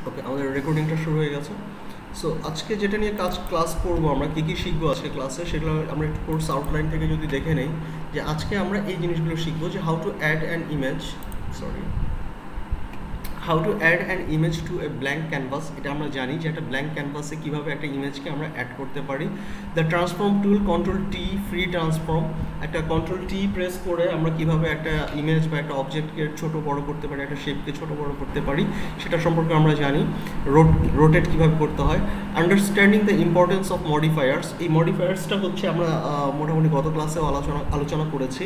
ওকে, আমাদের রেকর্ডিংটা শুরু হয়ে গেছে। সো আজকে যেটা নিয়ে ক্লাস করবো, আমরা কী কী শিখবো আজকে ক্লাসে, সেগুলো আমরা একটু কোর্স আউটলাইন থেকে যদি দেখে নেই, যে আজকে আমরা এই জিনিসগুলো শিখবো যে how to add an image, how to add an image to a blank canvas. এটা আমরা জানি যে একটা ব্ল্যাঙ্ক ক্যানভাসে কীভাবে একটা ইমেজকে আমরা অ্যাড করতে পারি। The transform tool, control T, free transform. একটা কন্ট্রোল টি প্রেস করে আমরা কীভাবে একটা ইমেজ বা একটা অবজেক্টকে ছোটো বড় করতে পারি, একটা শেপকে ছোটো বড় করতে পারি, সেটা সম্পর্কে আমরা জানি। রোটেট কীভাবে করতে হয়। Understanding the importance of modifiers. এই মডিফায়ার্সটা হচ্ছে আমরা মোটামুটি গত ক্লাসেও আলোচনা করেছি।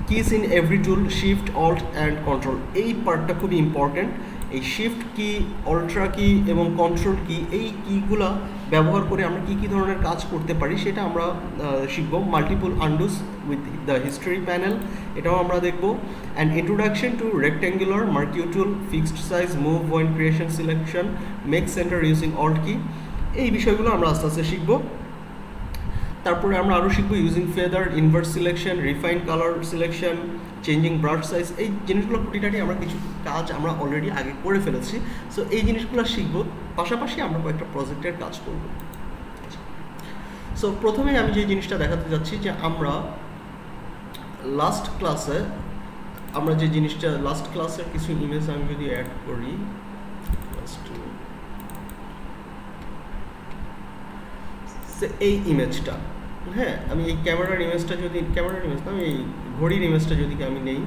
Keys in every tool, shift, alt and control. এই পার্টটা খুবই ইম্পর্টেন্ট। এই শিফট কি, অল্ট্রা কি এবং কন্ট্রোল কি, এই কিগুলা ব্যবহার করে আমরা কী কী ধরনের কাজ করতে পারি সেটা আমরা শিখবো। Multiple undos with the history panel, এটাও আমরা দেখবো। And introduction to rectangular, marquee tool, fixed size, move when creation selection, make centre using alt key, এই বিষয়গুলো আমরা আস্তে আস্তে শিখবো। তারপরে আমরা আরও শিখবো using feather, inverse selection, refine colour selection, changing brush size. এই জিনিসগুলো খুঁটিনাটি আমরা কিছু কাজ আমরা অলরেডি আগে করে ফেলেছি। সো এই জিনিসগুলো শিখবো, পাশাপাশি আমরা কয়েকটা প্রজেক্টের কাজ করব। সো প্রথমে আমি যে জিনিসটা দেখাতে যাচ্ছি, যে আমরা লাস্ট ক্লাসের কিছু ইমেজ আমি যদি অ্যাড করি, এই ইমেজটা, হ্যাঁ, আমি এই ক্যামেরার ইমেজটা আমি এই ঘড়ির ইমেজটা যদি আমি নেই,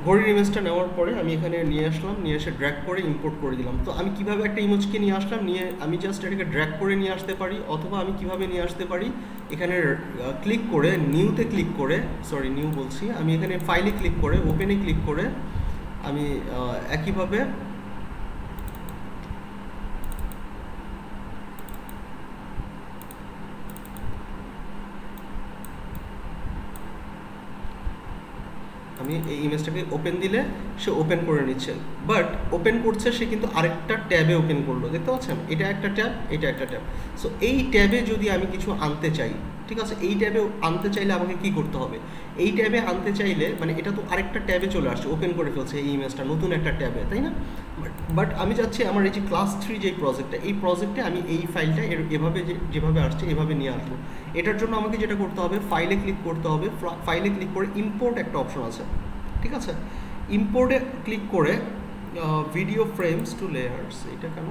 ঘড়ির ইমেজটা নেওয়ার পরে আমি এখানে নিয়ে আসলাম, নিয়ে এসে ড্র্যাগ করে ইম্পোর্ট করে দিলাম। তো আমি কিভাবে একটা ইমেজকে নিয়ে আসলাম, আমি জাস্ট এটাকে ড্র্যাগ করে নিয়ে আসতে পারি, অথবা আমি কিভাবে নিয়ে আসতে পারি, এখানে ক্লিক করে নিউতে ক্লিক করে, আমি এখানে ফাইলে ক্লিক করে ওপেনে ক্লিক করে আমি একইভাবে আমি এই ইমেজটাকে ওপেন দিলে সে ওপেন করে নিচ্ছে, বাট ওপেন করছে সে কিন্তু আরেকটা ট্যাবে ওপেন করলো, দেখতে পাচ্ছেন, এটা একটা ট্যাব, এটা একটা ট্যাব। সো এই ট্যাবে যদি আমি কিছু আনতে চাই, ঠিক আছে, এই ট্যাবে আনতে চাইলে আমাকে কি করতে হবে, এই ট্যাবে আনতে চাইলে, মানে এটা তো আরেকটা ট্যাবে চলে আসছে, ওপেন করে ফেলছে এই ইমেজটা নতুন একটা ট্যাবে, তাই না? বাট আমি চাচ্ছি আমার এই যে ক্লাস 3 যে প্রজেক্টটা, এই প্রজেক্টে আমি এই ফাইলটা এভাবে যেভাবে আসছে এভাবে নিয়ে আসবো। এটার জন্য আমাকে যেটা করতে হবে, ফাইলে ক্লিক করতে হবে, ফাইলে ক্লিক করে ইম্পোর্ট একটা অপশন আছে, ঠিক আছে, ইম্পোর্টে ক্লিক করে ভিডিও ফ্রেমস টু লেয়ার্স, এটা কেন,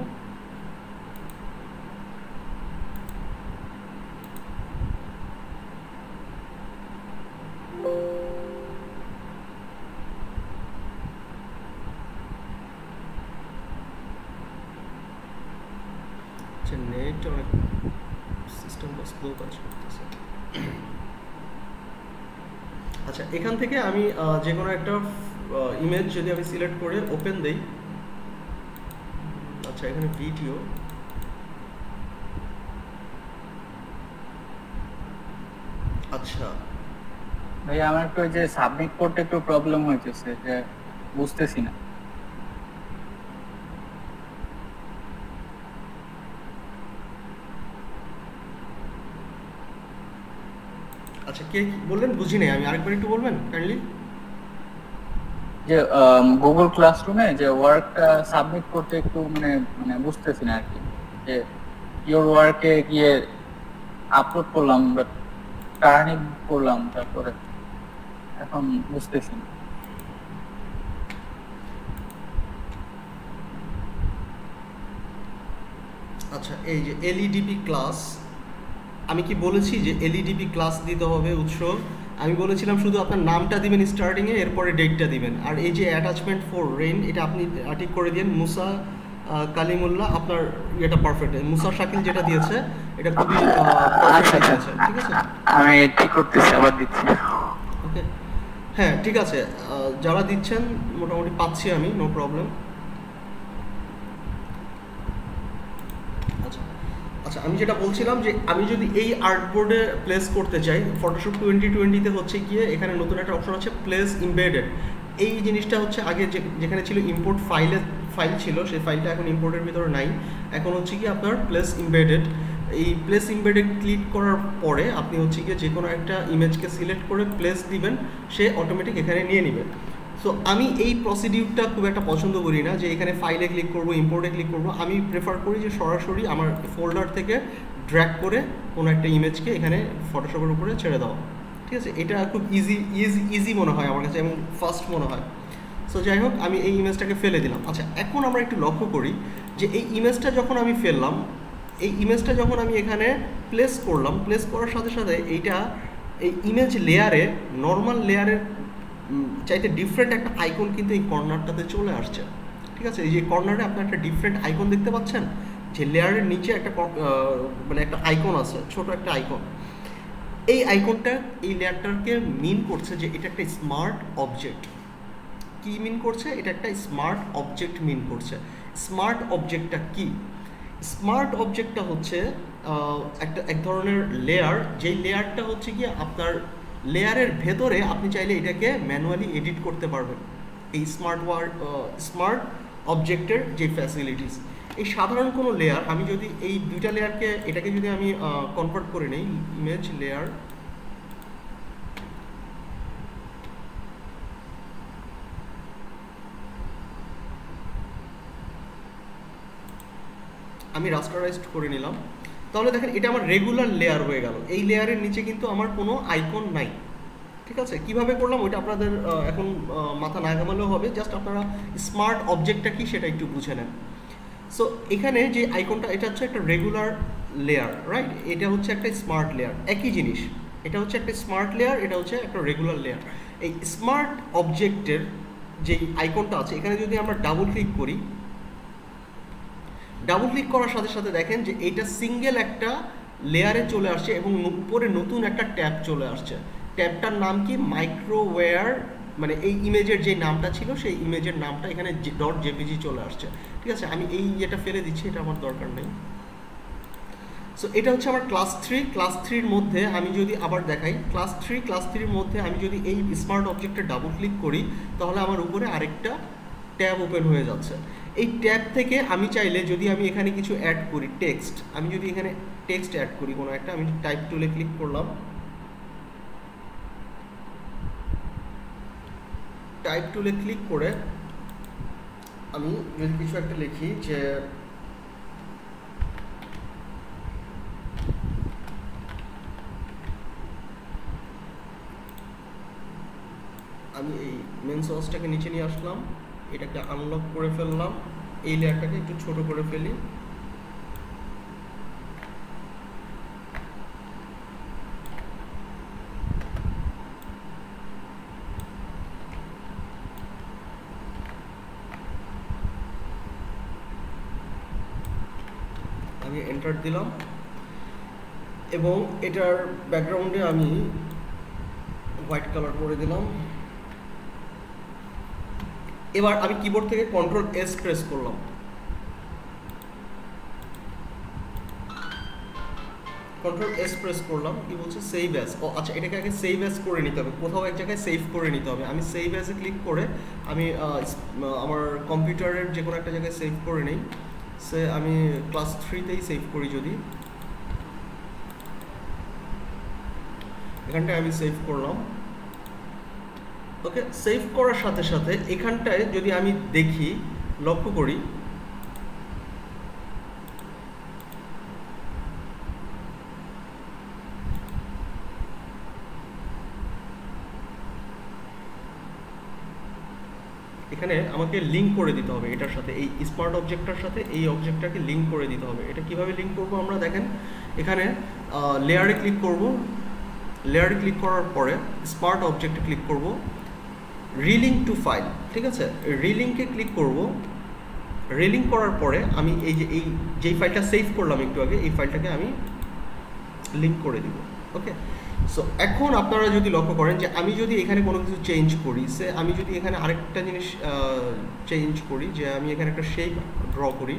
নেট অনেক সিস্টেমটা স্লো কাজ করতেছে। আচ্ছা, এখান থেকে আমি যে কোনো একটা ইমেজ যদি আমি সিলেক্ট করে ওপেন দেই, আচ্ছা এখানে ভিডিও, আচ্ছা ভাই আমার একটু যে সাবমিট করতে একটু প্রবলেম হইতেছে, যে বুঝতেছি না। আচ্ছা, কে বললেন, বুঝি নাই, আমি আরেকবার একটু বলবেন কাইন্ডলি। যে গুগল ক্লাসরুমে যে ওয়ার্কটা সাবমিট করতে একটু মানে বুঝতেছি না আর কি, যে ইওর ওয়ার্কে গিয়ে আপলোড করলাম, বাট টার্নিং করলাম, তারপরে এখন বুঝতেছি না। আচ্ছা, এই যে এলইডিপি ক্লাস, আমি কি বলেছি যে এলইডিপি ক্লাস দিতে হবে উৎস? আমি বলেছিলাম শুধু আপনার নামটা দিবেন স্টার্টিংয়ে, এরপরে ডেটটা দিবেন। আর এই যে অ্যাটাচমেন্ট ফর রেইন, এটা আপনি ঠিক করে দিন। মুসা কালিমুল্লাহ, আপনার এটা পারফেক্ট। মুসা শাকিল যেটা দিয়েছে এটা খুবই পারফেক্ট দিয়েছে, ঠিক আছে, আমি ঠিক করতেছি, আবার দিচ্ছি। ওকে, হ্যাঁ ঠিক আছে, যারা দিচ্ছেন মোটামুটি পাচ্ছি আমি, নো প্রবলেম। আচ্ছা, আমি যেটা বলছিলাম, যে আমি যদি এই আর্টবোর্ডে প্লেস করতে চাই, ফটোশপ 2020-তে হচ্ছে গিয়ে এখানে নতুন একটা অপশন আছে, প্লেস ইমবেডেড। এই জিনিসটা হচ্ছে আগে যেখানে ছিল ইম্পোর্ট ফাইল ছিল, সেই ফাইলটা এখন ইম্পোর্টের ভিতরে নাই, এখন হচ্ছে কি আপনার প্লেস ইমবেডেড। এই প্লেস ইমবেডেড ক্লিক করার পরে আপনি হচ্ছে গিয়ে যে কোনো একটা ইমেজকে সিলেক্ট করে প্লেস দিবেন, সে অটোমেটিক এখানে নিয়ে নেবে। সো আমি এই প্রসিডিউরটা খুব একটা পছন্দ করি না, যে এখানে ফাইলে ক্লিক করব, ইম্পোর্টে ক্লিক করব। আমি প্রেফার করি যে সরাসরি আমার ফোল্ডার থেকে ড্র্যাগ করে কোনো একটা ইমেজকে এখানে ফটোশপের উপরে ছেড়ে দেওয়া। ঠিক আছে, এটা খুব ইজি মনে হয় আমার কাছে এবং ফাস্ট মনে হয়। সো যাই হোক, আমি এই ইমেজটাকে ফেলে দিলাম। আচ্ছা, এখন আমরা একটু লক্ষ্য করি যে এই ইমেজটা যখন আমি ফেললাম, এই ইমেজটা যখন আমি এখানে প্লেস করলাম, প্লেস করার সাথে সাথে এইটা এই ইমেজ লেয়ারে, নর্মাল লেয়ারের চাইতে ডিফারেন্ট একটা আইকন কিন্তু এই কর্নারটাতে চলে আসছে। ঠিক আছে, এই যে কর্নারে আপনি একটা ডিফারেন্ট আইকন দেখতে পাচ্ছেন, যে লেয়ারের নিচে একটা মানে একটা আইকন আছে, ছোট একটা আইকন। এই আইকনটা এই লেয়ারটাকে মিন করছে যে এটা একটা স্মার্ট অবজেক্ট। কি মিন করছে? এটা একটা স্মার্ট অবজেক্ট মিন করছে। স্মার্ট অবজেক্টটা কি? স্মার্ট অবজেক্টটা হচ্ছে এক ধরনের লেয়ার, যেই লেয়ারটা হচ্ছে কি আপনার লেয়ারের ভেতরে আপনি চাইলে এটাকে ম্যানুয়ালি এডিট করতে পারবেন। এই স্মার্ট অবজেক্টের যে ফ্যাসিলিটিস, এই সাধারণ কোনো লেয়ার, আমি যদি এই দুইটা লেয়ারকে, এটাকে যদি আমি কনভার্ট করে নিই ইমেজ লেয়ার, আমি রাস্টারাইজড করে নিলাম, তাহলে দেখেন এটা আমার রেগুলার লেয়ার হয়ে গেল। এই লেয়ারের নিচে কিন্তু আমার কোনো আইকন নাই। ঠিক আছে, কিভাবে করলাম ওইটা আপনাদের এখন মাথা না ঘামালেও হবে, জাস্ট আপনারা স্মার্ট অবজেক্টটা কি সেটা একটু বুঝে নেন। সো এখানে যে আইকনটা, এটা হচ্ছে একটা রেগুলার লেয়ার, রাইট? এটা হচ্ছে একটা স্মার্ট লেয়ার, একই জিনিস। এটা হচ্ছে একটা স্মার্ট লেয়ার, এটা হচ্ছে একটা রেগুলার লেয়ার। এই স্মার্ট অবজেক্টের যে আইকনটা আছে, এখানে যদি আমরা ডাবল ক্লিক করি, ডাবল ক্লিক করার সাথে সাথে দেখেন যে এইটা সিঙ্গেল একটা লেয়ারে চলে আসছে এবং উপরে নতুন একটা ট্যাব চলে আসছে। ট্যাবটার নাম কি? মাইক্রোওয়্যার, মানে এই ইমেজের যে নামটা ছিল সেই ইমেজের নামটা এখানে .jpg চলে আসছে। ঠিক আছে, আমি এই এটা ফেলে দিচ্ছি, এটা আমার দরকার নেই। সো এটা হচ্ছে আমার ক্লাস 3। ক্লাস 3-র মধ্যে আমি যদি আবার দেখাই, ক্লাস 3-র মধ্যে আমি যদি এই স্মার্ট অবজেক্টে ডাবল ক্লিক করি, তাহলে আমার উপরে আরেকটা ট্যাব ওপেন হয়ে যাচ্ছে। এই ট্যাব থেকে আমি চাইলে যদি আমি এখানে কিছু অ্যাড করি, টেক্সট, আমি যদি এখানে টেক্সট অ্যাড করি কোনো একটা, আমি টাইপ টুলে ক্লিক করলাম, টাইপ টুলে ক্লিক করে আমি যদি কিছু একটা লিখি যে আমি এই মেন সোর্সটাকে নিচে নিয়ে আসলাম, এটাকে আনলক করে ফেললাম, এই লেয়ারটাকে একটু ছোট করে ফেলি, আমি এন্টার দিলাম এবং এটার ব্যাকগ্রাউন্ডে আমি হোয়াইট কালার করে দিলাম। এবার আমি কিবোর্ড থেকে Ctrl+S প্রেস করলাম, Ctrl+S প্রেস করলাম, কি বলছে? Save as. ও আচ্ছা, এটাকে আগে সেভ অ্যাজ করে নিতে হবে, কোথাও এক জায়গায় সেভ করে নিতে হবে। আমি সেভ অ্যাজে ক্লিক করে আমি আমার কম্পিউটারের যে কোনো একটা জায়গায় সেভ করে নিই। আমি ক্লাস 3-তেই সেভ করি, যদি এখানটায় আমি সেভ করলাম। ওকে, সেভ করার সাথে সাথে এখানটায় যদি আমি দেখি, লক্ষ্য করি, এখানে আমাকে লিঙ্ক করে দিতে হবে এটার সাথে, এই স্মার্ট অবজেক্টটার সাথে এই অবজেক্টটাকে লিঙ্ক করে দিতে হবে। এটা কিভাবে লিঙ্ক করব আমরা দেখেন, এখানে লেয়ারে ক্লিক করব, লেয়ারে ক্লিক করার পরে স্মার্ট অবজেক্টে ক্লিক করব, রিলিঙ্ক টু ফাইল। ঠিক আছে, রিলিঙ্কে ক্লিক করব, রিলিঙ্ক করার পরে আমি এই যেই ফাইলটা সেভ করলাম একটু আগে, এই ফাইলটাকে আমি লিঙ্ক করে দিব। ওকে, সো এখন আপনারা যদি লক্ষ্য করেন যে আমি যদি এখানে কোনো কিছু চেঞ্জ করি, আমি যদি এখানে আরেকটা জিনিস চেঞ্জ করি, যে আমি এখানে একটা শেপ ড্র করি,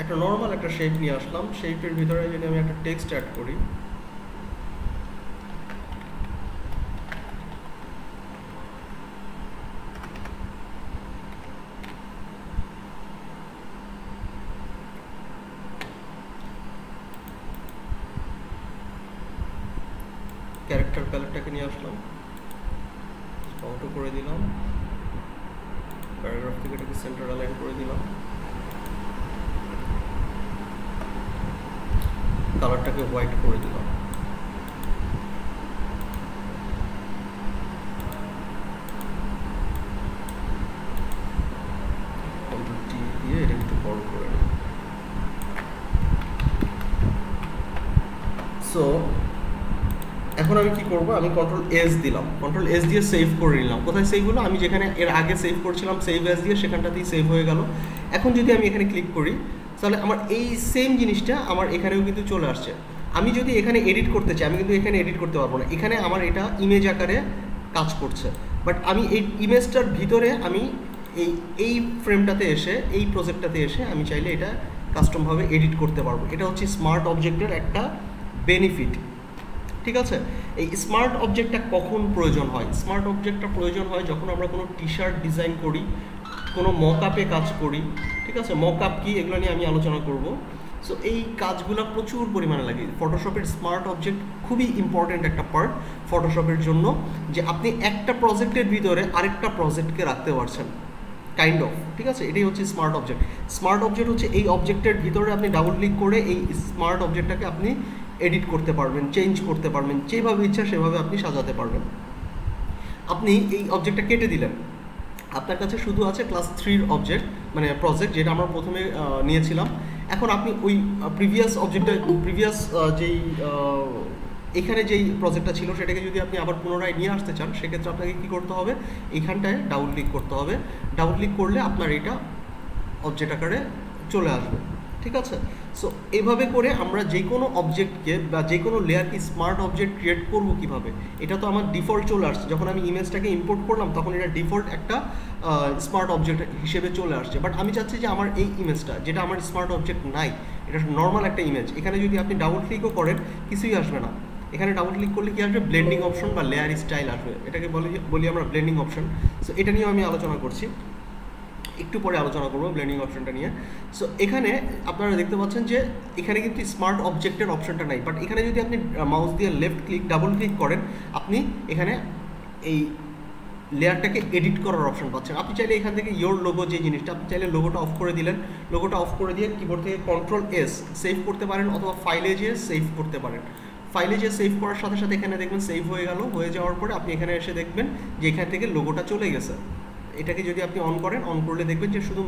একটা নর্মাল একটা শেপ নিয়ে আসলাম, শেপের ভিতরে যদি আমি একটা টেক্সট অ্যাড করি, ক্যারেক্টার প্যালেটটাকে নিয়ে আসলাম, অটো করে দিলাম, প্যারাগ্রাফ থেকে এটাকে সেন্টার অ্যালাইন করে দিলাম, কালারটাকে হোয়াইট করে দিলাম। কন্ট্রোল টি দিয়ে এটা একটু বড় করে নিই। সো এখন আমি কি করব, আমি কন্ট্রোল এস দিলাম, কন্ট্রোল এস দিয়ে সেভ করে নিলাম। কোথায় সেভ হলো, আমি যেখানে এর আগে সেভ করছিলাম সেভ এস দিয়ে, সেখানটাতেই সেভ হয়ে গেল। এখন যদি আমি এখানে ক্লিক করি তাহলে আমার এই সেম জিনিসটা আমার এখানেও কিন্তু চলে আসছে। আমি যদি এখানে এডিট করতে চাই, আমি কিন্তু এখানে এডিট করতে পারবো না, এখানে আমার এটা ইমেজ আকারে কাজ করছে। বাট আমি এই ইমেজটার ভিতরে আমি এই ফ্রেমটাতে এসে, এই প্রজেক্টটাতে এসে আমি চাইলে এটা কাস্টমভাবে এডিট করতে পারবো। এটা হচ্ছে স্মার্ট অবজেক্টের একটা বেনিফিট, ঠিক আছে। এই স্মার্ট অবজেক্টটা কখন প্রয়োজন হয়? স্মার্ট অবজেক্টটা প্রয়োজন হয় যখন আমরা কোনো টি শার্ট ডিজাইন করি, কোনো মক আপে কাজ করি, ঠিক আছে। মক আপ কি, এগুলো নিয়ে আমি আলোচনা করব। সো এই কাজগুলো প্রচুর পরিমাণে লাগে। ফটোশপের স্মার্ট অবজেক্ট খুবই ইম্পর্ট্যান্ট একটা পার্ট ফটোশপের জন্য, যে আপনি একটা প্রজেক্টের ভিতরে আরেকটা প্রজেক্টকে রাখতে পারছেন, কাইন্ড অফ, ঠিক আছে। এটাই হচ্ছে স্মার্ট অবজেক্ট। স্মার্ট অবজেক্ট হচ্ছে এই অবজেক্টের ভিতরে আপনি ডাবল ক্লিক করে এই স্মার্ট অবজেক্টটাকে আপনি এডিট করতে পারবেন, চেঞ্জ করতে পারবেন, যেভাবে ইচ্ছা সেভাবে আপনি সাজাতে পারবেন। আপনি এই অবজেক্টটা কেটে দিলেন, আপনার কাছে শুধু আছে ক্লাস 3-র অবজেক্ট, মানে প্রজেক্ট, যেটা আমরা প্রথমে নিয়েছিলাম। এখন আপনি ওই প্রিভিয়াস অবজেক্টটা, প্রিভিয়াস যেই এখানে যেই প্রজেক্টটা ছিল সেটাকে যদি আপনি আবার পুনরায় নিয়ে আসতে চান, সেক্ষেত্রে আপনাকে কী করতে হবে, এইখানটায় ডাবল ক্লিক করতে হবে। ডাবল ক্লিক করলে আপনার এটা অবজেক্ট আকারে চলে আসবে, ঠিক আছে। সো এইভাবে করে আমরা যে কোনো অবজেক্টকে বা যে কোনো লেয়ারকে স্মার্ট অবজেক্ট ক্রিয়েট করবো কীভাবে, এটা তো আমার ডিফল্ট চলে আসছে। যখন আমি ইমেজটাকে ইম্পোর্ট করলাম তখন এটা ডিফল্ট একটা স্মার্ট অবজেক্ট হিসেবে চলে আসছে। বাট আমি চাচ্ছি যে আমার এই ইমেজটা, যেটা আমার স্মার্ট অবজেক্ট নাই, এটা নর্মাল একটা ইমেজ, এখানে যদি আপনি ডাবল ক্লিকও করেন কিছুই আসবে না। এখানে ডাবল ক্লিক করলে কী আসবে, ব্লেন্ডিং অপশন বা লেয়ার স্টাইল আসবে, এটাকে বলি আমরা ব্লেন্ডিং অপশন। সো এটা নিয়েও আমি আলোচনা করছি, একটু পরে আলোচনা করবো ব্লেন্ডিং অপশনটা নিয়ে। সো এখানে আপনারা দেখতে পাচ্ছেন যে এখানে কিন্তু স্মার্ট অবজেক্টের অপশনটা নাই, বাট এখানে যদি আপনি মাউস দিয়ে লেফট ক্লিক ডাবল ক্লিক করেন, আপনি এখানে এই লেয়ারটাকে এডিট করার অপশন পাচ্ছেন। আপনি চাইলে এখান থেকে ইয়োর লোগো, যে জিনিসটা, আপনি চাইলে লোগোটা অফ করে দিলেন, লোগোটা অফ করে দিয়ে কিবোর্ড থেকে কন্ট্রোল এস সেভ করতে পারেন, অথবা ফাইলে যেয়ে সেভ করতে পারেন। ফাইলে যে সেভ করার সাথে সাথে এখানে দেখবেন সেভ হয়ে গেল। হয়ে যাওয়ার পরে আপনি এখানে এসে দেখবেন যে এখান থেকে লোগোটা চলে গেছে। এটাকে যদি আপনি অন করেন, অন করলে দেখবেন যে শুধু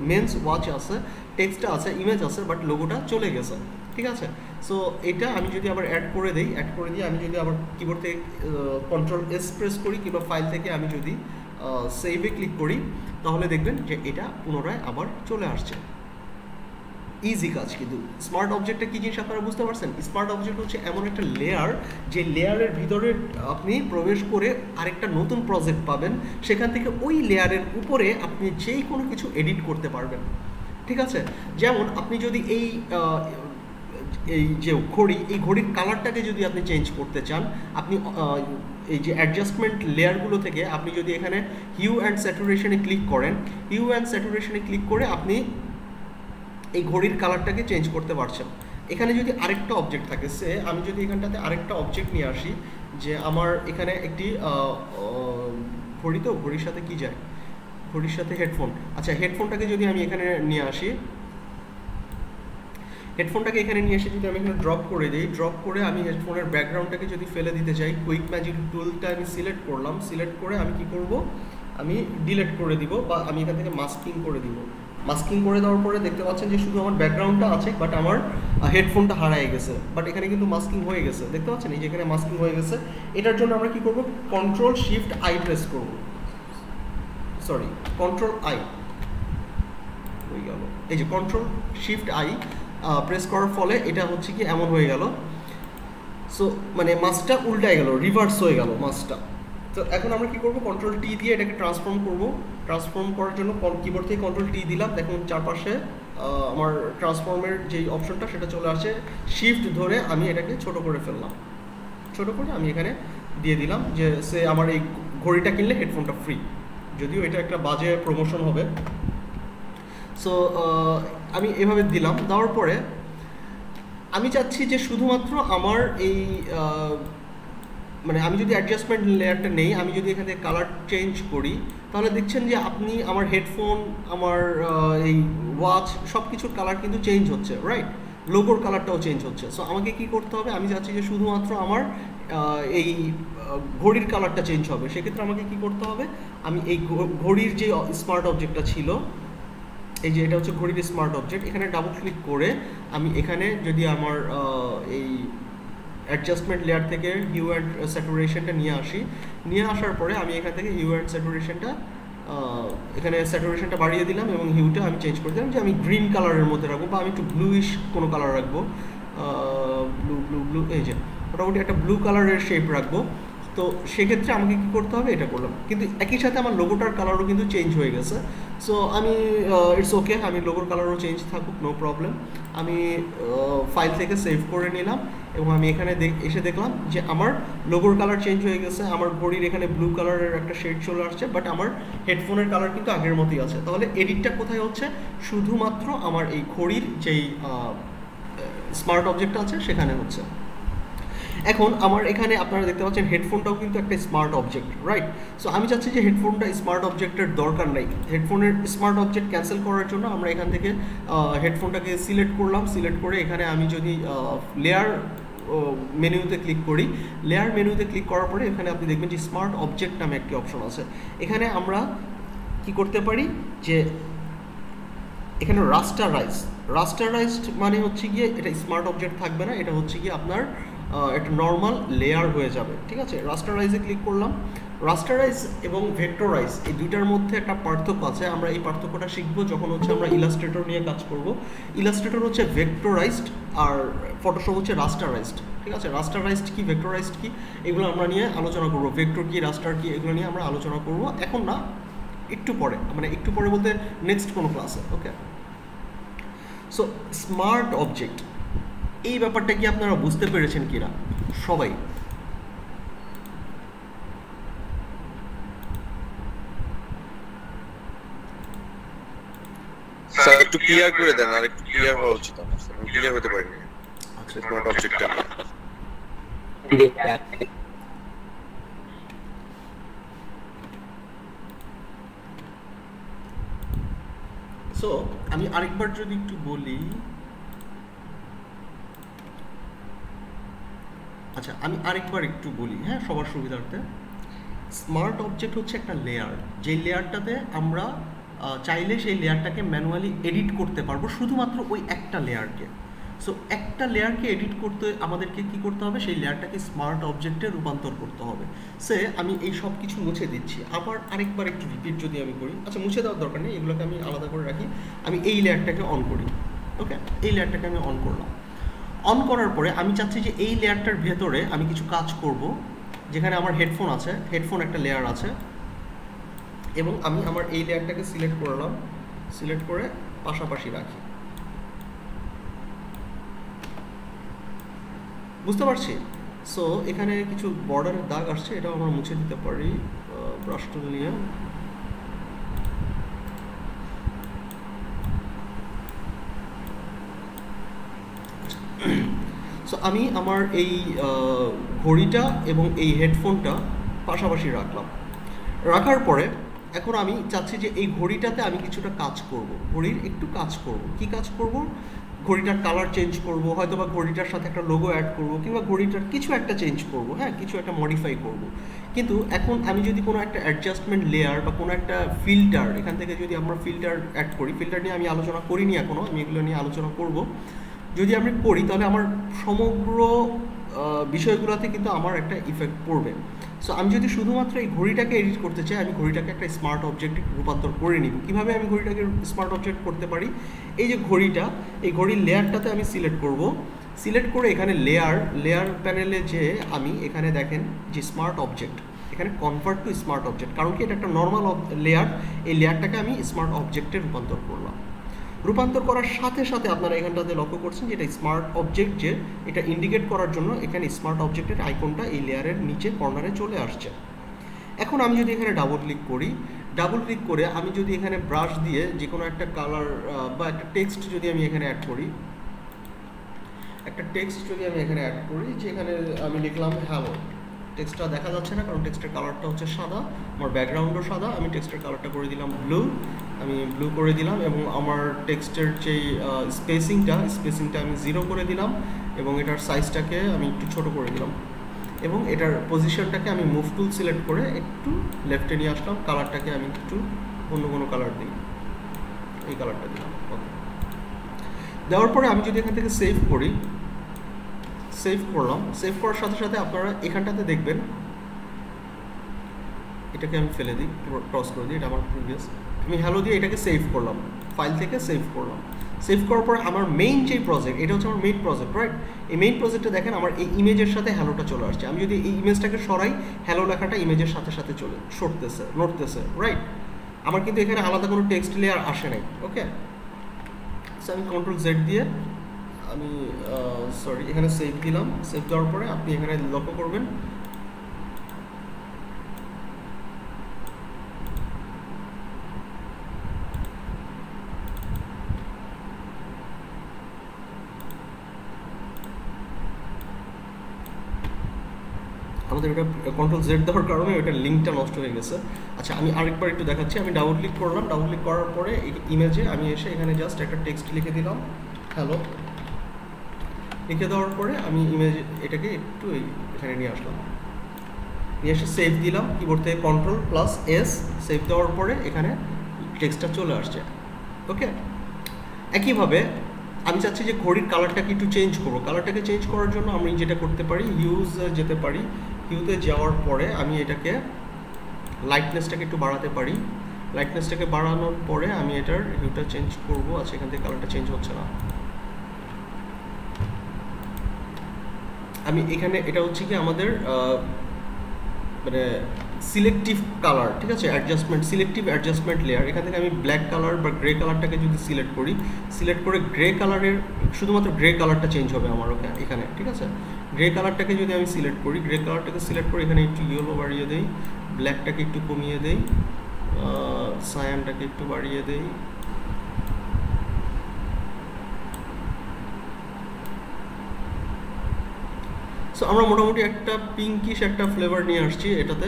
মেন্স ওয়াচ আছে, টেক্সটটা আছে, ইমেজ আছে, বাট লোগোটা চলে গেছে, ঠিক আছে। সো এটা আমি যদি আবার অ্যাড করে দিই, অ্যাড করে দিয়ে আমি যদি আবার কিবোর্ড থেকে কন্ট্রোল এস প্রেস করি, কিংবা ফাইল থেকে আমি যদি সেভে ক্লিক করি, তাহলে দেখবেন যে এটা পুনরায় আবার চলে আসছে। ইজি কাজ। কিন্তু স্মার্ট অবজেক্টটা কী জিনিস আপনারা বুঝতে পারছেন? স্মার্ট অবজেক্ট হচ্ছে এমন একটা লেয়ার, যে লেয়ারের ভিতরে আপনি প্রবেশ করে আরেকটা নতুন প্রজেক্ট পাবেন, সেখান থেকে ওই লেয়ারের উপরে আপনি যেই কোনো কিছু এডিট করতে পারবেন, ঠিক আছে। যেমন আপনি যদি এই যে ঘড়ি, এই ঘড়ির কালারটাকে যদি আপনি চেঞ্জ করতে চান, আপনি এই যে অ্যাডজাস্টমেন্ট লেয়ারগুলো থেকে আপনি যদি এখানে হিউ অ্যান্ড স্যাচুরেশনে ক্লিক করেন, হিউ অ্যান্ড স্যাচুরেশনে ক্লিক করে আপনি এই ঘড়ির কালারটাকে চেঞ্জ করতে পারছেন। এখানে যদি আরেকটা অবজেক্ট থাকে, সে আমি যদি এখানটাতে আরেকটা অবজেক্ট নিয়ে আসি, যে আমার এখানে একটি ঘড়ি, তো ঘড়ির সাথে কি যায়, ঘড়ির সাথে হেডফোন। আচ্ছা, হেডফোনটাকে যদি আমি এখানে নিয়ে আসি, হেডফোনটাকে এখানে নিয়ে এসে যদি আমি এখানে ড্রপ করে দিই, ড্রপ করে আমি হেডফোনের ব্যাকগ্রাউন্ডটাকে যদি ফেলে দিতে চাই, কুইক ম্যাজিক টুলটা আমি সিলেক্ট করলাম, সিলেক্ট করে আমি কি করব, আমি ডিলিট করে দিব, বা আমি এখান থেকে মাস্কিং করে দিব। মাস্কিং করে দেওয়ার পরে দেখতে পাচ্ছেন যে শুধু আমার ব্যাকগ্রাউন্ডটা আছে, বাট আমার হেডফোনটা হারায় গেছে। বাট এখানে কিন্তু মাস্কিং হয়ে গেছে, দেখতে পাচ্ছেন এই যে এখানে মাস্কিং হয়ে গেছে। এটার জন্য আমরা কি করব, কন্ট্রোল শিফট আই প্রেস করব, সরি কন্ট্রোল আই হয়ে গেল, এই যে কন্ট্রোল শিফট আই প্রেস করার ফলে এটা হচ্ছে কি এমন হয়ে গেল। সো মানে মাছটা উল্টায় গেল, রিভার্স হয়ে গেল মাছটা। তো এখন আমরা কি করব, কন্ট্রোল টি দিয়ে এটাকে ট্রান্সফর্ম করব। ট্রান্সফর্ম করার জন্য কিবোর্ড থেকে কন্ট্রোল টি দিলাম, দেখুন চারপাশে আমার ট্রান্সফর্মের যেই অপশনটা সেটা চলে আসে। শিফট ধরে আমি এটাকে ছোট করে ফেললাম, ছোট করে আমি এখানে দিয়ে দিলাম যে সে আমার এই ঘড়িটা কিনলে হেডফোনটা ফ্রি, যদিও এটা একটা বাজে প্রমোশন হবে। সো আমি এভাবে দিলাম, দেওয়ার পরে আমি চাচ্ছি যে শুধুমাত্র আমার এই মানে আমি যদি অ্যাডজাস্টমেন্ট লেয়ারটা নেই, আমি যদি এখানে কালার চেঞ্জ করি, তাহলে দেখছেন যে আপনি আমার হেডফোন, আমার এই ওয়াচ সব কিছুর কালার কিন্তু চেঞ্জ হচ্ছে, রাইট? লোগোর কালারটাও চেঞ্জ হচ্ছে। সো আমাকে কি করতে হবে, আমি চাচ্ছি যে শুধুমাত্র আমার এই ঘড়ির কালারটা চেঞ্জ হবে। সেক্ষেত্রে আমাকে কি করতে হবে, আমি এই ঘড়ির যে স্মার্ট অবজেক্টটা ছিল, এই যে এটা হচ্ছে ঘড়ির স্মার্ট অবজেক্ট, এখানে ডাবল ক্লিক করে আমি এখানে যদি আমার এই অ্যাডজাস্টমেন্ট লেয়ার থেকে হিউ অ্যান্ড স্যাচুরেশনটা নিয়ে আসি, নিয়ে আসার পরে আমি এখান থেকে হিউ অ্যান্ড স্যাচুরেশনটা এখানে স্যাচুরেশনটা বাড়িয়ে দিলাম এবং হিউটা আমি চেঞ্জ করে দিলাম যে আমি গ্রিন কালারের মধ্যে রাখবো, বা আমি একটু ব্লুইশ কোনো কালার রাখবো, ব্লু ব্লু ব্লু, এই যে মোটামুটি একটা ব্লু কালারের শেপ রাখবো। তো সেক্ষেত্রে আমাকে কী করতে হবে, এটা করলাম, কিন্তু একই সাথে আমার লোগোটার কালারও কিন্তু চেঞ্জ হয়ে গেছে। সো আমি ইটস ওকে, আমি লোগোর কালারও চেঞ্জ থাকুক, নো প্রবলেম। আমি ফাইল থেকে সেভ করে নিলাম এবং আমি এখানে এসে দেখলাম যে আমার লোগোর কালার চেঞ্জ হয়ে গেছে, আমার ঘড়ির এখানে ব্লু কালারের একটা শেড চলে আসছে, বাট আমার হেডফোনের কালার কিন্তু আগের মতোই আছে। তাহলে এডিটটা কোথায় হচ্ছে, শুধুমাত্র আমার এই ঘড়ির যেই স্মার্ট অবজেক্টটা আছে সেখানে হচ্ছে। এখন আমার এখানে আপনারা দেখতে পাচ্ছেন হেডফোনটাও কিন্তু একটা স্মার্ট অবজেক্ট, রাইট? সো আমি চাচ্ছি যে হেডফোনটা স্মার্ট অবজেক্টের দরকার নাই। হেডফোনের স্মার্ট অবজেক্ট ক্যান্সেল করার জন্য আমরা এখান থেকে হেডফোনটাকে সিলেক্ট করলাম, সিলেক্ট করে এখানে আমি যদি লেয়ার মেনুতে ক্লিক করি, লেয়ার মেনুতে ক্লিক করার পরে এখানে আপনি দেখবেন যে স্মার্ট অবজেক্ট নামে একটি অপশন আছে। এখানে আমরা কি করতে পারি যে এখানে রাস্টারাইজড মানে হচ্ছে গিয়ে এটা স্মার্ট অবজেক্ট থাকবে না, এটা হচ্ছে গিয়ে আপনার একটা নর্মাল লেয়ার হয়ে যাবে, ঠিক আছে? রাস্টারাইজে ক্লিক করলাম। রাস্টারাইজ এবং ভেক্টরাইজ এই দুইটার মধ্যে একটা পার্থক্য আছে, আমরা এই পার্থক্যটা শিখবো যখন হচ্ছে আমরা ইলাস্ট্রেটর নিয়ে কাজ করব। ইলাস্ট্রেটর হচ্ছে ভেক্টরাইজড আর ফটোশপ হচ্ছে রাস্টারাইজড, ঠিক আছে? রাস্টারাইজড কি, ভেক্টরাইজড কি, এগুলো আমরা নিয়ে আলোচনা করব। ভেক্টর কি, রাস্টার কি, এগুলো নিয়ে আমরা আলোচনা করব, এখন না, একটু পরে, মানে একটু পরে বলতে নেক্সট কোনো ক্লাসে, ওকে? সো স্মার্ট অবজেক্ট, এই ব্যাপারটা কি আপনারা বুঝতে পেরেছেন কিনা সবাই? স্যার একটু ক্লিয়ার করে দেন, আর একটু ক্লিয়ার হওয়া উচিত, আমি ক্লিয়ার হতে পারিনি। আচ্ছা, স্মার্ট অবজেক্টটা সো আমি আরেকবার যদি একটু বলি, আচ্ছা আমি আরেকবার একটু বলি, হ্যাঁ, সবার সুবিধার্থে। স্মার্ট অবজেক্ট হচ্ছে একটা লেয়ার, যে লেয়ারটাতে আমরা চাইলে সেই লেয়ারটাকে ম্যানুয়ালি এডিট করতে পারবো, শুধুমাত্র ওই একটা লেয়ারকে। সো একটা লেয়ারকে এডিট করতে আমাদেরকে কি করতে হবে, সেই লেয়ারটাকে স্মার্ট অবজেক্টে রূপান্তর করতে হবে। সে আমি এই সব কিছু মুছে দিচ্ছি, আবার আরেকবার একটু রিপিট যদি আমি করি, আচ্ছা মুছে দেওয়ার দরকার নেই, এগুলোকে আমি আলাদা করে রাখি। আমি এই লেয়ারটাকে অন করি, ওকে? এই লেয়ারটাকে আমি অন করলাম। অন করার পরে আমি চাচ্ছি যে এই লেয়ারটার ভেতরে আমি কিছু কাজ করব, যেখানে আমার হেডফোন আছে, হেডফোন একটা লেয়ার আছে, এবং আমি আমার এই লেয়ারটাকে সিলেক্ট করলাম, সিলেক্ট করে পাশাপাশি রাখি, বুঝতে পারছি? সো এখানে কিছু বর্ডারের দাগ আসছে, এটাও আমরা মুছে দিতে পারি ব্রাশ টুল নিয়ে। সো আমি আমার এই ঘড়িটা এবং এই হেডফোনটা পাশাপাশি রাখলাম। রাখার পরে এখন আমি চাচ্ছি যে এই ঘড়িটাতে আমি কিছুটা কাজ করব, ঘড়ির একটু কাজ করব। কি কাজ করব? ঘড়িটার কালার চেঞ্জ করব, হয়তো বা ঘড়িটার সাথে একটা লোগো অ্যাড করব, কিংবা ঘড়িটার কিছু একটা চেঞ্জ করব, হ্যাঁ, কিছু একটা মডিফাই করব। কিন্তু এখন আমি যদি কোনো একটা অ্যাডজাস্টমেন্ট লেয়ার বা কোনো একটা ফিল্টার, এখান থেকে যদি আমরা ফিল্টার অ্যাড করি, ফিল্টার নিয়ে আমি আলোচনা করিনি এখনও, আমি এগুলো নিয়ে আলোচনা করব। যদি আমি করি তাহলে আমার সমগ্র বিষয়গুলোতে কিন্তু আমার একটা ইফেক্ট পড়বে। সো আমি যদি শুধুমাত্র এই ঘড়িটাকে এডিট করতে চাই, আমি ঘড়িটাকে একটা স্মার্ট অবজেক্টে রূপান্তর করে নিব। কীভাবে আমি ঘড়িটাকে স্মার্ট অবজেক্ট করতে পারি? এই যে ঘড়িটা, এই ঘড়ির লেয়ারটাতে আমি সিলেক্ট করব, সিলেক্ট করে এখানে লেয়ার প্যানেলে যে আমি এখানে দেখেন যে স্মার্ট অবজেক্ট, এখানে কনভার্ট টু স্মার্ট অবজেক্ট, কারণ কি এটা একটা নর্মাল লেয়ার, এই লেয়ারটাকে আমি স্মার্ট অবজেক্টে রূপান্তর করলাম। রূপান্তর করার সাথে সাথে আপনারা এখানটাতে লক্ষ্য করছেন যে এটা স্মার্ট অবজেক্ট, যে এটা ইন্ডিকেট করার জন্য এখানে স্মার্ট অবজেক্টের আইকনটা এই লেয়ারের নিচে কর্নারে চলে আসছে। এখন আমি যদি এখানে ডাবল ক্লিক করি, ডাবল ক্লিক করে আমি যদি এখানে ব্রাশ দিয়ে যে কোনো একটা কালার বা একটা টেক্সট যদি আমি এখানে অ্যাড করি, একটা টেক্সট যদি আমি এখানে অ্যাড করি, যে এখানে আমি লিখলাম হ্যালো, টেক্সটটা দেখা যাচ্ছে না কারণ টেক্সটের কালারটা হচ্ছে সাদা, আমার ব্যাকগ্রাউন্ডও সাদা। আমি টেক্সটের কালারটা করে দিলাম ব্লু, আমি ব্লু করে দিলাম এবং আমার টেক্সটের যেই স্পেসিংটা আমি 0 করে দিলাম এবং এটার সাইজটাকে আমি একটু ছোট করে দিলাম এবং এটার পজিশনটাকে আমি মুভ টুল সিলেক্ট করে একটু লেফটে নিয়ে আসলাম। কালারটাকে আমি একটু অন্য কোনো কালার দিই, এই কালারটা দিলাম। ওকে, দেওয়ার পরে আমি যদি এখান থেকে সেভ করি, সেভ করলাম, সেভ করার সাথে সাথে আপনারা এখানটাতে দেখবেন, এটাকে আমি ফেলে দিই, ক্রস করে দিই, এটা আমার প্রিভিয়াস, আমি হ্যালো দিয়ে এটাকে সেভ করলাম, ফাইল থেকে সেভ করলাম। সেভ করার পর আমার মেইন যেই প্রজেক্ট, এটা হচ্ছে আমার মেইন প্রজেক্ট, রাইট? এই মেইন প্রজেক্টে দেখেন আমার এই ইমেজের সাথে হ্যালোটা চলে আসছে। আমি যদি এই ইমেজটাকে সরাই, হ্যালো লেখাটা ইমেজের সাথে সাথে নড়তেছে, রাইট? আমার কিন্তু এখানে আলাদা কোনো টেক্সট লেয়ার আসে নাই। ওকে, সো আমি কন্ট্রোল জেড দিয়ে আমি এখানে সেভ দিলাম। সেভ দেওয়ার পরে আপনি এখানে লক্ষ্য করবেন আমাদের এটা কন্ট্রোল জেড দেওয়ার কারণে ওইটার লিঙ্কটা নষ্ট হয়ে গেছে। আচ্ছা, আমি আরেকবার একটু দেখাচ্ছি। আমি ডাবল ক্লিক করলাম, ডাবল ক্লিক করার পরে এই ইমেজে আমি এসে এখানে জাস্ট একটা টেক্সট লিখে দিলাম, হ্যালো। লিখে দেওয়ার পরে আমি এটাকে একটু এখানে নিয়ে আসলাম, নিয়ে এসে সেভ দিলাম, কিবোর্ড থেকে Ctrl+S, সেভ দেওয়ার পরে এখানে টেক্সটটা চলে আসছে। ওকে, একইভাবে আমি চাচ্ছি যে ঘড়ির কালারটাকে একটু চেঞ্জ করবো। কালারটাকে চেঞ্জ করার জন্য আমি যেটা করতে পারি, যেতে পারি, হিউতে যাওয়ার পরে আমি এটাকে লাইটনেসটাকে একটু বাড়াতে পারি। লাইটনেসটাকে বাড়ানোর পরে আমি এটার হিউটা চেঞ্জ করবো। আচ্ছা, এখান থেকে কালারটা চেঞ্জ হচ্ছে না। আমি এখানে এটা হচ্ছে কি আমাদের মানে সিলেক্টিভ কালার, ঠিক আছে, সিলেক্টিভ অ্যাডজাস্টমেন্ট লেয়ার। এখান থেকে আমি ব্ল্যাক কালার বা গ্রে কালারটাকে যদি সিলেক্ট করি, সিলেক্ট করে গ্রে কালারের শুধুমাত্র গ্রে কালারটা চেঞ্জ হবে আমার এখানে, ঠিক আছে। গ্রে কালারটাকে যদি আমি সিলেক্ট করি, গ্রে কালারটাকে সিলেক্ট করে এখানে একটু ইয়েলো বাড়িয়ে দেই, ব্ল্যাকটাকে একটু কমিয়ে দেই, সায়ানটাকে একটু বাড়িয়ে দেই, সো আমরা মোটামুটি একটা পিঙ্কিশ একটা ফ্লেভার নিয়ে আসছি এটাতে।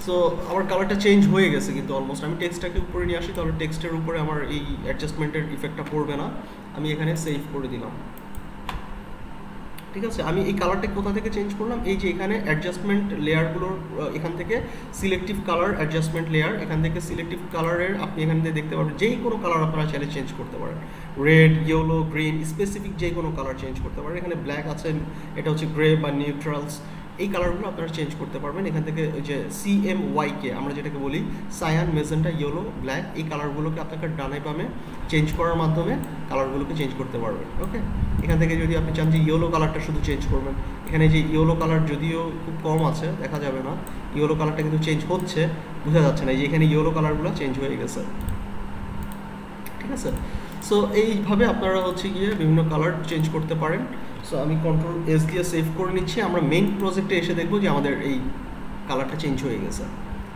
সো আমার কালারটা চেঞ্জ হয়ে গেছে কিন্তু অলমোস্ট। আমি টেক্সটটাকে উপরে নিয়ে আসি, তাহলে টেক্সটের উপরে আমার এই অ্যাডজাস্টমেন্টের ইফেক্টটা পড়বে না। আমি এখানে সেভ করে দিলাম, ঠিক আছে। আমি এই কালারটা কোথা থেকে চেঞ্জ করলাম, এই যে এখানে অ্যাডজাস্টমেন্ট লেয়ারগুলোর এখান থেকে সিলেক্টিভ কালার অ্যাডজাস্টমেন্ট লেয়ার, এখান থেকে সিলেক্টিভ কালারের আপনি এখান থেকে দেখতে পারবেন যেই কোনো কালার আপনারা চাইলে চেঞ্জ করতে পারেন, রেড, ইয়েলো, গ্রিন, স্পেসিফিক যে কোনো কালার চেঞ্জ করতে পারেন। এখানে ব্ল্যাক আছে, এটা হচ্ছে গ্রে বা নিউট্রালস, এই কালারগুলো আপনারা চেঞ্জ করতে পারবেন। এখান থেকে ওই যে CMYK আমরা যেটাকে বলি, সায়ান, মেজেন্টা, ইয়েলো, ব্ল্যাক, এই কালারগুলোকে আপনাকে ডানে বামে চেঞ্জ করার মাধ্যমে কালারগুলোকে চেঞ্জ করতে পারবেন। ওকে, এখান থেকে যদি আপনি চান যে ইয়েলো কালারটা শুধু চেঞ্জ করবেন, এখানে যে ইয়েলো কালার যদিও খুব কম আছে, দেখা যাবে না, ইয়েলো কালারটা কিন্তু চেঞ্জ হচ্ছে, বোঝা যাচ্ছে না, যে এখানে ইয়েলো কালারগুলো চেঞ্জ হয়ে গেছে, ঠিক আছে। সো এইভাবে আপনারা হচ্ছে গিয়ে বিভিন্ন কালার চেঞ্জ করতে পারেন। সো আমি Ctrl+S দিয়ে সেভ করে নিচ্ছি। আমরা মেইন প্রজেক্টে এসে দেখবো যে আমাদের এই কালারটা চেঞ্জ হয়ে গেছে।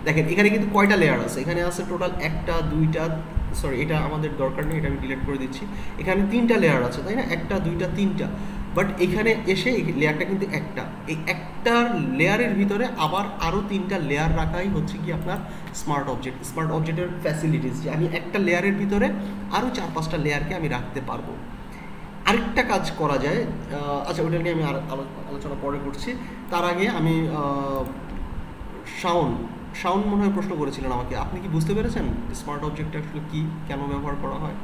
দেখেন এখানে কিন্তু কয়টা লেয়ার আছে, এখানে আছে টোটাল 1টা 2টা, সরি এটা আমাদের দরকার নেই, এটা আমি ডিলিট করে দিচ্ছি। এখানে 3টা লেয়ার আছে, তাই না, 1টা 2টা 3টা, বাট এখানে এসে এই লেয়ারটা কিন্তু একটা, এই একটা লেয়ারের ভিতরে আবার আরও 3টা লেয়ার রাখাই হচ্ছে কি আপনার স্মার্ট অবজেক্টের ফ্যাসিলিটিস, যে আমি একটা লেয়ারের ভিতরে আরও 4-5টা লেয়ারকে আমি রাখতে পারবো। আরেকটা কাজ করা যায়, আচ্ছা ওটা নিয়ে আমি আলোচনা পরে করছি। তার আগে আমি শাওন মনে হয় প্রশ্ন করেছিলেন আমাকে, আপনি কি বুঝতে পেরেছেন স্মার্ট অবজেক্ট আসলে কি, কেন ব্যবহার করা হয়?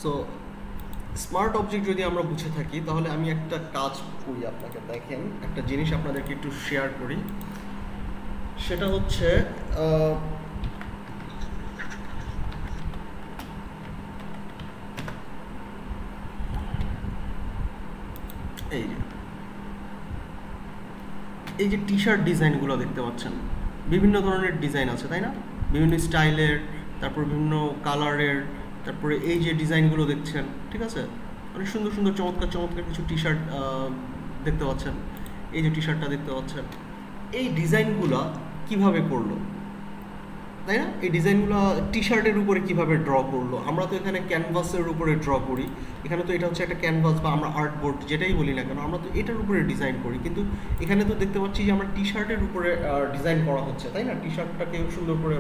সো স্মার্ট অবজেক্ট যদি আমরা বুঝে থাকি, তাহলে আমি একটা কাজ করি আপনাকে, দেখেন একটা জিনিস আপনাদেরকে একটু শেয়ার করি। সেটা হচ্ছে এই যে টি শার্ট ডিজাইনগুলো দেখতে পাচ্ছেন, বিভিন্ন ধরনের ডিজাইন আছে, তাই না, বিভিন্ন স্টাইলের, তারপর বিভিন্ন কালারের, তারপরে এই যে ডিজাইনগুলো দেখছেন, ঠিক আছে, অনেক সুন্দর সুন্দর চমৎকার কিছু টি শার্ট দেখতে পাচ্ছেন। এই যে টি শার্টটা দেখতে পাচ্ছেন, এই ডিজাইনগুলো কিভাবে করলো তাই না? এই ডিজাইনগুলো টি শার্টের উপরে কীভাবে ড্র করলো, আমরা তো এখানে ক্যানভাসের উপরে ড্র করি, এখানে তো এটা হচ্ছে একটা ক্যানভাস বা আমরা আর্টবোর্ড যেটাই বলি না কেন, আমরা তো এটার উপরে ডিজাইন করি, কিন্তু এখানে তো দেখতে পাচ্ছি যে আমরা টি শার্টের উপরে ডিজাইন করা হচ্ছে, তাই না? টি শার্টটাকে সুন্দর করে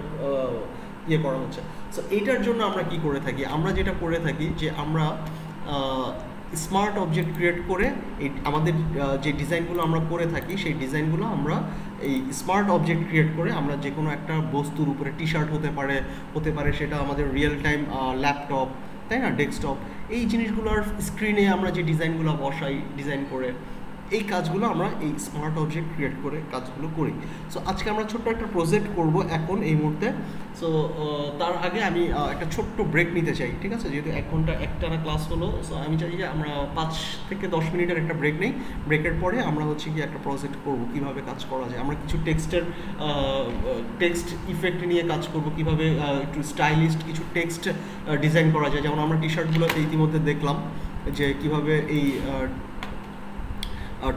ইয়ে করা হচ্ছে। সো এইটার জন্য আমরা কি করে থাকি, আমরা যেটা করে থাকি যে আমরা স্মার্ট অবজেক্ট ক্রিয়েট করে এই আমাদের যে ডিজাইনগুলো আমরা করে থাকি সেই ডিজাইনগুলো আমরা এই স্মার্ট অবজেক্ট ক্রিয়েট করে আমরা যে কোনো একটা বস্তুর উপরে টি শার্ট হতে পারে সেটা আমাদের রিয়েল টাইম ল্যাপটপ, তাই না, ডেস্কটপ, এই জিনিসগুলোর স্ক্রিনে আমরা যে ডিজাইনগুলো বসাই ডিজাইন করে, এই কাজগুলো আমরা এই স্মার্ট অবজেক্ট ক্রিয়েট করে কাজগুলো করি। সো আজকে আমরা ছোট্ট একটা প্রজেক্ট করব এখন এই মুহূর্তে। সো তার আগে আমি একটা ছোট্ট ব্রেক নিতে চাই, ঠিক আছে? যেহেতু 1 ঘন্টা একটানা ক্লাস হলো, সো আমি চাই যে আমরা 5 থেকে 10 মিনিটের একটা ব্রেক নেই। ব্রেকের পরে আমরা হচ্ছে কি একটা প্রজেক্ট করব, কিভাবে কাজ করা যায়। আমরা কিছু টেক্সট ইফেক্ট নিয়ে কাজ করব, কিভাবে একটু স্টাইলিস্ট কিছু টেক্সট ডিজাইন করা যায়। যেমন আমরা টি শার্টগুলোতে ইতিমধ্যে দেখলাম যে কিভাবে এই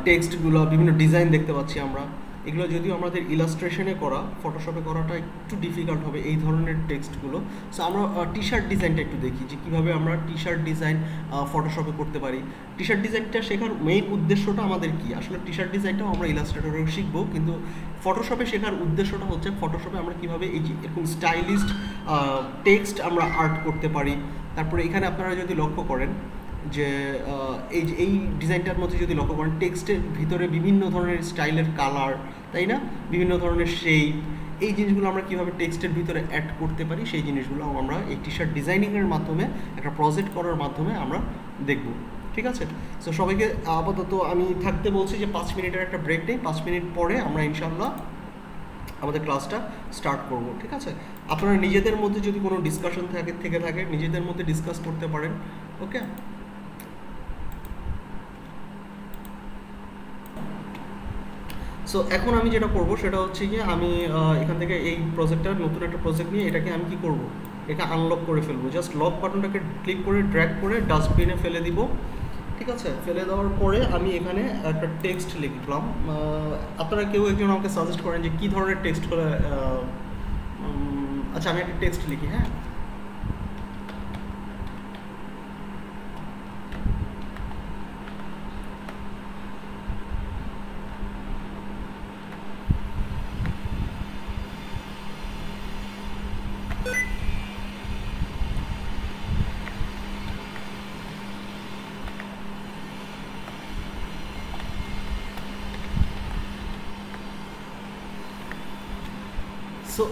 টেক্সটগুলো বিভিন্ন ডিজাইন দেখতে পাচ্ছি আমরা। এগুলো যদিও আমাদের ইলাস্ট্রেশনে করা, ফটোশপে করাটা একটু ডিফিকাল্ট হবে এই ধরনের টেক্সটগুলো। সো আমরা টি শার্ট ডিজাইনটা একটু দেখি যে কীভাবে আমরা টি শার্ট ডিজাইন ফটোশপে করতে পারি। টি শার্ট ডিজাইনটা শেখার মেইন উদ্দেশ্যটা আমাদের কি, আসলে টি শার্ট ডিজাইনটাও আমরা ইলাস্ট্রেটরেও শিখবো, কিন্তু ফটোশপে শেখার উদ্দেশ্যটা হচ্ছে ফটোশপে আমরা কীভাবে এই যে এরকম স্টাইলিস্ট টেক্সট আমরা আর্ট করতে পারি। তারপরে এখানে আপনারা যদি লক্ষ্য করেন যে এই ডিজাইনটার মধ্যে যদি লক্ষ্য করেন টেক্সটের ভিতরে বিভিন্ন ধরনের স্টাইলের কালার, তাই না, বিভিন্ন ধরনের শেপ, এই জিনিসগুলো আমরা কীভাবে টেক্সটের ভিতরে অ্যাড করতে পারি সেই জিনিসগুলো আমরা এই টি শার্ট ডিজাইনিংয়ের মাধ্যমে একটা প্রজেক্ট করার মাধ্যমে আমরা দেখব, ঠিক আছে? সো সবাইকে আপাতত আমি থাকতে বলছি যে 5 মিনিটের একটা ব্রেক নেই, 5 মিনিট পরে আমরা ইনশাআল্লাহ আমাদের ক্লাসটা স্টার্ট করব, ঠিক আছে? আপনারা নিজেদের মধ্যে যদি কোনো ডিসকাশন থেকে থাকে নিজেদের মধ্যে ডিসকাস করতে পারেন, ওকে? সো এখন আমি যেটা করব সেটা হচ্ছে কি আমি এখান থেকে এই প্রজেক্টটা নতুন একটা প্রজেক্ট নিয়ে এটাকে আমি কি করব, এটা আনলক করে ফেলবো। জাস্ট লক বাটনটাকে ক্লিক করে ড্র্যাগ করে ডাস্টবিনে ফেলে দিব, ঠিক আছে? ফেলে দেওয়ার পরে আমি এখানে একটা টেক্সট লিখলাম। আপনারা কেউ একজন আমাকে সাজেস্ট করেন যে কী ধরনের টেক্সট করে, আচ্ছা আমি একটা টেক্সট লিখি, হ্যাঁ। সো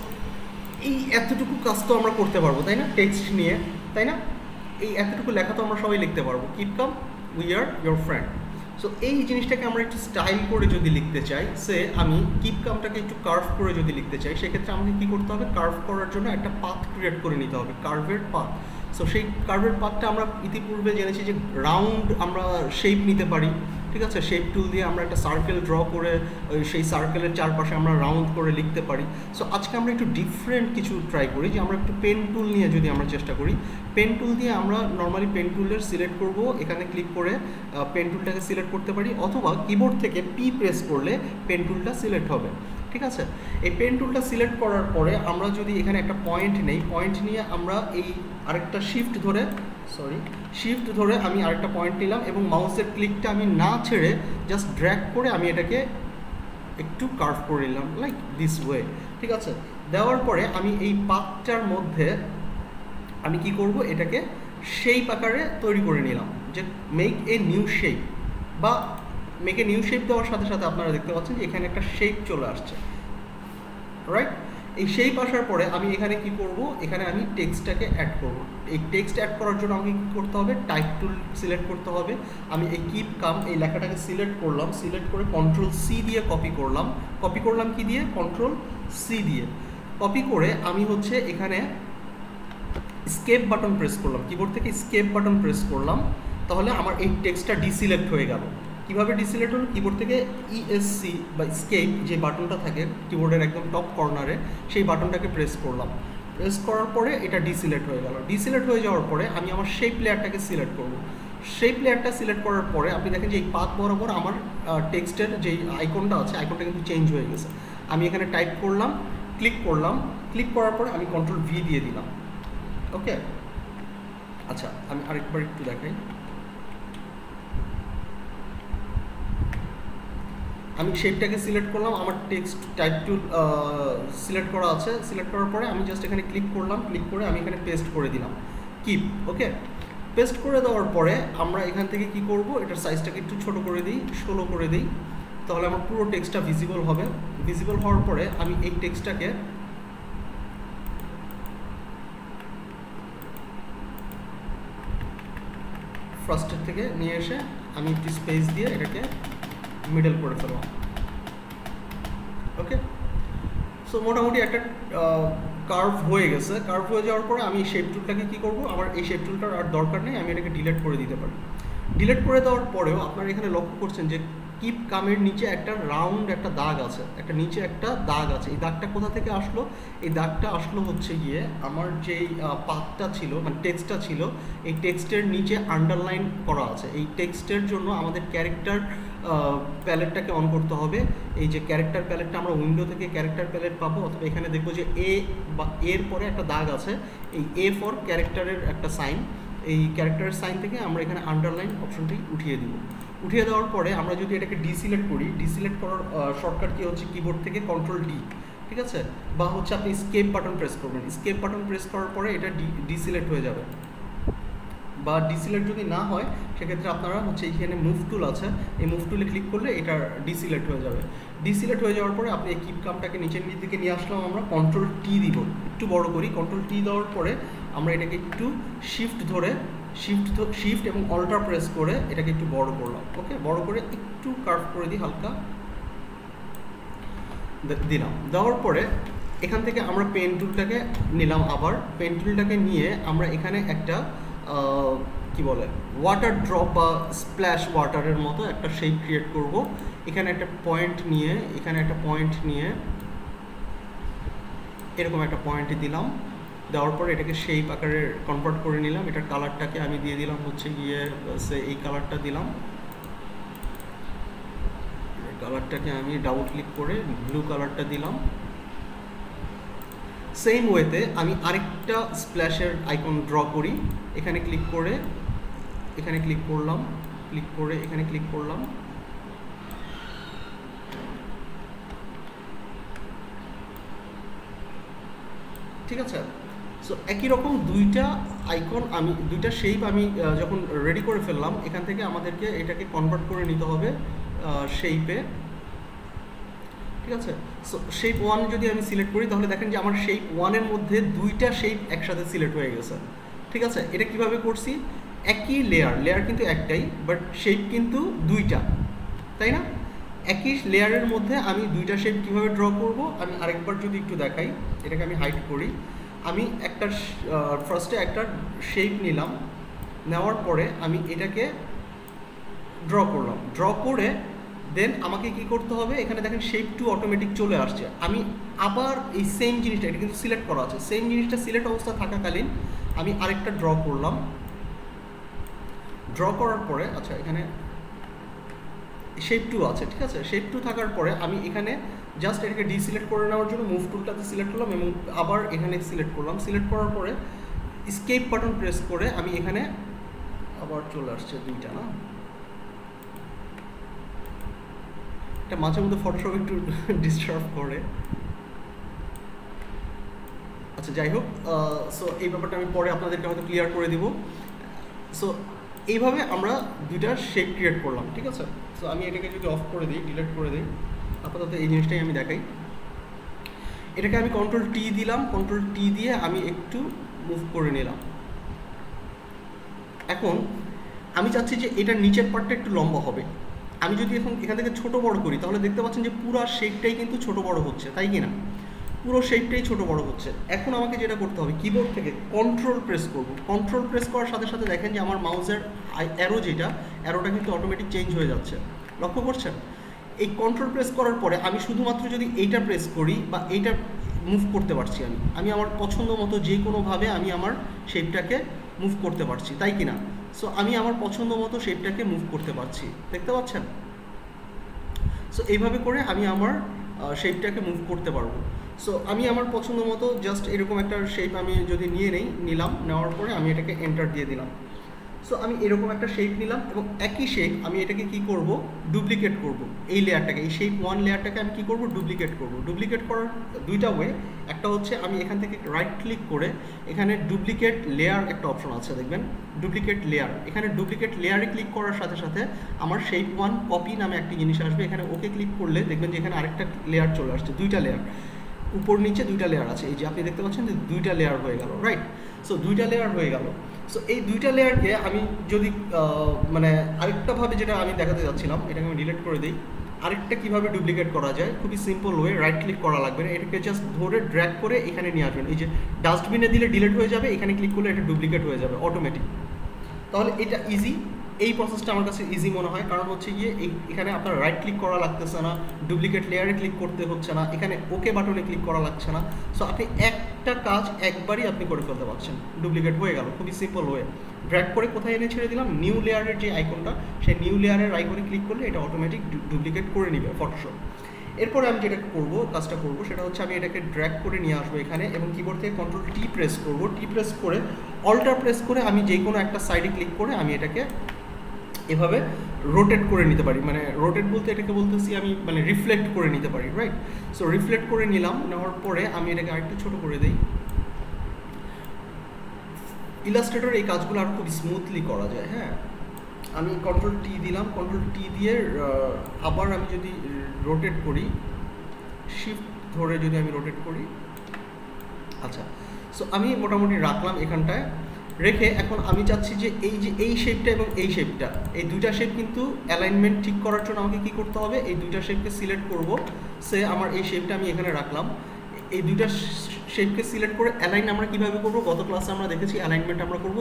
এই এতটুকু কাজ তো আমরা করতে পারবো, তাই না, টেক্সট নিয়ে, তাই না? এই এতটুকু লেখা তো আমরা সবাই লিখতে পারবো, keep calm we are your friend. So এই জিনিসটাকে আমরা একটু স্টাইল করে যদি লিখতে চাই, সে আমি কিপ কামটাকে একটু কার্ভ করে যদি লিখতে চাই, সেক্ষেত্রে আমাকে কী করতে হবে, কার্ভ করার জন্য একটা পাথ ক্রিয়েট করে নিতে হবে, কার্ভের পাথ। সো সেই কার্ভের পাথটা আমরা ইতিপূর্বে জেনেছি যে রাউন্ড আমরা শেপ নিতে পারি, ঠিক আছে? শেপ টুল দিয়ে আমরা একটা সার্কেল ড্র করে সেই সার্কেলের চারপাশে আমরা রাউন্ড করে লিখতে পারি। সো আজকে আমরা একটু ডিফারেন্ট কিছু ট্রাই করি, যে আমরা একটু পেন টুল নিয়ে যদি আমরা চেষ্টা করি। পেন টুল দিয়ে আমরা নর্মালি পেন টুলের সিলেক্ট করব, এখানে ক্লিক করে পেন টুলটাকে সিলেক্ট করতে পারি, অথবা কিবোর্ড থেকে পি প্রেস করলে পেন টুলটা সিলেক্ট হবে, ঠিক আছে? এই পেন টুলটা সিলেক্ট করার পরে আমরা যদি এখানে একটা পয়েন্ট নেই, পয়েন্ট নিয়ে আমরা এই আরেকটা শিফট ধরে আমি আরেকটা পয়েন্ট নিলাম এবং মাউসের ক্লিকটা আমি না ছেড়ে জাস্ট ড্র্যাগ করে আমি এটাকে একটু কার্ভ করে নিলাম, লাইক দিস ওয়ে, ঠিক আছে? দেওয়ার পরে আমি এই পাথটার মধ্যে আমি কি করব, এটাকে শেপ আকারে তৈরি করে নিলাম, যে মেক এ নিউ শেপ, বা মেক এ নিউ শেপ দেওয়ার সাথে সাথে আপনারা দেখতে পাচ্ছেন যে এখানে একটা শেপ চলে আসছে, রাইট? এই শেপ আসার পরে আমি এখানে কি করব, এখানে আমি টেক্সটটাকে অ্যাড করব। এই টেক্সট অ্যাড করার জন্য আমাকে কী করতে হবে, টাইপ টুল সিলেক্ট করতে হবে। আমি এই কিপ কাম এই লেখাটাকে সিলেক্ট করলাম, সিলেক্ট করে কন্ট্রোল-C দিয়ে কপি করলাম কি দিয়ে, কন্ট্রোল-C দিয়ে কপি করে আমি হচ্ছে এখানে স্কেপ বাটন প্রেস করলাম, কিবোর্ড থেকে স্কেপ বাটন প্রেস করলাম, তাহলে আমার এই টেক্সটটা ডিসিলেক্ট হয়ে গেল। কীভাবে ডিসিলেক্ট হলো, কিবোর্ড থেকে ESC বা স্কেপ যে বাটনটা থাকে কিবোর্ডের একদম টপ কর্নারে, সেই বাটনটাকে প্রেস করলাম, প্রেস করার পরে এটা ডিসিলেক্ট হয়ে গেল। ডিসিলেক্ট হয়ে যাওয়ার পরে আমি আমার শেপ লেয়ারটাকে সিলেক্ট করব। শেপ লেয়ারটা সিলেক্ট করার পরে আপনি দেখেন যে এই পাথ বরাবর আমার টেক্সটের যেই আইকনটা আছে, আইকনটা কিন্তু চেঞ্জ হয়ে গেছে। আমি এখানে টাইপ করলাম ক্লিক করলাম, ক্লিক করার পরে আমি কন্ট্রোল ভি দিয়ে দিলাম। ওকে, আচ্ছা আমি আরেকবার একটু দেখাই। আমি শেপটাকে সিলেক্ট করলাম, আমার টেক্সট টাইপ টুল সিলেক্ট করা আছে, সিলেক্ট করার পরে আমি জাস্ট এখানে ক্লিক করলাম, ক্লিক করে আমি এখানে পেস্ট করে দিলাম, কিপ। ওকে, পেস্ট করে দেওয়ার পরে আমরা এখান থেকে কি করব, এটার সাইজটাকে একটু ছোট করে দিই, 16 করে দিই, তাহলে আমার পুরো টেক্সটটা ভিজিবল হবে। ভিজিবল হওয়ার পরে আমি এই টেক্সটটাকে ফার্স্টের থেকে নিয়ে এসে আমি একটু স্পেস দিয়ে এটাকে মিডল করে ফেললাম। ওকে, সো মোটামুটি একটা কার্ভ হয়ে গেছে। কার্ভ হয়ে যাওয়ার পরে আমি শেপ টুলটাকে কী করবো, আমার এই শেপ টুলটার আর দরকার নেই, আমি এটাকে ডিলিট করে দিতে পারি। ডিলিট করে দেওয়ার পরেও আপনারা এখানে লক্ষ্য করছেন যে কিপ কামের নিচে একটা রাউন্ড একটা দাগ আছে, একটা নিচে একটা দাগ আছে। এই দাগটা কোথা থেকে আসলো? এই দাগটা আসলো হচ্ছে গিয়ে আমার যেই পাথটা ছিল, মানে টেক্সটটা ছিল, এই টেক্সটের নিচে আন্ডারলাইন করা আছে। এই টেক্সটের জন্য আমাদের ক্যারেক্টার প্যালেটটাকে অন করতে হবে। এই যে ক্যারেক্টার প্যালেটটা আমরা উইন্ডো থেকে ক্যারেক্টার প্যালেট পাবো, অথবা এখানে দেখবো যে এ বা এর পরে একটা দাগ আছে, এই এ ফর ক্যারেক্টারের একটা সাইন। এই ক্যারেক্টারের সাইন থেকে আমরা এখানে আন্ডারলাইন অপশনটি উঠিয়ে দিব। উঠিয়ে দেওয়ার পরে আমরা যদি এটাকে ডিসিলেক্ট করি, ডিসিলেক্ট করার শর্টকাট কি হচ্ছে, কিবোর্ড থেকে কন্ট্রোল ডি, ঠিক আছে, বা হচ্ছে আপনি স্কেপ বাটন প্রেস করবেন। স্কেপ বাটন প্রেস করার পরে এটা ডিসিলেক্ট হয়ে যাবে। বা ডিসিলেক্ট যদি না হয় সেক্ষেত্রে আপনারা হচ্ছে এইখানে মুভ টুল আছে, এই মুভ টুলে ক্লিক করলে এটা ডিসিলেক্ট হয়ে যাবে। ডিসিলেক্ট হয়ে যাওয়ার পরে আপনি এই কিপ কামটাকে নিচের দিকে নিয়ে আসলাম, আমরা কন্ট্রোল টি দিব, একটু বড় করি। কন্ট্রোল টি দেওয়ার পরে আমরা এটাকে একটু শিফট ধরে শিফট এবং অল্টার প্রেস করে এটাকে একটু বড় করলাম। ওকে, বড় করে একটু কার্ভ করে দিই, হালকা দিলাম। দেওয়ার পরে এখান থেকে আমরা পেন টুলটাকে নিলাম, আবার পেন টুলটাকে নিয়ে আমরা এখানে একটা কি বলে ওয়াটার ড্রপ বা স্প্ল্যাশ ওয়াটারের মতো একটা শেপ ক্রিয়েট করব। এখানে একটা পয়েন্ট নিয়ে, এখানে একটা পয়েন্ট নিয়ে এরকম একটা পয়েন্ট দিলাম। দেওয়ার পরে এটাকে শেপ আকারে কনভার্ট করে নিলাম। এটার কালারটাকে আমি দিয়ে দিলাম হচ্ছে গিয়ে এই কালারটা দিলাম। কালারটাকে আমি ডাবল ক্লিক করে ব্লু কালারটা দিলাম। সেম ওয়েতে আমি আরেকটা স্প্ল্যাশের আইকন ড্র করি। এখানে ক্লিক করে এখানে ক্লিক করলাম, ক্লিক করে এখানে ক্লিক করলাম। ঠিক আছে, সো একই রকম দুইটা আইকন আমি দুইটা শেপ আমি যখন রেডি করে ফেললাম, এখান থেকে আমাদেরকে এটাকে কনভার্ট করে নিতে হবে শেপে। ঠিক আছে, সো শেপ 1 যদি আমি সিলেক্ট করি তাহলে দেখেন যে আমার শেপ 1-এর মধ্যে দুইটা শেপ একসাথে সিলেক্ট হয়ে গেছে। ঠিক আছে, এটা কিভাবে করছি, একই লেয়ার কিন্তু একটাই, বাট শেপ কিন্তু দুইটা, তাই না? একই লেয়ারের মধ্যে আমি দুইটা শেপ কিভাবে ড্র করব আমি আরেকবার যদি একটু দেখাই, এটাকে আমি হাইড করি। আমি একটা ফার্স্টে একটা শেপ নিলাম, নেওয়ার পরে আমি এটাকে ড্র করলাম। ড্র করে দেন আমাকে কি করতে হবে, এখানে দেখেন শেপ 2 অটোমেটিক চলে আসছে। আমি আবার এই সেম জিনিসটা, এটা কিন্তু সিলেক্ট করা আছে, সেম জিনিসটা সিলেক্ট অবস্থা থাকাকালীন আমি আরেকটা ড্র করলাম। ড্র করার পরে আচ্ছা এখানে শেপ 2 আছে, ঠিক আছে, শেপ 2 থাকার পরে আমি এখানে জাস্ট এটাকে ডিসিলেক্ট করে নেওয়ার জন্য মুভ টুলটাতে সিলেক্ট করলাম এবং আবার এখানে সিলেক্ট করলাম। সিলেক্ট করার পরে স্কেপ বাটন প্রেস করে আমি এখানে আবার চলে আসছে দুইটা, না এটা মাঝে মধ্যে ফটোশপ একটু ডিস্টার্ব করে। আচ্ছা যাই হোক, সো এই ব্যাপারটা আমি পরে আপনাদেরকে হয়তো ক্লিয়ার করে দিব। সো এইভাবে আমরা দুইটা শেপ ক্রিয়েট করলাম। ঠিক আছে, সো আমি এটাকে যদি অফ করে দিই, ডিলিট করে দিই, আপাতত এই জিনিসটাই আমি দেখাই। এটাকে আমি কন্ট্রোল টি দিলাম, কন্ট্রোল টি দিয়ে আমি একটু মুভ করে নিলাম। এখন আমি চাচ্ছি যে এটার নিচের পার্টটা একটু লম্বা হবে। আমি যদি এখন এখান থেকে ছোট বড় করি তাহলে দেখতে পাচ্ছেন যে পুরো শেপটাই কিন্তু ছোট বড় হচ্ছে, তাই কি না? পুরো শেপটাই ছোট বড় হচ্ছে। এখন আমাকে যেটা করতে হবে, কিবোর্ড থেকে কন্ট্রোল প্রেস করব। কন্ট্রোল প্রেস করার সাথে সাথে দেখেন যে আমার মাউসের অ্যারো যেটা, অ্যারোটা কিন্তু অটোমেটিক চেঞ্জ হয়ে যাচ্ছে। লক্ষ্য করছেন? এই কন্ট্রোল প্রেস করার পরে আমি শুধুমাত্র যদি এইটা প্রেস করি বা এইটা মুভ করতে পারছি, আমি আমার পছন্দ মতো যে কোনোভাবে আমি আমার শেপটাকে মুভ করতে পারছি, তাই কি না? সো আমি আমার পছন্দ মতো শেপটাকে মুভ করতে পারছি, দেখতে পাচ্ছেন? সো এইভাবে করে আমি আমার শেপটাকে মুভ করতে পারবো। সো আমি আমার পছন্দ মতো জাস্ট এরকম একটা শেপ আমি যদি নিলাম, নেওয়ার পরে আমি এটাকে এন্টার দিয়ে দিলাম। সো আমি এরকম একটা শেপ নিলাম এবং একই শেপ আমি এটাকে কি করব, ডুপ্লিকেট করব। এই লেয়ারটাকে, এই শেপ 1 লেয়ারটাকে আমি কি করব, ডুপ্লিকেট করব। ডুপ্লিকেট করার দুইটা ওয়ে, একটা হচ্ছে আমি এখান থেকে রাইট ক্লিক করে এখানে ডুপ্লিকেট লেয়ার একটা অপশন আছে দেখবেন, ডুপ্লিকেট লেয়ার। এখানে ডুপ্লিকেট লেয়ারে ক্লিক করার সাথে সাথে আমার শেপ 1 কপি নামে একটা জিনিস আসবে। এখানে ওকে ক্লিক করলে দেখবেন যে এখানে আরেকটা লেয়ার চলে আসছে, দুইটা লেয়ার, উপর নিচে দুইটা লেয়ার আছে। এই যে আপনি দেখতে পাচ্ছেন যে দুইটা লেয়ার হয়ে গেল, রাইট? সো দুইটা লেয়ার হয়ে গেল। সো এই দুইটা লেয়ারকে আমি যদি মানে আরেকটাভাবে যেটা আমি দেখাতে যাচ্ছিলাম, এটাকে আমি ডিলিট করে দিই। আরেকটা কীভাবে ডুপ্লিকেট করা যায়, খুবই সিম্পল ওয়ে, রাইট ক্লিক করা লাগবে না, এটাকে জাস্ট ধরে ড্র্যাগ করে এখানে নিয়ে আসবেন। এই যে ডাস্টবিনে দিলে ডিলিট হয়ে যাবে, এখানে ক্লিক করলে এটা ডুপ্লিকেট হয়ে যাবে অটোমেটিক। তাহলে এটা ইজি, এই প্রসেসটা আমার কাছে ইজি মনে হয়, কারণ হচ্ছে গিয়ে এখানে আপনার রাইট ক্লিক করা লাগতেছে না, ডুপ্লিকেট লেয়ারে ক্লিক করতে হচ্ছে না, এখানে ওকে বাটনে ক্লিক করা লাগছে না। সো আপনি একটা কাজ একবারই আপনি করে ফেলতে পারছেন, ডুপ্লিকেট হয়ে গেল, খুবই সিম্পল ওয়ে। ড্র্যাগ করে কোথায় এনে ছেড়ে দিলাম, নিউ লেয়ারের যে আইকনটা, সেই নিউ লেয়ারের আইকনে ক্লিক করলে এটা অটোমেটিক ডুপ্লিকেট করে নেবে ফটোশপ। এরপরে আমি যেটা করব, কাজটা করব, সেটা হচ্ছে আমি এটাকে ড্র্যাগ করে নিয়ে আসবো এখানে এবং কিবোর্ড থেকে কন্ট্রোল টি প্রেস করব। টি প্রেস করে অল্টার প্রেস করে আমি যে কোনো একটা সাইডে ক্লিক করে আমি এটাকে এভাবে রোটেট করে নিতে পারি। মানে রোটেট বলতে এটাকে বলতেছি আমি, মানে রিফ্লেক্ট করে নিতে পারি, রাইট? সো রিফ্লেক্ট করে নিলাম, নেওয়ার পরে আমি এটাকে আরেকটু ছোট করে দিই। ইলাস্ট্রেটর এই কাজগুলো আর খুব স্মুথলি করা যায়। হ্যাঁ, আমি কন্ট্রোল টি দিলাম, কন্ট্রোল টি দিয়ে আবার আমি যদি রোটেট করি, শিফট ধরে যদি আমি রোটেট করি, আচ্ছা, সো আমি মোটামুটি রাখলাম এখানটায়। রেখে এখন আমি চাচ্ছি যে এই শেপটা এবং এই শেপটা, এই দুইটা শেপ কিন্তু অ্যালাইনমেন্ট ঠিক করার জন্য আমাকে কী করতে হবে, এই দুইটা শেপকে সিলেক্ট করব। সে আমার এই শেপটা আমি এখানে রাখলাম। এই দুইটা শেপকে সিলেক্ট করে অ্যালাইন আমরা কীভাবে করব, গত ক্লাসে আমরা দেখেছি অ্যালাইনমেন্ট আমরা করবো।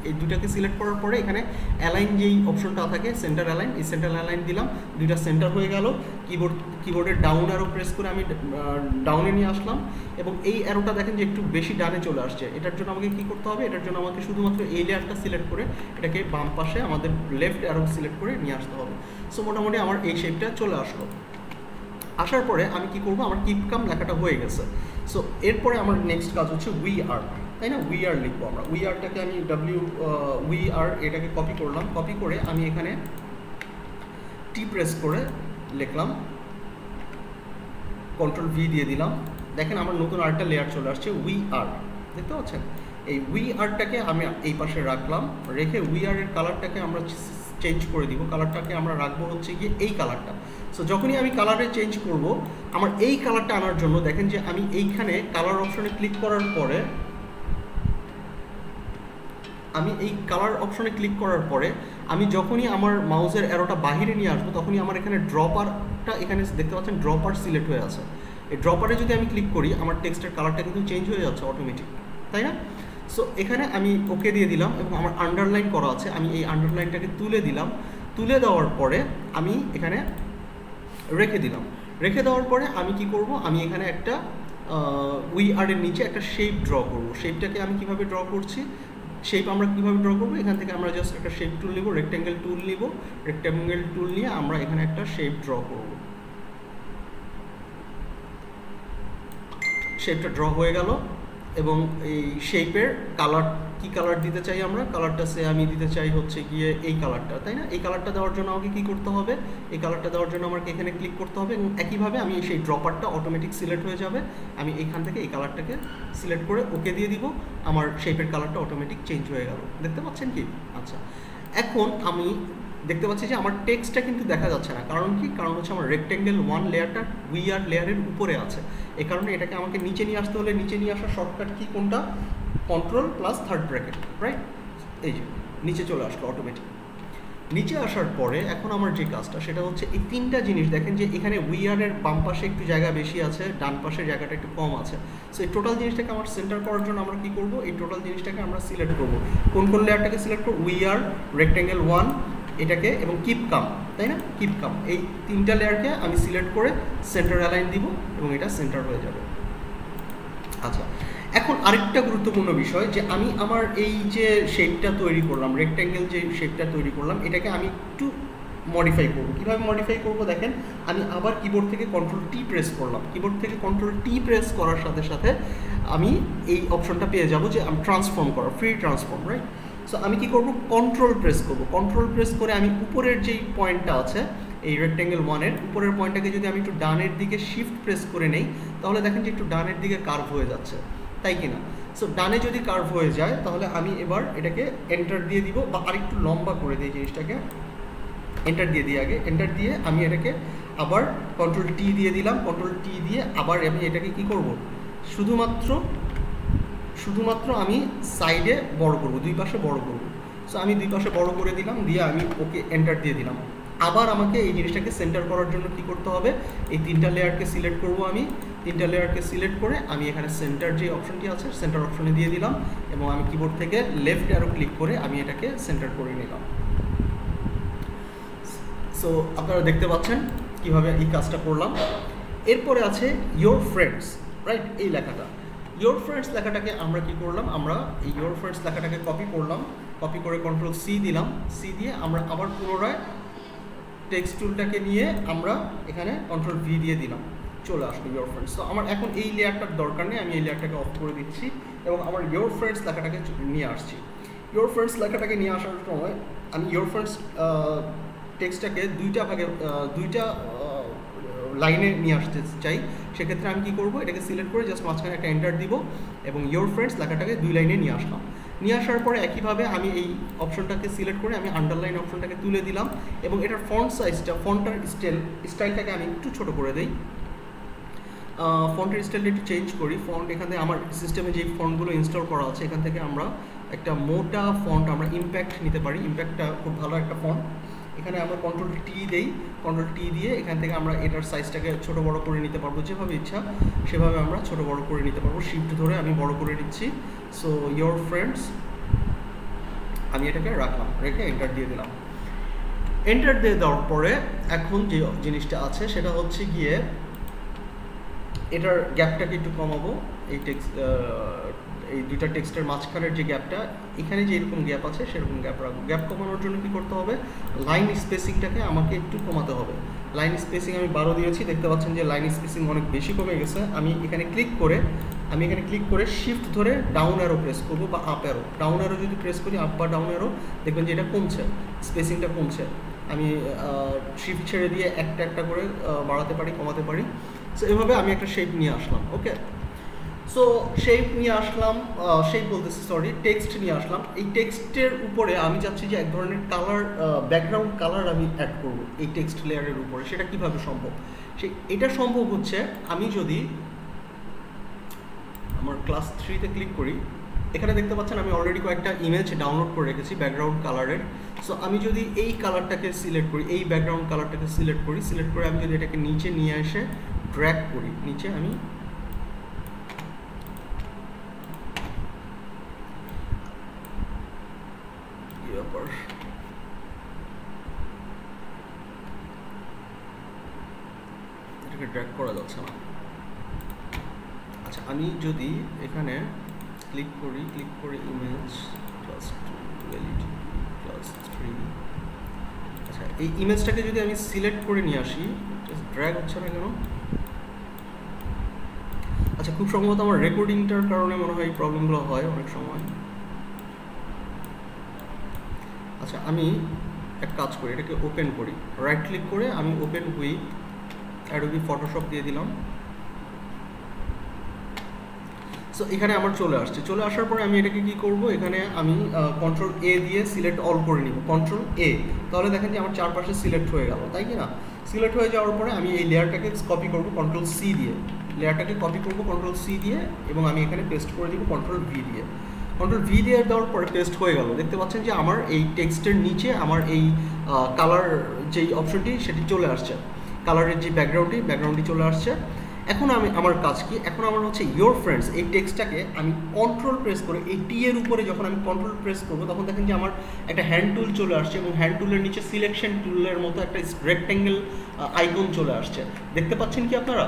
এই দুইটাকে সিলেক্ট করার পরে এখানে অ্যালাইন যেই অপশনটা থাকে, সেন্টার অ্যালাইন, এই সেন্টার অ্যালাইন দিলাম, দুইটা সেন্টার হয়ে গেল। কিবোর্ডের ডাউন অ্যারো প্রেস করে আমি ডাউনে নিয়ে আসলাম এবং এই অ্যারোটা দেখেন যে একটু বেশি ডানে চলে আসছে। এটার জন্য আমাকে কী করতে হবে, এটার জন্য আমাকে শুধুমাত্র এই লেয়ারটা সিলেক্ট করে এটাকে বাম পাশে আমাদের লেফট অ্যারো সিলেক্ট করে নিয়ে আসতে হবে। সো মোটামুটি আমার এই শেপটা চলে আসলো। আসার পরে আমি কি করব, আমার কিপ কাম লেখাটা হয়ে গেছে। সো এরপরে আমার নেক্সট কাজ হচ্ছে উই আর, তাই না? উই আর লিখবো আমরা। উই আরটাকে আমি উই আর এটাকে কপি করলাম, কপি করে আমি এখানে টি প্রেস করে লিখলাম, কন্ট্রোল ভি দিয়ে দিলাম। দেখেন আমার নতুন আরেকটা লেয়ার চলে আসছে, উই আর, দেখতে পাচ্ছেন? এই উই আরটাকে আমি এই পাশে রাখলাম, রেখে উই আর এর কালারটাকে আমরা চেঞ্জ করে দিব। কালারটাকে আমরা রাখবো হচ্ছে গিয়ে এই কালারটা। সো যখনই আমি কালারে চেঞ্জ করব, আমার এই কালারটা আনার জন্য দেখেন যে আমি এইখানে কালার অপশনে ক্লিক করার পরে, আমি যখনই আমার মাউসের অ্যারোটা বাহিরে নিয়ে আসবো, তখনই আমার এখানে ড্রপারটা, এখানে দেখতে পাচ্ছেন ড্রপার সিলেক্ট হয়ে আছে। এই ড্রপারে যদি আমি ক্লিক করি, আমার টেক্সটের কালারটা কিন্তু চেঞ্জ হয়ে যাচ্ছে অটোমেটিক, তাই না? সো এখানে আমি ওকে দিয়ে দিলাম এবং আমার আন্ডারলাইন করা আছে, আমি এই আন্ডারলাইনটাকে তুলে দিলাম। তুলে দেওয়ার পরে আমি এখানে রেখে দিলাম। রেখে দেওয়ার পরে আমি কি করব, আমি এখানে একটা উই আর এর নিচে একটা শেপ ড্র করব। শেপটাকে আমি কিভাবে ড্র করছি, শেপ আমরা কীভাবে ড্র করবো, এখান থেকে আমরা জাস্ট একটা শেপ টুল নিব, রেক্ট্যাঙ্গেল টুল নিব। রেক্ট্যাঙ্গেল টুল নিয়ে আমরা এখানে একটা শেপ ড্র করব। শেপটা ড্র হয়ে গেল এবং এই শেপের কালার, কি কালার দিতে চাই আমরা, কালারটা আমি দিতে চাই হচ্ছে গিয়ে এই কালারটা, তাই না? এই কালারটা দেওয়ার জন্য আমাকে কী করতে হবে, এই কালারটা দেওয়ার জন্য আমাকে এখানে ক্লিক করতে হবে এবং একইভাবে আমি সেই ড্রপারটা অটোমেটিক সিলেক্ট হয়ে যাবে। আমি এইখান থেকে এই কালারটাকে সিলেক্ট করে ওকে দিয়ে দিব, আমার শেপের কালারটা অটোমেটিক চেঞ্জ হয়ে গেল। দেখতে পাচ্ছেন কি? আচ্ছা, এখন আমি দেখতে পাচ্ছি যে আমার টেক্সটটা কিন্তু দেখা যাচ্ছে না। কারণ কি? কারণ হচ্ছে আমার রেক্ট্যাঙ্গেল 1 লেয়ারটা উই আর লেয়ারের উপরে আছে। এই কারণে এটাকে আমাকে নিচে নিয়ে আসতে হলে, নিচে নিয়ে আসার শর্টকাট কি কোনটা, control plus third bracket, right? এই যে নিচে চলে আসলো অটোমেটিক। নিচে আসার পরে এখন আমার যে কাজটা, সেটা হচ্ছে এই তিনটা জিনিস দেখেন যে এখানে উই আর এর বাম পাশে একটু জায়গা বেশি আছে, ডান পাশের জায়গাটা একটু কম আছে। সো এই টোটাল জিনিসটাকে আমার সেন্টার করার জন্য আমরা কি করব, এই টোটাল জিনিসটাকে আমরা সিলেক্ট করব। কোন কোন লেয়ারটাকে সিলেক্ট করব, উই আর, রেক্ট্যাঙ্গেল 1 এটাকে এবং কিপ কাম, তাই না? কিপ কাম, এই তিনটা লেয়ারকে আমি সিলেক্ট করে সেন্টার অ্যালাইন দিব এবং এটা সেন্টার হয়ে যাবে। আচ্ছা, এখন আরেকটা গুরুত্বপূর্ণ বিষয় যে আমি আমার এই যে শেপটা তৈরি করলাম, রেক্ট্যাঙ্গেল যে শেপটা তৈরি করলাম, এটাকে আমি একটু মডিফাই করব। কীভাবে মডিফাই করব দেখেন, আমি আবার কিবোর্ড থেকে কন্ট্রোল টি প্রেস করলাম, কিবোর্ড থেকে কন্ট্রোল টি প্রেস করার সাথে সাথে আমি এই অপশনটা পেয়ে যাব যে আমি ট্রান্সফর্ম করা, ফ্রি ট্রান্সফর্ম, রাইট? সো আমি কি করব, কন্ট্রোল প্রেস করব, কন্ট্রোল প্রেস করে আমি উপরের যেই পয়েন্টটা আছে এই রেক্টেঙ্গেল 1-এর উপরের পয়েন্টটাকে যদি আমি একটু ডানের দিকে শিফট প্রেস করে নেই, তাহলে দেখেন যে একটু ডানের দিকে কার্ভ হয়ে যাচ্ছে, তাই কি না? সো ডানে যদি কার্ভ হয়ে যায় তাহলে আমি এবার এটাকে এন্টার দিয়ে দিব, বা আরেকটু লম্বা করে দিই জিনিসটাকে, এন্টার দিয়ে দিই, আগে এন্টার দিয়ে আমি এটাকে আবার কন্ট্রোল টি দিয়ে দিলাম, কন্ট্রোল টি দিয়ে আবার আমি এটাকে কি করব, শুধুমাত্র আমি সাইডে বড় করব, দুই পাশে বড় করব। সো আমি দুই পাশে বড় করে দিলাম, দিয়ে আমি ওকে এন্টার দিয়ে দিলাম। আবার আমাকে এই জিনিসটাকে সেন্টার করার জন্য কি করতে হবে, এই তিনটা লেয়ারকে সিলেক্ট করব, আমি তিনটা লেয়ারকে সিলেক্ট করে আমি এখানে সেন্টার যে অপশনটি আছে সেন্টার অপশনে দিয়ে দিলাম, এবং আমি কিবোর্ড থেকে লেফট অ্যারো ক্লিক করে আমি এটাকে সেন্টার করে নিলাম। সো আপনারা দেখতে পাচ্ছেন কিভাবে এই কাজটা করলাম। এরপরে আছে ইয়োর ফ্রেন্ডস, রাইট? এই লেখাটা, ইয়োর ফ্রেন্ডস লেখাটাকে আমরা কি করলাম, আমরা এই ইয়োর ফ্রেন্ডস লেখাটাকে কপি করলাম, কপি করে কন্ট্রোল সি দিলাম, সি দিয়ে আমরা আবার পুনরায় টেক্সট টুলটাকে নিয়ে আমরা এখানে কন্ট্রোল ভি দিয়ে দিলাম, চলে আসলো ইয়োর ফ্রেন্ডস। তো আমার এখন এই লেয়ারটার দরকার নেই, আমি এই লেয়ারটাকে অফ করে দিচ্ছি এবং আমার ইয়োর ফ্রেন্ডস লেখাটাকে নিয়ে আসছি। ইয়োর ফ্রেন্ডস লেখাটাকে নিয়ে আসার সময় আমি ইয়োর ফ্রেন্ডস টেক্সটটাকে দুইটা লাইনে নিয়ে আসতে চাই, সেক্ষেত্রে আমি কি করব, এটাকে সিলেক্ট করে জাস্ট মাঝখানে একটা এন্টার দিব এবং ইয়োর ফ্রেন্ডস লেখাটাকে দুই লাইনে নিয়ে আসলাম। নিয়ে আসার পরে একইভাবে আমি এই অপশনটাকে সিলেক্ট করে আমি আন্ডারলাইন অপশনটাকে তুলে দিলাম এবং এটার ফন্ট সাইজটা, ফন্টের স্টাইলটাকে আমি একটু ছোট করে দিই, ফন্টের স্টাইলটা একটু চেঞ্জ করি। ফন্ট এখানে আমার সিস্টেমে যে ফন্টগুলো ইনস্টল করা আছে এখান থেকে আমরা একটা মোটা ফন্ট আমরা ইম্প্যাক্ট নিতে পারি, ইম্প্যাক্টটা খুব ভালো একটা ফন্ট। এখানে আমরা কন্ট্রোল টি দেই, কন্ট্রোল টি দিয়ে এখান থেকে আমরা এটার সাইজটাকে ছোট বড় করে নিতে পারবো, যেভাবে ইচ্ছা সেভাবে আমরা ছোট বড় করে নিতে পারবো। শিফট ধরে আমি বড় করে নিচ্ছি। সো ইয়োর ফ্রেন্ডস আমি এটাকে রাখলাম, রেখে এন্টার দিয়ে দিলাম। এন্টার দিয়ে দেওয়ার পরে এখন যে জিনিসটা আছে সেটা হচ্ছে গিয়ে এটার গ্যাপটাকে একটু কমাবো, এই দুইটা টেক্সটের মাঝখানের যে গ্যাপটা, এখানে যে এরকম গ্যাপ আছে সেরকম গ্যাপ রাখবো। গ্যাপ কমানোর জন্য কি করতে হবে, লাইন স্পেসিংটাকে আমাকে একটু কমাতে হবে। লাইন স্পেসিং আমি 12 দিয়েছি, দেখতে পাচ্ছেন যে লাইন স্পেসিং অনেক বেশি কমে গেছে। আমি এখানে ক্লিক করে শিফট ধরে ডাউন অ্যারো প্রেস করবো বা আপ অ্যারো, ডাউন অ্যারো যদি প্রেস করি, আপ বা ডাউন অ্যারো, দেখবেন যে এটা কমছে, স্পেসিংটা কমছে। আমি শিফট ছেড়ে দিয়ে একটা একটা করে বাড়াতে পারি, কমাতে পারি। সো এভাবে আমি একটা শেপ নিয়ে আসলাম। ওকে, সো শেপ নিয়ে আসলাম, টেক্সট নিয়ে আসলাম। এই টেক্সটের উপরে আমি চাচ্ছি যে এক ধরনের কালার, ব্যাকগ্রাউন্ড কালার আমি অ্যাড করব এই টেক্সট লেয়ারের উপরে। সেটা কিভাবে সম্ভব, এটা সম্ভব হচ্ছে আমি যদি আমার ক্লাস 3-তে ক্লিক করি, এখানে দেখতে পাচ্ছেন আমি অলরেডি কয়েকটা ইমেজ ডাউনলোড করে রেখেছি ব্যাকগ্রাউন্ড কালারের। সো আমি যদি এই কালারটাকে সিলেক্ট করি, এই ব্যাকগ্রাউন্ড কালারটাকে সিলেক্ট করে আমি যদি এটাকে নিচে নিয়ে এসে ড্র্যাগ করি, নিচে আমি এটাকে ড্র্যাগ করা যাচ্ছে না। আচ্ছা, আমি যদি এখানে ক্লিক করে ইমেজ ক্লাস 2 এলইডি ক্লাস 3, আচ্ছা এই ইমেজটাকে যদি আমি সিলেক্ট করে নিয়ে আসি, ড্র্যাগ হচ্ছে না কেন? আচ্ছা, খুব সম্ভবত আমার রেকর্ডিংটার কারণে মনে হয় এই প্রবলেমগুলো হয় অনেক সময়। আচ্ছা, আমি এক কাজ করি, এটাকে ওপেন করি, রাইট ক্লিক করে আমি ওপেন উইথ অ্যাডোবি ফটোশপ দিয়ে দিলাম। সো এখানে আমার চলে আসছে। চলে আসার পরে আমি এটাকে কি করব, এখানে আমি কন্ট্রোল এ দিয়ে সিলেক্ট অল করে নিব, কন্ট্রোল এ। তাহলে দেখেন যে আমার চারপাশে সিলেক্ট হয়ে গেল, তাই কি না? সিলেক্ট হয়ে যাওয়ার পরে আমি এই লেয়ারটাকে কপি করব কন্ট্রোল সি দিয়ে, কন্ট্রোল সি দিয়ে, এবং আমি এখানে পেস্ট করে দিব কন্ট্রোল ভি দিয়ে। কন্ট্রোল ভি দিয়ে দেওয়ার পরে পেস্ট হয়ে গেল। দেখতে পাচ্ছেন যে আমার এই টেক্সটের নিচে আমার এই কালার যেই অপশনটি সেটি চলে আসছে, কালারের যে ব্যাকগ্রাউন্ডটি চলে আসছে। এখন আমার কাজ কি, এখন আমার হচ্ছে ইয়োর ফ্রেন্ডস এই টেক্সটটাকে আমি কন্ট্রোল প্রেস করে এই টি এর উপরে যখন আমি কন্ট্রোল প্রেস করবো, তখন দেখেন যে আমার একটা হ্যান্ড টুল চলে আসছে এবং হ্যান্ড টুলের নিচে সিলেকশন টুলের মতো একটা রেক্ট্যাঙ্গেল আইকন চলে আসছে। দেখতে পাচ্ছেন কি আপনারা?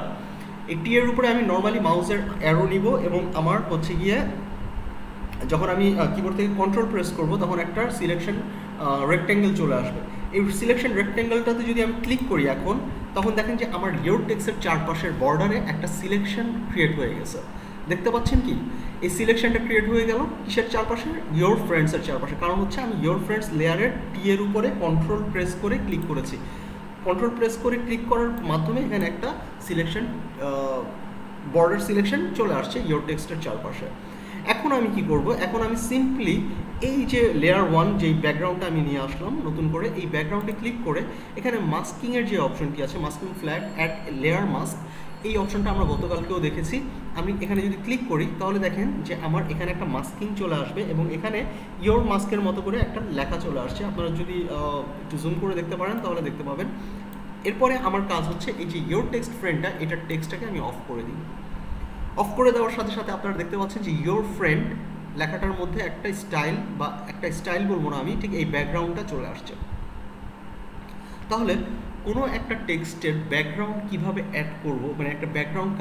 এই টি এর উপরে আমি নর্মালি মাউসের অ্যারো নিব এবং আমার হচ্ছে গিয়ে যখন আমি কিবোর্ড থেকে কন্ট্রোল প্রেস করব তখন একটা সিলেকশন রেক্ট্যাঙ্গেল চলে আসবে। এই সিলেকশন রেক্ট্যাঙ্গেলটাতে যদি আমি ক্লিক করি এখন, তখন দেখেন যে আমার ইয়োর টেক্সটের চারপাশের বর্ডারে একটা সিলেকশন ক্রিয়েট হয়ে গেছে। দেখতে পাচ্ছেন কি এই সিলেকশনটা ক্রিয়েট হয়ে গেল কিসের চারপাশে? ইয়োর ফ্রেন্ডসের চারপাশে। কারণ হচ্ছে আমি ইয়োর ফ্রেন্ডস লেয়ারের টি এর উপরে কন্ট্রোল প্রেস করে ক্লিক করেছি। কন্ট্রোল প্রেস করে ক্লিক করার মাধ্যমে এখানে একটা সিলেকশন বর্ডার সিলেকশন চলে আসছে ইয়োর টেক্সটের চারপাশে। এখন আমি কি করব? এখন আমি সিম্পলি এই যে লেয়ার 1 যেই ব্যাকগ্রাউন্ডটা আমি নিয়ে আসলাম নতুন করে, এই ব্যাকগ্রাউন্ডে ক্লিক করে এখানে মাস্কিংয়ের যে অপশনটি আছে, masking flag add layer mask, এই অপশনটা আমরা গতকালকেও দেখেছি। আমি এখানে যদি ক্লিক করি তাহলে দেখেন যে আমার এখানে একটা মাস্কিং চলে আসবে এবং এখানে ইয়োর মাস্কের মতো করে একটা লেখা চলে আসছে। আপনারা যদি একটু জুম করে দেখতে পারেন তাহলে দেখতে পাবেন। এরপরে আমার কাজ হচ্ছে এই যে ইয়োর টেক্সট ফ্রেন্ডটা, এটার টেক্সটটাকে আমি অফ করে দিই। অফ করে দেওয়ার সাথে সাথে আপনারা দেখতে পাচ্ছেন যে ইয়োর ফ্রেন্ড লেখাটার মধ্যে একটা স্টাইল, বা একটা স্টাইল বলবো না আমি, ঠিক এই ব্যাকগ্রাউন্ডটা চলে আসছে। তাহলে কোনো একটা টেক্সটের ব্যাকগ্রাউন্ড কিভাবে অ্যাড করব, মানে একটা ব্যাকগ্রাউন্ড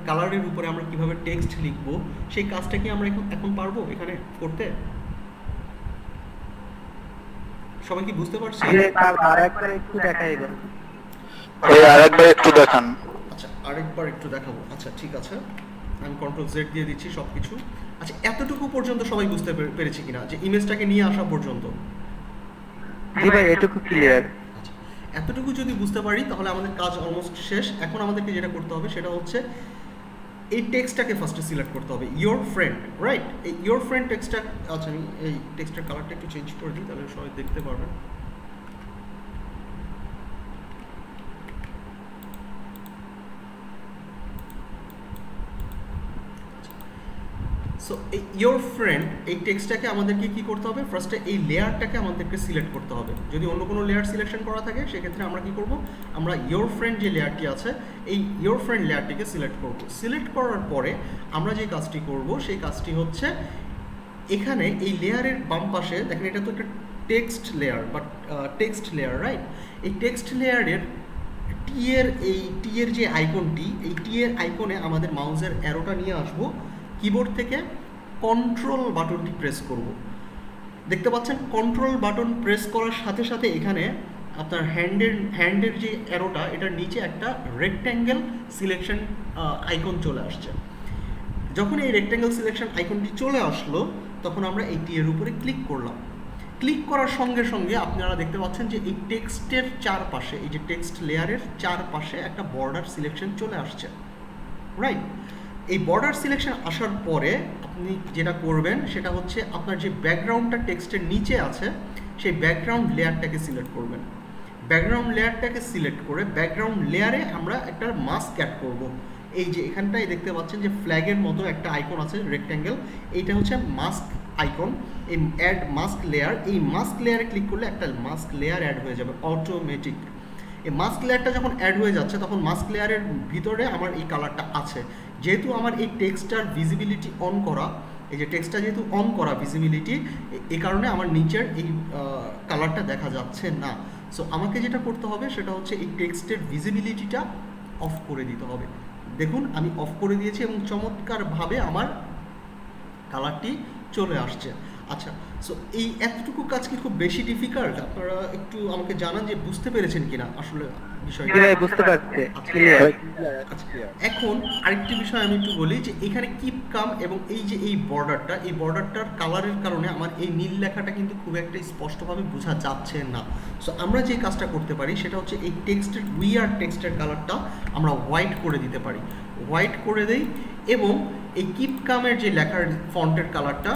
কালারের উপরে আমরা কিভাবে টেক্সট লিখব, সেই কাজটা কি আমরা এখন পারবো এখানে করতে? সবাই কি বুঝতে পারছি? আরেকবার একটু দেখাই দেন। আরেকবার একটু দেখান। আচ্ছা, আরেকবার একটু দেখাবো। আচ্ছা ঠিক আছে, আমি কন্ট্রোল জেড দিয়ে দিচ্ছি সব কিছু। আচ্ছা, এতটুকু পর্যন্ত সবাই বুঝতে পেরেছি কিনা, যে ইমেজটাকে নিয়ে আসা পর্যন্ত? জি ভাই, এটুকু ক্লিয়ার। আচ্ছা, এতটুকু যদি বুঝতে পারি তাহলে আমাদের কাজ অলমোস্ট শেষ। এখন আমাদেরকে যেটা করতে হবে সেটা হচ্ছে এই টেক্সটটাকে ফার্স্টে সিলেক্ট করতে হবে, ইয়োর ফ্রেন্ড, রাইট? এই ইয়োর ফ্রেন্ড টেক্সটটা, আচ্ছা আমি এই টেক্সটের কালারটা একটু চেঞ্জ করে দিই, তাহলে সবাই দেখতে পারবেন। সো এই ইয়োর ফ্রেন্ড এই টেক্সটটাকে আমাদেরকে কি করতে হবে? ফার্স্টে এই লেয়ারটাকে আমাদেরকে সিলেক্ট করতে হবে। যদি অন্য কোনো লেয়ার সিলেকশন করা থাকে সেক্ষেত্রে আমরা কি করব? আমরা ইয়োর ফ্রেন্ড যে লেয়ারটি আছে এই ইয়োর ফ্রেন্ড লেয়ারটিকে সিলেক্ট করব। সিলেক্ট করার পরে আমরা যে কাজটি করব সেই কাজটি হচ্ছে এখানে এই লেয়ারের বাম পাশে দেখেন, এটা তো একটা text layer, but text layer, right? এই টেক্সট লেয়ারের টি এর যে আইকনটি, এই টি এর আইকনে আমাদের মাউসের অ্যারোটা নিয়ে আসবো, কিবোর্ড থেকে কন্ট্রোল বাটনটি প্রেস করব। দেখতে পাচ্ছেন কন্ট্রোল বাটন প্রেস করার সাথে সাথে এখানে আপনার হ্যান্ডের যে অ্যারোটা, এটার নিচে একটা রেক্ট্যাঙ্গেল সিলেকশন আইকন চলে আসছে। যখন এই রেক্ট্যাঙ্গেল সিলেকশন আইকনটি চলে আসলো তখন আমরা এই টি এর উপরে ক্লিক করলাম। ক্লিক করার সঙ্গে সঙ্গে আপনারা দেখতে পাচ্ছেন যে এই টেক্সটের চারপাশে, এই যে টেক্সট লেয়ারের চারপাশে একটা বর্ডার সিলেকশন চলে আসছে, রাইট? এই বর্ডার সিলেকশন আসার পরে আপনি যেটা করবেন সেটা হচ্ছে আপনার যে ব্যাকগ্রাউন্ডটা টেক্সটের নিচে আছে সেই ব্যাকগ্রাউন্ড লেয়ারটাকে সিলেক্ট করবেন। ব্যাকগ্রাউন্ড লেয়ারটাকে সিলেক্ট করে ব্যাকগ্রাউন্ড লেয়ারে আমরা একটা মাস্ক অ্যাড করব। এই যে এখানটায় দেখতে পাচ্ছেন যে ফ্ল্যাগের মতো একটা আইকন আছে রেক্ট্যাঙ্গেল, এইটা হচ্ছে মাস্ক আইকন। এই অ্যাড মাস্ক লেয়ার, এই মাস্ক লেয়ারে ক্লিক করলে একটা মাস্ক লেয়ার অ্যাড হয়ে যাবে অটোমেটিক। এই মাস্ক লেয়ারটা যখন অ্যাড হয়ে যাচ্ছে তখন মাস্ক লেয়ারের ভিতরে আমার এই কালারটা আছে। যেহেতু আমার এই টেক্সটার ভিজিবিলিটি অন করা, এই যে টেক্সটটা যেহেতু অন করা ভিজিবিলিটি, এই কারণে আমার নিচের এই কালারটা দেখা যাচ্ছে না। সো আমাকে যেটা করতে হবে সেটা হচ্ছে এই টেক্সটের ভিজিবিলিটিটা অফ করে দিতে হবে। দেখুন আমি অফ করে দিয়েছি এবং চমৎকারভাবে আমার কালারটি চলে আসছে। আচ্ছা, সো এই এতটুকু কাজ কি খুব বেশি ডিফিকাল্ট? আপনারা একটু আমাকে জানান যে বুঝতে পেরেছেন কিনা আসলে বিষয়টা। বুঝতে পারছি। এখন আরেকটি বিষয় আমি একটু বলি যে এখানে কিপ কাম এবং এই যে এই বর্ডারটা, এই বর্ডারটার কালারের কারণে আমার এই নীল লেখাটা কিন্তু খুব একটা স্পষ্টভাবে বোঝা যাচ্ছে না। সো আমরা যে কাজটা করতে পারি সেটা হচ্ছে এই টেক্সটের টেক্সটের কালারটা আমরা হোয়াইট করে দিতে পারি। হোয়াইট করে দেই এবং এই কিপ কামের যে লেখার ফন্টের কালারটা,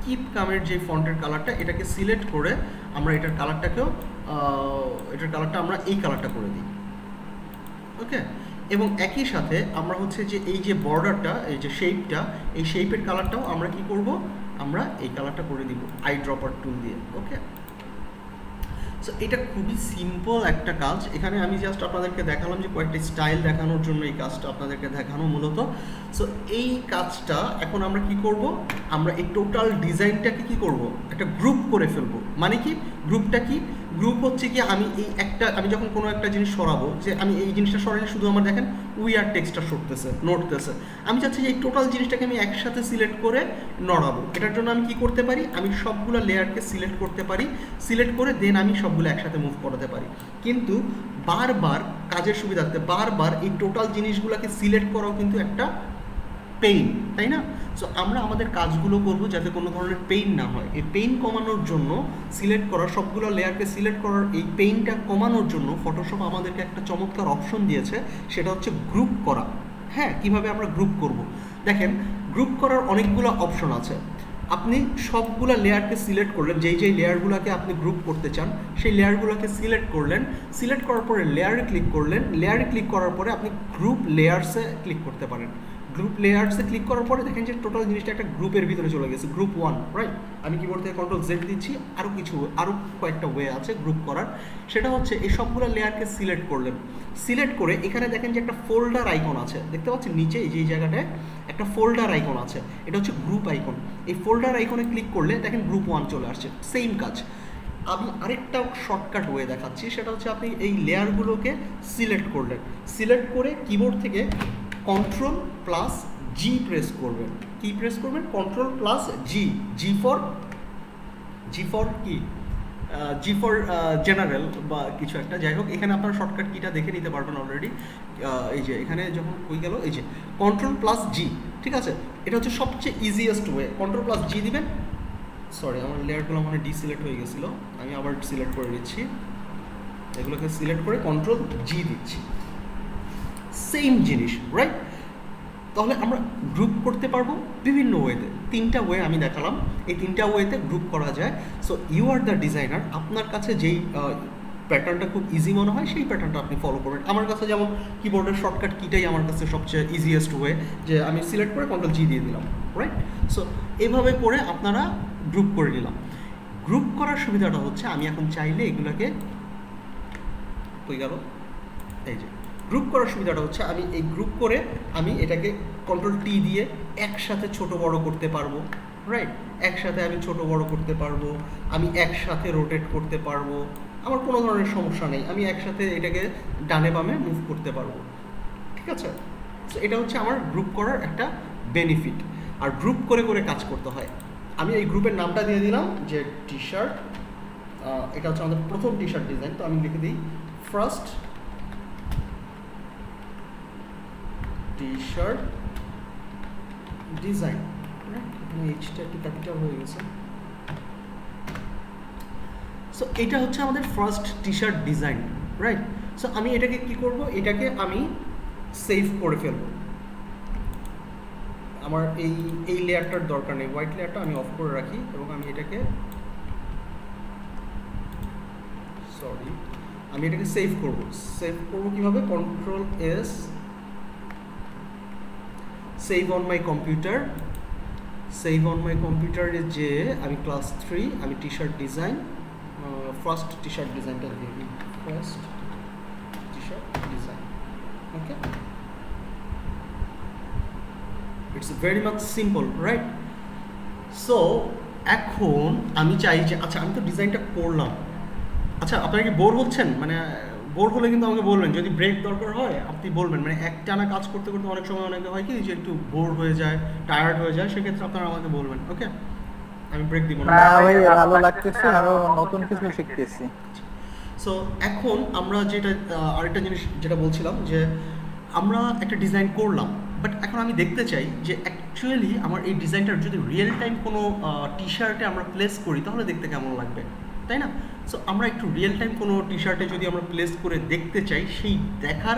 কিপ কামের যে ফন্টের কালারটা, এটাকে সিলেক্ট করে আমরা এটার কালারটাকেও আমরা এই কালারটা করে দিই, ওকে? এবং একই সাথে আমরা হচ্ছে যে এই যে বর্ডারটা, এই যে শেপটা, এই শেপের কালারটাও আমরা কি করব? আমরা এই কালারটা করে দিব আই ড্রপার টুল দিয়ে, ওকে? সো এটা খুবই সিম্পল একটা কাজ। এখানে আমি জাস্ট আপনাদেরকে দেখালাম যে কয়েকটা স্টাইল দেখানোর জন্য এই কাজটা আপনাদেরকে দেখানো মূলত। সো এই কাজটা এখন আমরা কি করব? আমরা এই টোটাল ডিজাইনটাকে কি করব? একটা গ্রুপ করে ফেলবো। মানে কি গ্রুপটা কি? গ্রুপ হচ্ছে কি আমি যখন কোনো একটা জিনিস সরাবো, যে আমি এই জিনিসটা সরালে শুধু আমার দেখেন উই আর টেক্সটটা সরতেছে, নড়তেছে। আমি চাচ্ছি যে এই টোটাল জিনিসটাকে আমি একসাথে সিলেক্ট করে নড়াবো। এটার জন্য আমি কি করতে পারি, আমি সবগুলো লেয়ারকে সিলেক্ট করতে পারি, সিলেক্ট করে দেন আমি সবগুলো একসাথে মুভ করাতে পারি। কিন্তু বারবার কাজের সুবিধার্থে বারবার এই টোটাল জিনিসগুলোকে সিলেক্ট করাও কিন্তু একটা পেইন, তাই না? সো আমরা আমাদের কাজগুলো করব যাতে কোনো ধরনের পেইন না হয়। এই পেইন কমানোর জন্য সিলেক্ট করা, সবগুলো লেয়ারকে সিলেক্ট করার এই পেইনটা কমানোর জন্য ফটোশপ আমাদেরকে একটা চমৎকার অপশন দিয়েছে, সেটা হচ্ছে গ্রুপ করা। হ্যাঁ, কিভাবে আমরা গ্রুপ করব? দেখেন, গ্রুপ করার অনেকগুলো অপশন আছে। আপনি সবগুলো লেয়ারকে সিলেক্ট করলেন, যেই লেয়ারগুলোকে আপনি গ্রুপ করতে চান সেই লেয়ারগুলোকে সিলেক্ট করলেন, সিলেক্ট করার পরে লেয়ারে ক্লিক করলেন, লেয়ারে ক্লিক করার পরে আপনি গ্রুপ লেয়ার্সে ক্লিক করতে পারেন। গ্রুপ লেয়ার্সে ক্লিক করার পরে দেখেন যে টোটাল জিনিসটা একটা গ্রুপের ভিতরে চলে গেছে, গ্রুপ 1, রাইট? আমি কিবোর্ড থেকে Ctrl Z দিচ্ছি। আরও কয়েকটা ওয়ে আছে গ্রুপ করার। সেটা হচ্ছে এই সবগুলো লেয়ারকে সিলেক্ট করলেন, সিলেক্ট করে এখানে দেখেন যে একটা ফোল্ডার আইকন আছে, দেখতে পাচ্ছেন নিচে এই যে জায়গাটায় একটা ফোল্ডার আইকন আছে, এটা হচ্ছে গ্রুপ আইকন। এই ফোল্ডার আইকনে ক্লিক করলে দেখেন গ্রুপ 1 চলে আসছে। সেম কাজ আমি আরেকটা শর্টকাট ওয়ে দেখাচ্ছি, সেটা হচ্ছে আপনি এই লেয়ারগুলোকে সিলেক্ট করলেন, সিলেক্ট করে কিবোর্ড থেকে Ctrl+G প্রেস করবেন। কি প্রেস করবেন? Ctrl+G। জি ফর জেনারেল বা কিছু একটা, যাই হোক। এখানে আপনারা শর্টকাট কিটা দেখে নিতে পারবেন অলরেডি। এই যে এখানে যখন হয়ে গেল, এই যে Ctrl+G, ঠিক আছে? এটা হচ্ছে সবচেয়ে ইজিয়েস্ট ওয়ে। Ctrl+G দিবেন। সরি, আমার লেয়ারগুলো মানে ডিসিলেক্ট হয়ে গেছিলো, আমি আবার সিলেক্ট করে নিচ্ছি। এগুলোকে সিলেক্ট করে Ctrl+G দিচ্ছি। সেম জিনিস, রাইট? তাহলে আমরা গ্রুপ করতে পারবো বিভিন্ন ওয়েতে। 3টা ওয়ে আমি দেখালাম, এই 3টা ওয়েতে গ্রুপ করা যায়। So you are the designer, আপনার কাছে যেই প্যাটার্নটা খুব ইজি মনে হয় সেই প্যাটার্নটা আপনি ফলো করবেন। আমার কাছে যেমন কিবোর্ডের শর্টকাট কিটাই আমার কাছে সবচেয়ে ইজিয়েস্ট ওয়ে, যে আমি সিলেক্ট করে Ctrl+G দিয়ে দিলাম, রাইট? সো এভাবে করে আপনারা গ্রুপ করে নিলাম। গ্রুপ করার সুবিধাটা হচ্ছে আমি এখন চাইলে এগুলোকে হয়ে গেল, এই যে গ্রুপ করার সুবিধাটা হচ্ছে আমি এই গ্রুপ করে আমি এটাকে Ctrl+T দিয়ে একসাথে ছোট বড় করতে পারবো, রাইট? একসাথে আমি ছোট বড় করতে পারবো, আমি একসাথে রোটেট করতে পারবো, আমার কোনো ধরনের সমস্যা নেই। আমি একসাথে এটাকে ডানে বামে মুভ করতে পারবো, ঠিক আছে? সো এটা হচ্ছে আমার গ্রুপ করার একটা বেনিফিট। আর গ্রুপ করে করে কাজ করতে হয়। আমি এই গ্রুপের নামটা দিয়ে দিলাম যে টি শার্ট। এটা হচ্ছে আমাদের প্রথম টি শার্ট ডিজাইন, তো আমি লিখে দিই ফার্স্ট টি শার্ট ডিজাইন। এখানে এইচটা একটু ক্যাপিটাল হয়ে গেছে। সো এটা হচ্ছে আমাদের first T shirt design, right? So আমি এটাকে কি করব, এটাকে আমি সেভ করে ফেলবো। আমার এই লেয়ারটার দরকার নেই, হোয়াইট লেয়ারটা আমি অফ করে রাখি, এবং আমি এটাকে সেভ করব। সেভ করবো কিভাবে? Ctrl+S, save on my computer. Save on my কম্পিউটারে যে আমি ক্লাস 3 আমি T shirt design, first T shirt ডিজাইনটা দিয়ে দিই, first T shirt design. Okay, it's very much simple, right? So এখন আমি চাই যে আচ্ছা আমি তো ডিজাইনটা করলাম, আচ্ছা আপনারা কি বোর হচ্ছেন? মানে বোর হলে কিন্তু আমাকে বলবেন, যদি ব্রেক দরকার হয় আপনি বলবেন। মানে একটানা কাজ করতে করতে অনেক সময় অনেকে হয় কি যে একটু বোর হয়ে যায়, টায়ার্ড হয়ে যায়, সেক্ষেত্রে আপনারা আমাকে বলবেন, ওকে? আমি ব্রেক দিব না। ভাই ভালো লাগতেছে, আরো নতুন কিছু শিখতেছি। সো এখন আমরা যেটা আরেকটা জিনিস যেটা বলছিলাম, যে আমরা একটা ডিজাইন করলাম, বাট এখন আমি দেখতে চাই যে অ্যাকচুয়ালি আমার এই ডিজাইনটার যদি রিয়েল টাইম কোনো টি শার্টে আমরা প্লেস করি তাহলে দেখতে কেমন লাগবে, তাই না? সো আমরা একটু রিয়েল টাইম কোনো টি শার্টে যদি আমরা প্লেস করে দেখতে চাই, সেই দেখার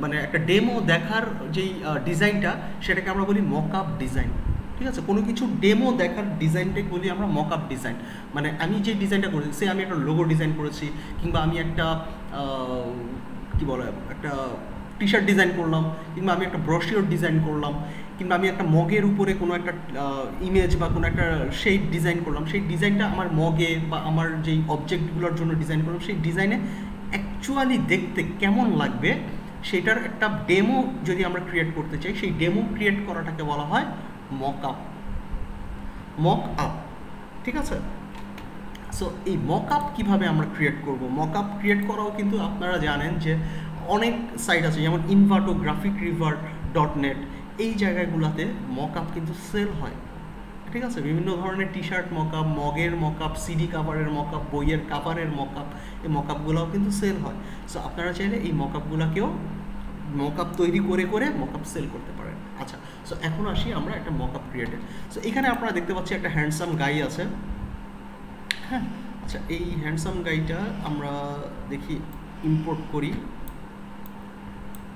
মানে একটা ডেমো দেখার যেই ডিজাইনটা, সেটাকে আমরা বলি মক আপ ডিজাইন, ঠিক আছে? কোনো কিছু ডেমো দেখার ডিজাইনটাই বলি আমরা মক আপ ডিজাইন। মানে আমি যে ডিজাইনটা করেছি, সে আমি একটা লোগো ডিজাইন করেছি, কিংবা আমি একটা কী বলে একটা টি শার্ট ডিজাইন করলাম, কিংবা আমি একটা ব্রশিওর ডিজাইন করলাম, কিংবা আমি একটা মগের উপরে কোনো একটা ইমেজ বা কোনো একটা শেপ ডিজাইন করলাম, সেই ডিজাইনটা আমার মগে বা আমার যেই অবজেক্টগুলোর জন্য ডিজাইন করলাম, সেই ডিজাইনে অ্যাকচুয়ালি দেখতে কেমন লাগবে সেটার একটা ডেমো যদি আমরা ক্রিয়েট করতে চাই, সেই ডেমো ক্রিয়েট করাটাকে বলা হয় মক আপ, ঠিক আছে? সো এই মকআপ কিভাবে আমরা ক্রিয়েট করব, মকআপ ক্রিয়েট করাও কিন্তু আপনারা জানেন যে অনেক সাইট আছে, যেমন invertographicriver.net, এই জায়গাগুলোতে মকআপ কিন্তু সেল হয়, ঠিক আছে? বিভিন্ন ধরনের টি শার্ট মকআপ, মগের মকআপ, সিডি কাভারের মকআপ, বইয়ের কাভারের মকআপ, এই মকআপগুলোও কিন্তু সেল হয়। সো আপনারা চাইলে এই মকআপগুলোকেও মকআপ তৈরি করে করে মকআপ সেল করতে পারেন। আচ্ছা, সো এখন আসি আমরা একটা মকআপ ক্রিয়েটেড। সো এখানে আপনারা দেখতে পাচ্ছি একটা হ্যান্ডসাম গাই আছে, হ্যাঁ। আচ্ছা, এই হ্যান্ডসাম গাইটা আমরা দেখি ইম্পোর্ট করি।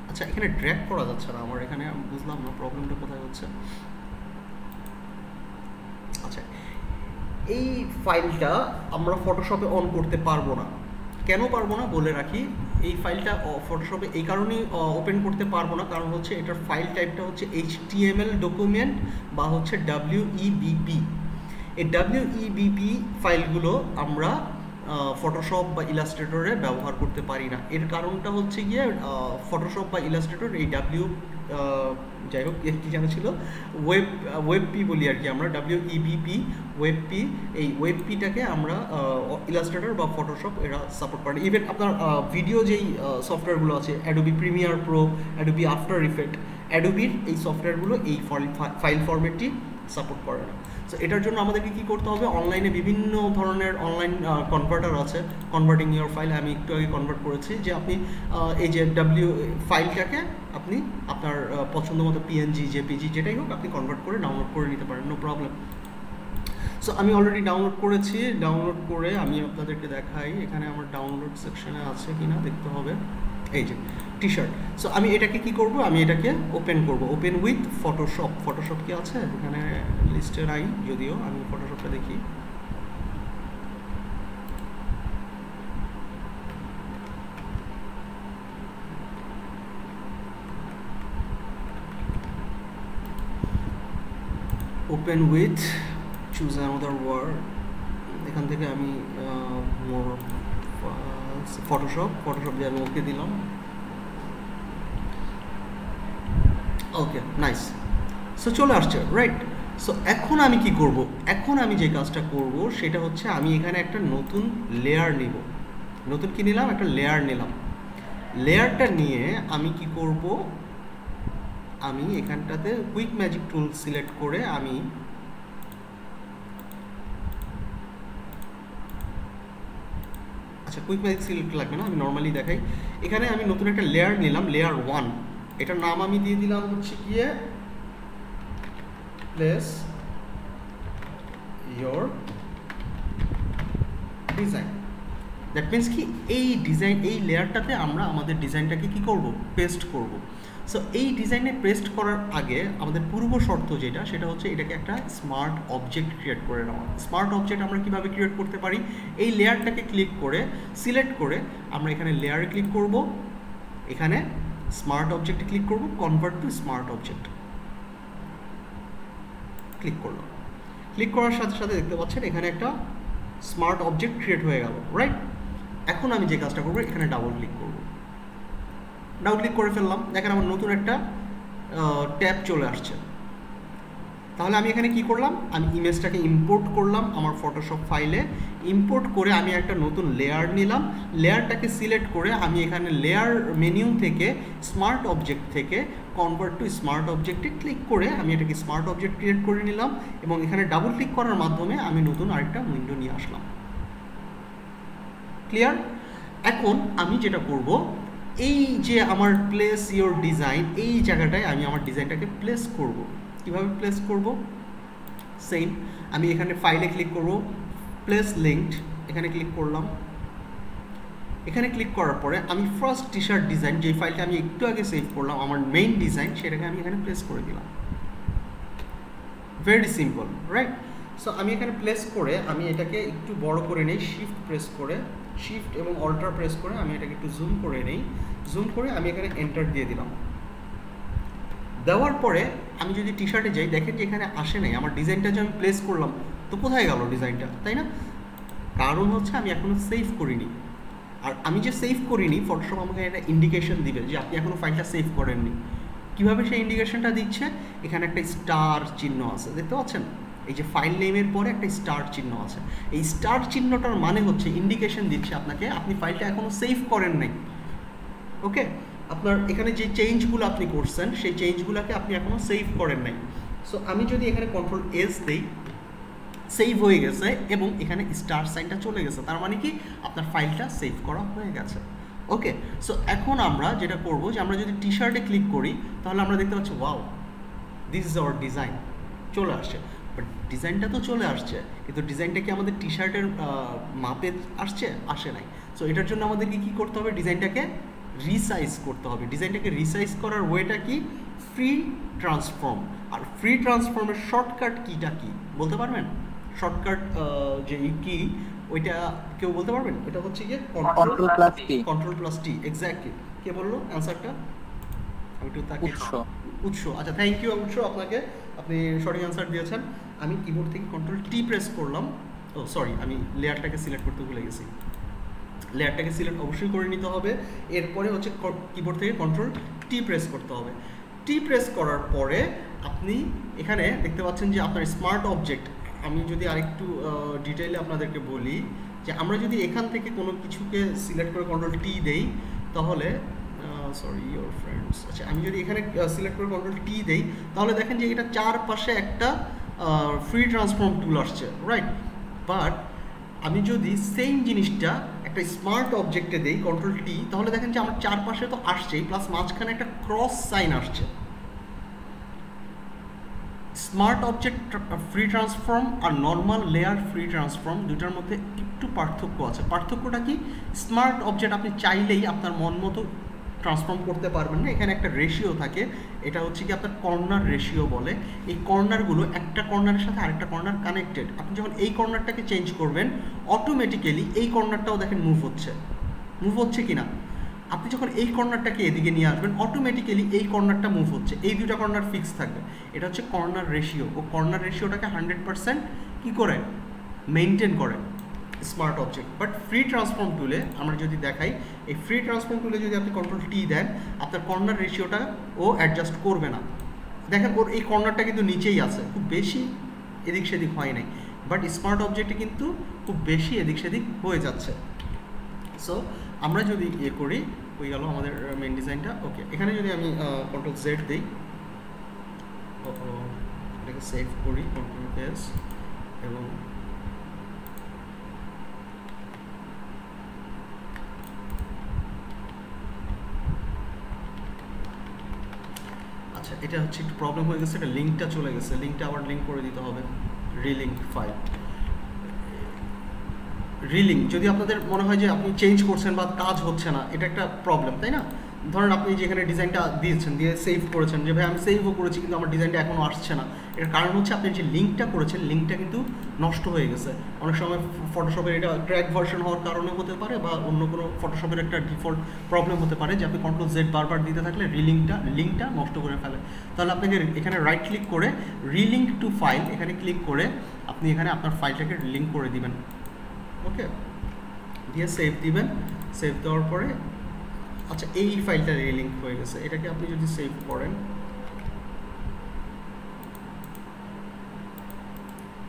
আচ্ছা, এখানে ড্র্যাগ করা যাচ্ছে না আমার, এখানে আমি বুঝলাম না প্রবলেমটা কোথায় হচ্ছে। আচ্ছা, এই ফাইলটা আমরা ফটোশপে অন করতে পারবো না। কেন পারবো না বলে রাখি, এই ফাইলটা ফটোশপে এই কারণেই ওপেন করতে পারবো না, কারণ হচ্ছে এটার ফাইল টাইপটা হচ্ছে HTML ডকুমেন্ট বা হচ্ছে WEBP। এই WEBP ফাইলগুলো আমরা ফটোশপ বা ইলাস্ট্রেটরে ব্যবহার করতে পারি না। এর কারণটা হচ্ছে গিয়ে ফটোশপ বা ইলাস্ট্রেটর এই যাই হোক কি জানা ছিল, ওয়েবপি বলি আর কি আমরা, WEBP ওয়েবপি, এই ওয়েবপিটাকে আমরা ইলাস্ট্রেটর বা ফটোশপ এরা সাপোর্ট করে। ইভেন আপনার ভিডিও যেই সফটওয়্যারগুলো আছে, Adobe Premiere Pro, Adobe After Effect, অ্যাডোবির এই সফটওয়্যারগুলো এই ফাইল ফরম্যাটটি সাপোর্ট করে না। সো এটার জন্য আমাদেরকে কী করতে হবে, অনলাইনে বিভিন্ন ধরনের অনলাইন কনভার্টার আছে, কনভার্টিং ইউর ফাইল, আমি একটু আগে কনভার্ট করেছি, যে আপনি এই যে ফাইলটাকে আপনি আপনার পছন্দ মতো PNG, JPG যেটাই হোক আপনি কনভার্ট করে ডাউনলোড করে নিতে পারেন, নো প্রবলেম। সো আমি অলরেডি ডাউনলোড করেছি, ডাউনলোড করে আমি আপনাদেরকে দেখাই, এখানে আমার ডাউনলোড সেকশনে আছে কিনা দেখতে হবে, এই যে টি শার্ট। সো আমি এটাকে কি করব, আমি এটাকে ওপেন করব, ওপেন উইথ ফটোশপ। ফটোশপ কি আছে এখানে লিস্টে নাই, যদিও আমি ফটোশপটা দেখি। Open with, choose another word, এখান থেকে আমি ফটোশপ দিয়ে আমি ওকে দিলাম। ওকে, নাইস। সো চলে আসছে, রাইট? সো এখন আমি কি করব, এখন আমি যে কাজটা করব সেটা হচ্ছে আমি এখানে একটা নতুন লেয়ার নিব। নতুন কি নিলাম, একটা লেয়ার নিলাম। লেয়ারটা নিয়ে আমি কি করব, আমি এখানটাতে কুইক ম্যাজিক টুল সিলেক্ট করে আমি আচ্ছা, কুইক ম্যাজিক সিলেক্ট লাগবে না, আমি নর্মালি দেখাই। এখানে আমি নতুন একটা লেয়ার নিলাম, লেয়ার 1, এটার নাম আমি দিয়ে দিলাম হচ্ছে গিয়ে place your design. That means কি, এই ডিজাইন, এই লেয়ারটাতে আমরা আমাদের ডিজাইনটাকে কি করব, পেস্ট করব। সো এই ডিজাইনে পেস্ট করার আগে আমাদের পূর্ব শর্ত যেটা, সেটা হচ্ছে এটাকে একটা স্মার্ট অবজেক্ট ক্রিয়েট করে নেওয়া। স্মার্ট অবজেক্ট আমরা কিভাবে ক্রিয়েট করতে পারি, এই লেয়ারটাকে ক্লিক করে সিলেক্ট করে আমরা এখানে লেয়ারে ক্লিক করব, এখানে স্মার্ট অবজেক্টে ক্লিক করব, convert to smart object click করলাম। ক্লিক করার সাথে সাথে দেখতে পাচ্ছেন এখানে একটা স্মার্ট অবজেক্ট ক্রিয়েট হয়ে গেল, রাইট? এখন আমি যে কাজটা করবো, এখানে ডাবল ক্লিক করব, ডাবল ক্লিক করে ফেললাম, দেখেন আমার নতুন একটা ট্যাব চলে আসছে। তাহলে আমি এখানে কি করলাম, আমি ইমেজটাকে ইম্পোর্ট করলাম আমার ফটোশপ ফাইলে, ইম্পোর্ট করে আমি একটা নতুন লেয়ার নিলাম, লেয়ারটাকে সিলেক্ট করে আমি এখানে লেয়ার মেনু থেকে স্মার্ট অবজেক্ট থেকে কনভার্ট টু স্মার্ট অবজেক্টে ক্লিক করে আমি এটাকে স্মার্ট অবজেক্ট ক্রিয়েট করে নিলাম, এবং এখানে ডাবল ক্লিক করার মাধ্যমে আমি নতুন আরেকটা উইন্ডো নিয়ে আসলাম। ক্লিয়ার? এখন আমি যেটা করব, এই যে আমার প্লেস ইওর ডিজাইন, এই জায়গাটায় আমি আমার ডিজাইনটাকে প্লেস করব। কিভাবে প্লেস করব, সেম, আমি এখানে ফাইলে ক্লিক করব, প্লেস লিঙ্কড, এখানে ক্লিক করলাম। এখানে ক্লিক করার পরে আমি ফার্স্ট টি শার্ট ডিজাইন, যে ফাইলটা আমি একটু আগে সেভ করলাম আমার মেইন ডিজাইন, সেটাকে আমি এখানে প্লেস করে দিলাম। Very simple, right? সো আমি এখানে প্লেস করে আমি এটাকে একটু বড় করে নিই, শিফট প্রেস করে, শিফট এবং অল্টার প্রেস করে আমি এটাকে একটু জুম করে নিই। জুম করে আমি এখানে এন্টার দিয়ে দিলাম। দেওয়ার পরে আমি যদি টি শার্টে যাই, দেখেন যে এখানে আসে নাই, আমার ডিজাইনটা যে আমি প্লেস করলাম, তো কোথায় গেল ডিজাইনটা, তাই না? কারণ হচ্ছে আমি এখনও সেভ করিনি। আর আমি যে সেভ করিনি, ফটোশপ আমাকে একটা ইন্ডিকেশন দিবে যে আপনি এখনও ফাইলটা সেভ করেননি। কীভাবে সেই ইন্ডিকেশনটা দিচ্ছে, এখানে একটা স্টার চিহ্ন আছে, দেখতে পাচ্ছেন? এই যে ফাইল নেমের পরে একটা স্টার চিহ্ন আছে, এই স্টার চিহ্নটার মানে হচ্ছে ইন্ডিকেশন দিচ্ছে আপনাকে আপনি ফাইলটা এখনও সেভ করেন নাই। ওকে, আপনার এখানে যে চেঞ্জগুলো আপনি করছেন সেই চেঞ্জগুলোকে আপনি এখনও সেভ করেন নাই। সো আমি যদি এখানে কন্ট্রোল এস দিই, সেভ হয়ে গেছে এবং এখানে স্টার সাইনটা চলে গেছে, তার মানে কি আপনার ফাইলটা সেভ করা হয়ে গেছে। ওকে, সো এখন আমরা যেটা করব যে আমরা যদি টি শার্টে ক্লিক করি তাহলে আমরা দেখতে পাচ্ছি wow this is our design চলে আসছে। বাট ডিজাইনটা তো চলে আসছে, কিন্তু ডিজাইনটা কি আমাদের টি শার্টের মাপে আসছে? আসে নাই। সো এটার জন্য আমাদেরকে কী করতে হবে? ডিজাইনটাকে রিসাইজ করতে হবে। ডিজাইনটাকে রিসাইজ করার ওয়েটা কি? Free transform. আর ফ্রি ট্রান্সফর্মের শর্টকাট কিটা কি বলতে পারবেন? শর্টকাট যে কি ওইটা কেউ বলতে পারবেন? এটা হচ্ছে গিয়ে কন্ট্রোল প্লাস টি। এক্স্যাক্টলি, কে বললো অ্যান্সারটা? আমি একটু তাকে উৎস। আচ্ছা, থ্যাংক ইউ উৎস, আপনাকে, আপনি সঠিক অ্যান্সার দিয়েছেন। আমি কিবোর্ড থেকে কন্ট্রোল টি প্রেস করলাম। ও সরি, আমি লেয়ারটাকে সিলেক্ট করতে ভুলে গেছি। লেয়ারটাকে সিলেক্ট অবশ্যই করে নিতে হবে। এরপরে হচ্ছে কিবোর্ড থেকে কন্ট্রোল টি প্রেস করতে হবে। টি প্রেস করার পরে আপনি এখানে দেখতে পাচ্ছেন যে আপনার স্মার্ট অবজেক্ট, আমি যদি আরেকটু ডিটেইলে আপনাদেরকে বলি যে আমরা যদি এখান থেকে কোনো কিছুকে সিলেক্ট করে কন্ট্রোল টি দেই তাহলে সরি ইয়োর ফ্রেন্ডস, আচ্ছা আমি যদি এখানে সিলেক্ট করে কন্ট্রোল টি দেই তাহলে দেখেন যে এটা চারপাশে একটা ফ্রি ট্রান্সফর্ম টুল আসছে, রাইট? বাট আমি যদি সেম জিনিসটা একটা স্মার্ট অবজেক্টে দেই কন্ট্রোল টি, তাহলে দেখেন যে আমার চারপাশে তো আসছেই, প্লাস মাঝখানে একটা ক্রস সাইন আসছে। স্মার্ট অবজেক্ট ফ্রি ট্রান্সফর্ম আর নর্মাল লেয়ার ফ্রি ট্রান্সফর্ম দুটার মধ্যে একটু পার্থক্য আছে। পার্থক্যটা কি? স্মার্ট অবজেক্ট আপনি চাইলেই আপনার মন মতো ট্রান্সফর্ম করতে পারবেন না, এখানে একটা রেশিও থাকে, এটা হচ্ছে কি আপনার কর্নার রেশিও বলে। এই কর্নারগুলো একটা কর্নারের সাথে আরেকটা কর্নার কানেক্টেড। আপনি যখন এই কর্নারটাকে চেঞ্জ করবেন অটোমেটিক্যালি এই কর্নারটাও দেখেন মুভ হচ্ছে কি না। আপনি যখন এই কর্নারটাকে এদিকে নিয়ে আসবেন অটোমেটিক্যালি এই কর্নারটা মুভ হচ্ছে, এই দুটো কর্নার ফিক্স থাকবে। এটা হচ্ছে কর্নার রেশিও। ও কর্নার রেশিওটাকে 100% কী করে মেনটেন করে smart object. But free transform টুলে আমরা যদি দেখাই, এই ফ্রি ট্রান্সফর্ম টুলে যদি আপনি কন্ট্রোল টি দেন আপনার কর্নার রেশিওটা ও অ্যাডজাস্ট করবে না। দেখেন ওর এই কর্নারটা কিন্তু নিচেই আছে, খুব বেশি এদিক সেদিক হয় নাই। বাট স্মার্ট অবজেক্টে কিন্তু খুব বেশি এদিক সেদিক হয়ে যাচ্ছে। সো আমরা যদি করি, হয়ে গেল আমাদের মেন ডিজাইনটা। ওকে, এখানে যদি আমি কন্ট্রোল জেড দিই, এটাকে সেভ করি কন্ট্রোল এস, এবং আচ্ছা এটা হচ্ছে একটু প্রবলেম হয়ে গেছে, এটা লিঙ্কটা চলে গেছে, লিঙ্কটা আবার লিঙ্ক করে দিতে হবে। রিলিঙ্ক ফাইল, রিলিঙ্ক যদি আপনাদের মনে হয় যে আপনি চেঞ্জ করছেন বা কাজ হচ্ছে না, এটা একটা প্রবলেম, তাই না? ধরেন আপনি যেখানে ডিজাইনটা দিয়েছেন, দিয়ে সেভ করেছেন, যে ভাই আমি সেভও করেছি কিন্তু আমার ডিজাইনটা এখনও আসছে না, এর কারণ হচ্ছে আপনি যে লিঙ্কটা করেছেন লিঙ্কটা কিন্তু নষ্ট হয়ে গেছে। অনেক সময় ফটোশপের এটা ক্র্যাক ভার্সন হওয়ার কারণে হতে পারে, বা অন্য কোনো ফটোশপের একটা ডিফল্ট প্রবলেম হতে পারে যে আপনি কন্ট্রোল জেড বারবার দিতে থাকলে লিঙ্কটা নষ্ট করে ফেলে। তাহলে আপনাকে এখানে রাইট ক্লিক করে রিলিঙ্ক টু ফাইল এখানে ক্লিক করে আপনি এখানে আপনার ফাইলটাকে লিঙ্ক করে দিবেন। ওকে, দিয়ে সেভ দিবেন। সেভ দেওয়ার পরে আচ্ছা এই ফাইলটা রিলিঙ্ক হয়ে গেছে, এটাকে আপনি যদি সেভ করেন,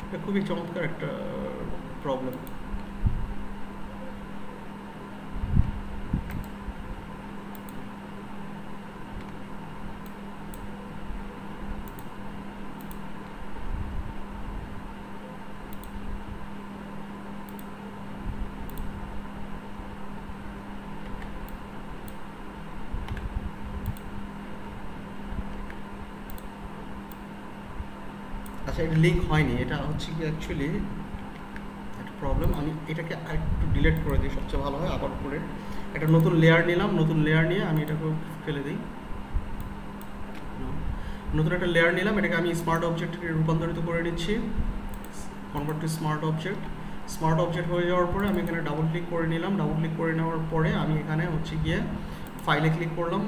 এটা খুবই চমৎকার একটা প্রবলেম। আচ্ছা এটা লিঙ্ক হয়নি, এটা হচ্ছে কি অ্যাকচুয়ালি একটা প্রবলেম। আমি এটাকে একটু ডিলিট করে দিই, সবচেয়ে ভালো হয়। আবার করে একটা নতুন লেয়ার নিলাম, নতুন লেয়ার নিয়ে আমি এটাকে ফেলে দিই। নতুন একটা লেয়ার নিলাম, এটাকে আমি স্মার্ট অবজেক্টকে রূপান্তরিত করে নিচ্ছি, convert to smart object. Smart object হয়ে যাওয়ার পরে আমি এখানে ডাবল ক্লিক করে নিলাম। ডাবল ক্লিক করে নেওয়ার পরে আমি এখানে হচ্ছে গিয়ে ফাইলে ক্লিক করলাম,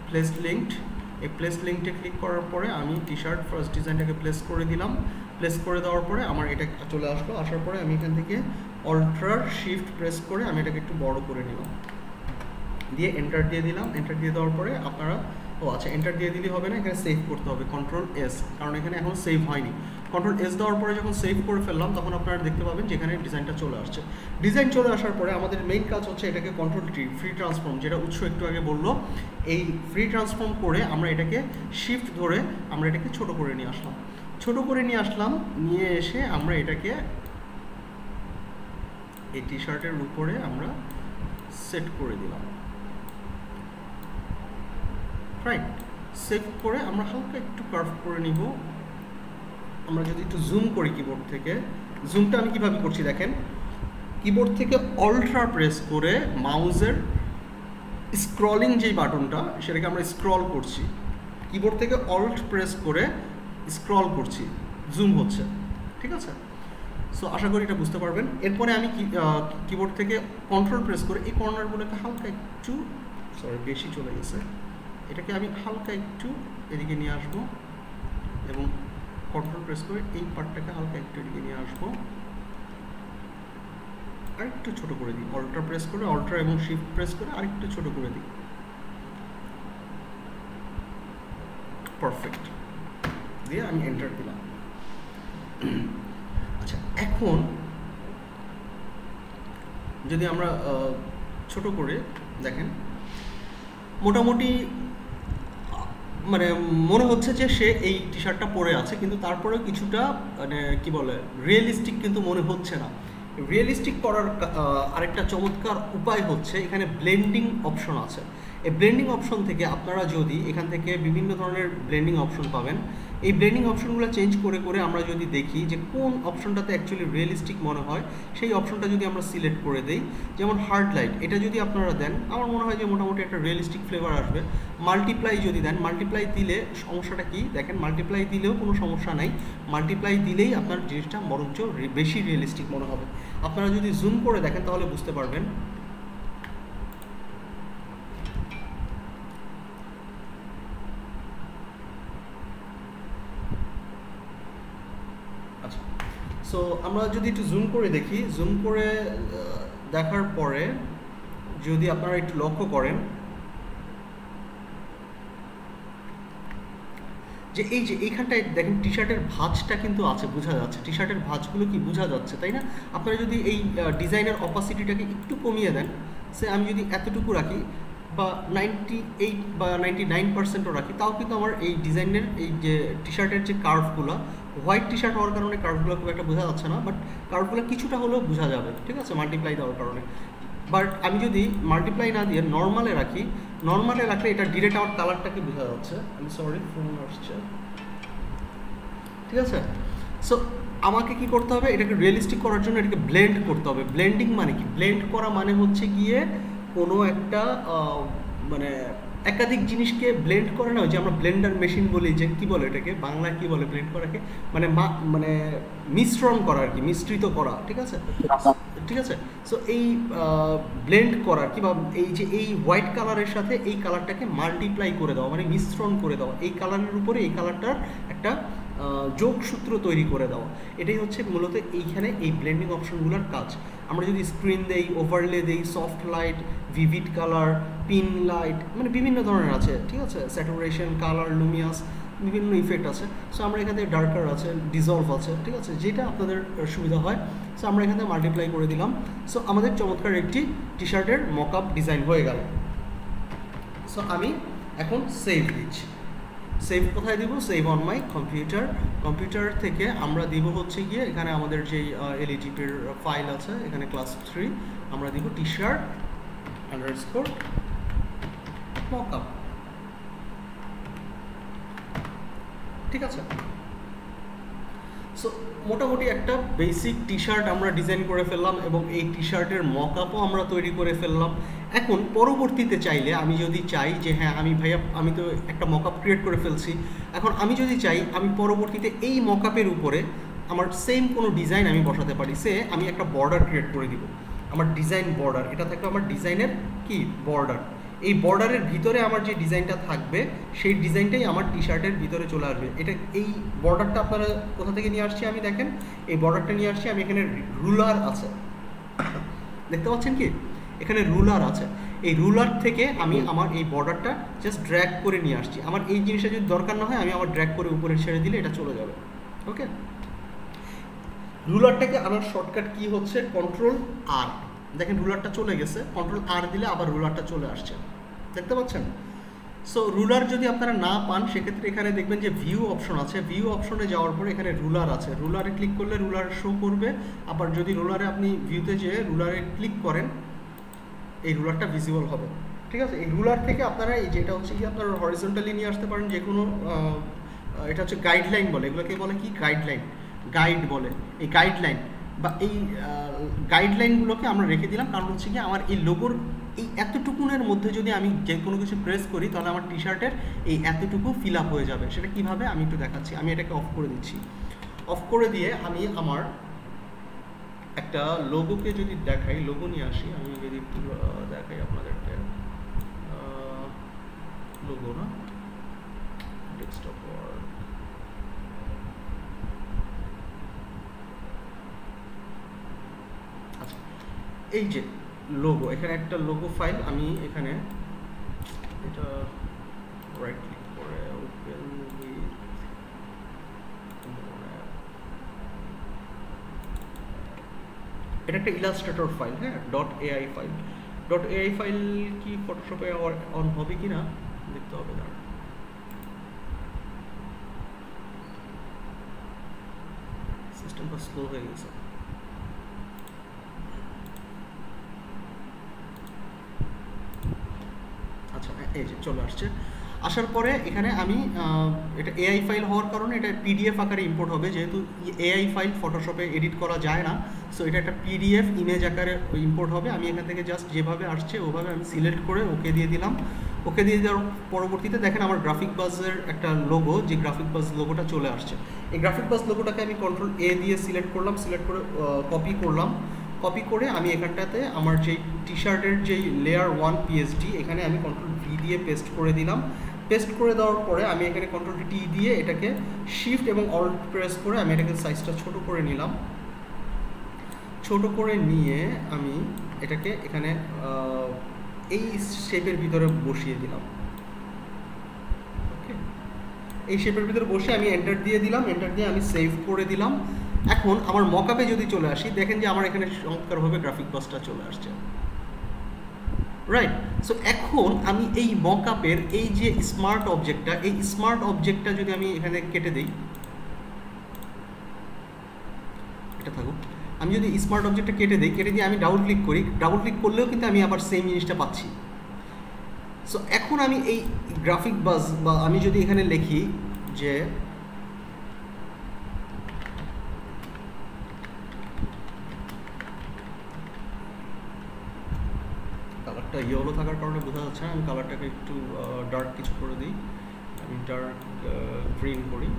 প্লেস লিঙ্কড। এই প্লেস লিঙ্কটে ক্লিক করার পরে আমি টি শার্ট ফার্স্ট ডিজাইনটাকে প্লেস করে দিলাম। প্লেস করে দেওয়ার পরে আমার এটা চলে আসলো। আসার পরে আমি এখান থেকে অল্ট্রা শিফট প্রেস করে আমি এটাকে একটু বড় করে নিলাম, দিয়ে এন্টার দিয়ে দিলাম। এন্টার দিয়ে দেওয়ার পরে আপনারা ও আচ্ছা, এন্টার দিয়ে দিলে হবে না, এখানে সেভ করতে হবে কন্ট্রোল এস, কারণ এখানে এখন সেভ হয়নি। কন্ট্রোল এস দেওয়ার পরে যখন সেভ করে ফেললাম তখন আপনারা দেখতে পাবেন যে এখানে ডিজাইনটা চলে আসছে। ডিজাইন চলে আসার পরে আমাদের মেইন কাজ হচ্ছে এটাকে কন্ট্রোল টি ফ্রি ট্রান্সফর্ম, যেটা উৎস একটু আগে বললো, এই ফ্রি ট্রান্সফর্ম করে আমরা এটাকে শিফট ধরে আমরা এটাকে ছোট করে নিয়ে আসলাম। ছোট করে নিয়ে আসলাম, নিয়ে এসে আমরা এটাকে এই টি শার্টের উপরে আমরা সেট করে দিলাম। রাইট, সেভ করে আমরা হালকা একটু কার্ভ করে নিব। আমরা যদি একটু জুম করি কিবোর্ড থেকে, জুমটা আমি কিভাবে করছি দেখেন, কিবোর্ড থেকে অল্ট্রা প্রেস করে মাউসের স্ক্রলিং যেই বাটনটা সেটাকে আমরা স্ক্রল করছি, কিবোর্ড থেকে অল্ট প্রেস করে স্ক্রল করছি, জুম হচ্ছে, ঠিক আছে? সো আশা করি এটা বুঝতে পারবেন। এরপরে আমি কিবোর্ড থেকে কন্ট্রোল প্রেস করে এই কর্নারগুলোকে হালকা একটু, সরি বেশি চলে গেছে, এটাকে আমি হালকা একটু এদিকে নিয়ে আসবো এবং কন্ট্রোল প্রেস করে এই পার্টটাকে হালকা একটু এদিকে নিয়ে আসবো, আর একটু ছোট করে দিই, অল্ট্রা প্রেস করে, অল্ট্রা এবং শিফট প্রেস করে আর একটু ছোট করে দিই। পারফেক্ট, দিয়ে আমি এন্টার দিলাম। আচ্ছা, এখন যদি আমরা ছোট করে দেখেন, মোটামুটি মানে মনে হচ্ছে যে সে এই টি শার্টটা পরে আছে, কিন্তু তারপরে কিছুটা মানে কি বলে রিয়েলিস্টিক কিন্তু মনে হচ্ছে না। রিয়েলিস্টিক করার আরেকটা চমৎকার উপায় হচ্ছে এখানে ব্লেন্ডিং অপশন আছে। এই ব্লেন্ডিং অপশন থেকে আপনারা যদি এখান থেকে বিভিন্ন ধরনের ব্লেন্ডিং অপশন পাবেন, এই ব্লেন্ডিং অপশনগুলো চেঞ্জ করে করে আমরা যদি দেখি যে কোন অপশনটাতে অ্যাকচুয়ালি রিয়েলিস্টিক মনে হয়, সেই অপশনটা যদি আমরা সিলেক্ট করে দেই, যেমন হার্ড লাইট, এটা যদি আপনারা দেন আমার মনে হয় যে মোটামুটি একটা রিয়েলিস্টিক ফ্লেভার আসবে। মাল্টিপ্লাই যদি দেন, মাল্টিপ্লাই দিলে সমস্যাটা কি দেখেন, মাল্টিপ্লাই দিলেও কোনো সমস্যা নাই, মাল্টিপ্লাই দিলেই আপনার জিনিসটা বরঞ্চ বেশি রিয়েলিস্টিক মনে হবে। আপনারা যদি জুম করে দেখেন তাহলে বুঝতে পারবেন। সো আমরা যদি একটু জুম করে দেখি, জুম করে দেখার পরে যদি আপনারা একটু লক্ষ্য করেন যে এই যে এইখানটায় দেখেন টি শার্টের ভাঁজটা কিন্তু আছে, বোঝা যাচ্ছে, টি শার্টের ভাঁজগুলো কি বোঝা যাচ্ছে, তাই না? আপনারা যদি এই ডিজাইনের অপাসিটিটাকে একটু কমিয়ে দেন, সে আমি যদি এতটুকু রাখি বা 98 বা 99%ও রাখি, তাও কিন্তু আমার এই ডিজাইনের এই যে টি শার্টের যে কার্ভগুলো, হোয়াইট টি শার্ট হওয়ার কারণে কার্ভগুলো খুব একটা বোঝা যাচ্ছে না, বাট কার্ভগুলো কিছুটা হলেও বোঝা যাবে, ঠিক আছে, মাল্টিপ্লাই দেওয়ার কারণে। বাট আমি যদি মাল্টিপ্লাই না দিয়ে নর্মালে রাখি, নর্মালে রাখলে এটা ডিরেক্ট আমার কালারটাকে বোঝা যাচ্ছে। আমি সরি, ফোন আসছে, ঠিক আছে? সো আমাকে কি করতে হবে, এটাকে রিয়েলিস্টিক করার জন্য এটাকে ব্লেন্ড করতে হবে। ব্লেন্ডিং মানে কি? ব্লেন্ড করা মানে হচ্ছে গিয়ে কোনো একটা মানে একাধিক জিনিসকে ব্লেন্ড করে না, ওই যে আমরা ব্লেন্ডার মেশিন বলি, যে কি বলে এটাকে বাংলায় কি বলে ব্লেন্ড করাকে, মানে মানে মিশ্রণ করা আর কি, মিশ্রিত করা, ঠিক আছে, ঠিক আছে? সো এই ব্লেন্ড করা কি, বা এই যে এই হোয়াইট কালারের সাথে এই কালারটাকে মাল্টিপ্লাই করে দেওয়া, মানে মিশ্রণ করে দেওয়া, এই কালারের উপরে এই কালারটার একটা যোগসূত্র তৈরি করে দেওয়া, এটাই হচ্ছে মূলত এইখানে এই ব্লেন্ডিং অপশনগুলোর কাজ। আমরা যদি স্ক্রিন দেই, ওভারলে দেই, soft light, vivid colour, pin light, মানে বিভিন্ন ধরনের আছে, ঠিক আছে, স্যাচুরেশন, কালার, লুমিয়াস, বিভিন্ন ইফেক্ট আছে। সো আমরা এখান থেকে ডার্কার আছে, ডিজলভ আছে, ঠিক আছে, যেটা আপনাদের সুবিধা হয়। সো আমরা এখান থেকে মাল্টিপ্লাই করে দিলাম। সো আমাদের চমৎকার একটি টি শার্টের মকআপ ডিজাইন হয়ে গেল। সো আমি এখন সেভ দিচ্ছি। সেভ কোথায় দিব? Save on my computer. Computer থেকে আমরা দিব হচ্ছে গিয়ে এখানে আমাদের যেই এলইটিপির ফাইল আছে, এখানে ক্লাস 3 আমরা দিব টি শার্ট আন্ডারস্কোর মকআপ, ঠিক আছে? সো মোটামুটি একটা বেসিক টি শার্ট আমরা ডিজাইন করে ফেললাম এবং এই টি শার্টের মকআপও আমরা তৈরি করে ফেললাম। এখন পরবর্তীতে চাইলে আমি যদি চাই যে হ্যাঁ আমি ভাইয়া আমি তো একটা মকআপ ক্রিয়েট করে ফেলছি, এখন আমি যদি চাই আমি পরবর্তীতে এই মকআপের উপরে আমার সেম কোনো ডিজাইন আমি বসাতে পারি। সে আমি একটা বর্ডার ক্রিয়েট করে দিব, আমার ডিজাইন বর্ডার, এটা থাকবে আমার ডিজাইনের কি বর্ডার। এই বর্ডারের ভিতরে আমার যে ডিজাইনটা থাকবে সেই ডিজাইনটাই আমার টি শার্টের ভিতরে চলে আসবে। এটা এই বর্ডারটা আপনারা কোথা থেকে নিয়ে আসছি আমি দেখেন, এই বর্ডারটা নিয়ে আসছি আমি, এখানে রুলার আছে, দেখতে পাচ্ছেন কি এখানে রুলার আছে। এই রুলার থেকে আমি আমার এই বর্ডারটা জাস্ট ড্র্যাগ করে নিয়ে আসছি। আমার এই জিনিসটা যদি দরকার না হয় আমি আবার ড্র্যাগ করে উপরে ছেড়ে দিলে এটা চলে যাবে। ওকে, রুলারটাকে আনার শর্টকাট কি হচ্ছে কন্ট্রোল আর। দেখেন রুলারটা চলে গেছে, কন্ট্রোল আর দিলে আবার রুলারটা চলে আসছে, দেখতে পাচ্ছেন? সো রুলার যদি আপনারা না পান সেক্ষেত্রে এখানে দেখবেন যে ভিউ অপশন আছে, ভিউ অপশনে যাওয়ার পরে এখানে রুলার আছে, রুলারে ক্লিক করলে রুলার শো করবে। আবার যদি রুলারে আপনি ভিউতে যেয়ে রুলারে ক্লিক করেন এই রুলারটা ভিজিবল হবে। ঠিক আছে, এই রুলার থেকে আপনারা এই যেটা হচ্ছে কি আপনারা হরিজন্টালি নিয়ে আসতে পারেন যে কোনো, এটা হচ্ছে গাইডলাইন বলে, এগুলোকে বলে কি গাইডলাইন, গাইড বলে। এই গাইডলাইন বা এই গাইডলাইনগুলোকে আমরা রেখে দিলাম, কারণ হচ্ছে কি আমার এই লোগোর এই এতটুকুনের মধ্যে যদি আমি যে কোনো কিছু প্রেস করি তাহলে আমার টি শার্টের এই এতটুকু ফিল আপ হয়ে যাবে। সেটা কিভাবে আমি একটু দেখাচ্ছি। আমি এটাকে অফ করে দিচ্ছি, অফ করে দিয়ে আমি আমার একটা লোগোকে যদি দেখাই, লোগো নিয়ে আসি, আমি যদি দেখাই আপনাদেরকে লোগো না ডেস্কটপ, আচ্ছা এই যে লোগো, এখানে একটা লোগো ফাইল, আমি এখানে এটা রাইট ক্লিক করে ওপেন উইথ, এটা একটা ইলাস্ট্রেটর ফাইল, হ্যাঁ, .ai ফাইল। .ai ফাইল কি ফটোশপে অন হবে কি না দেখতে হবে, দাঁড়ান। সিস্টেমটা স্লো হয়ে গেছে। আচ্ছা এই যে চলে আসছে, আসার পরে এখানে আমি এটা এআই ফাইল হওয়ার কারণে এটা পিডিএফ আকারে ইম্পোর্ট হবে, যেহেতু এআই ফাইল ফটোশপে এডিট করা যায় না, সো এটা একটা পিডিএফ ইমেজ আকারে ইম্পোর্ট হবে। আমি এখান থেকে জাস্ট যেভাবে আসছে ওভাবে আমি সিলেক্ট করে ওকে দিয়ে দিলাম। ওকে দিয়ে দেওয়ার পরবর্তীতে দেখেন আমার গ্রাফিক বাজের একটা লোগো, যে গ্রাফিক বাজ লোগোটা চলে আসছে। এই গ্রাফিক বাজ লোগোটাকে আমি কন্ট্রোল এ দিয়ে সিলেক্ট করলাম, সিলেক্ট করে কপি করলাম। কপি করে আমি এখানটাতে আমার যেই টি শার্টের যেই লেয়ার 1 পিএসডি এখানে আমি কন্ট্রোল ভি দিয়ে পেস্ট করে দিলাম। পেস্ট করে দেওয়ার পরে আমি এখানে কন্ট্রোল টি দিয়ে এটাকে শিফট এবং অল্ট প্রেস করে আমি এটাকে সাইজটা ছোট করে নিলাম। ছোট করে নিয়ে আমি এটাকে এখানে এই শেপের ভিতরে বসিয়ে দিলাম। ওকে, এই শেপের ভিতরে বসে আমি এন্টার দিয়ে দিলাম, এন্টার দিয়ে আমি সেভ করে দিলাম। এখন আমার মকআপে যদি চলে আসি, দেখেন যে আমার এখানে চমৎকারভাবে গ্রাফিক বক্সটা চলে আসছে, রাইট? সো এখন আমি এই মকআপের এই যে স্মার্ট অবজেক্টটা, এই স্মার্ট অবজেক্টটা যদি আমি এখানে কেটে দিই, এটা থাকুক, আমি যদি স্মার্ট অবজেক্টটা কেটে দিই, কেটে দিয়ে আমি ডাবল ক্লিক করি, ডাবল ক্লিক করলেও কিন্তু আমি আবার সেম জিনিসটা পাচ্ছি। সো এখন আমি এই গ্রাফিক বাজ বা আমি যদি এখানে লিখি যে কালারটা ইয়েলো থাকার কারণে বোঝা যাচ্ছে না, আমি কালারটাকে একটু ডার্ক কিছু করে দিই, আমি ডার্ক গ্রিন করি।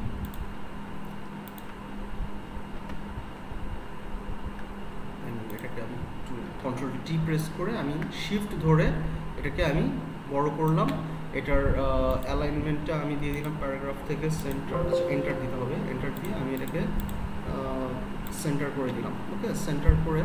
এটাকে আমি একটু কন্ট্রোল টি প্রেস করে আমি শিফট ধরে এটাকে আমি বড় করলাম। এটার অ্যালাইনমেন্টটা আমি দিয়ে দিলাম প্যারাগ্রাফ থেকে সেন্টার, এন্টার দিতে হবে, এন্টার দিয়ে আমি এটাকে সেন্টার করে দিলাম। ওকে, সেন্টার করে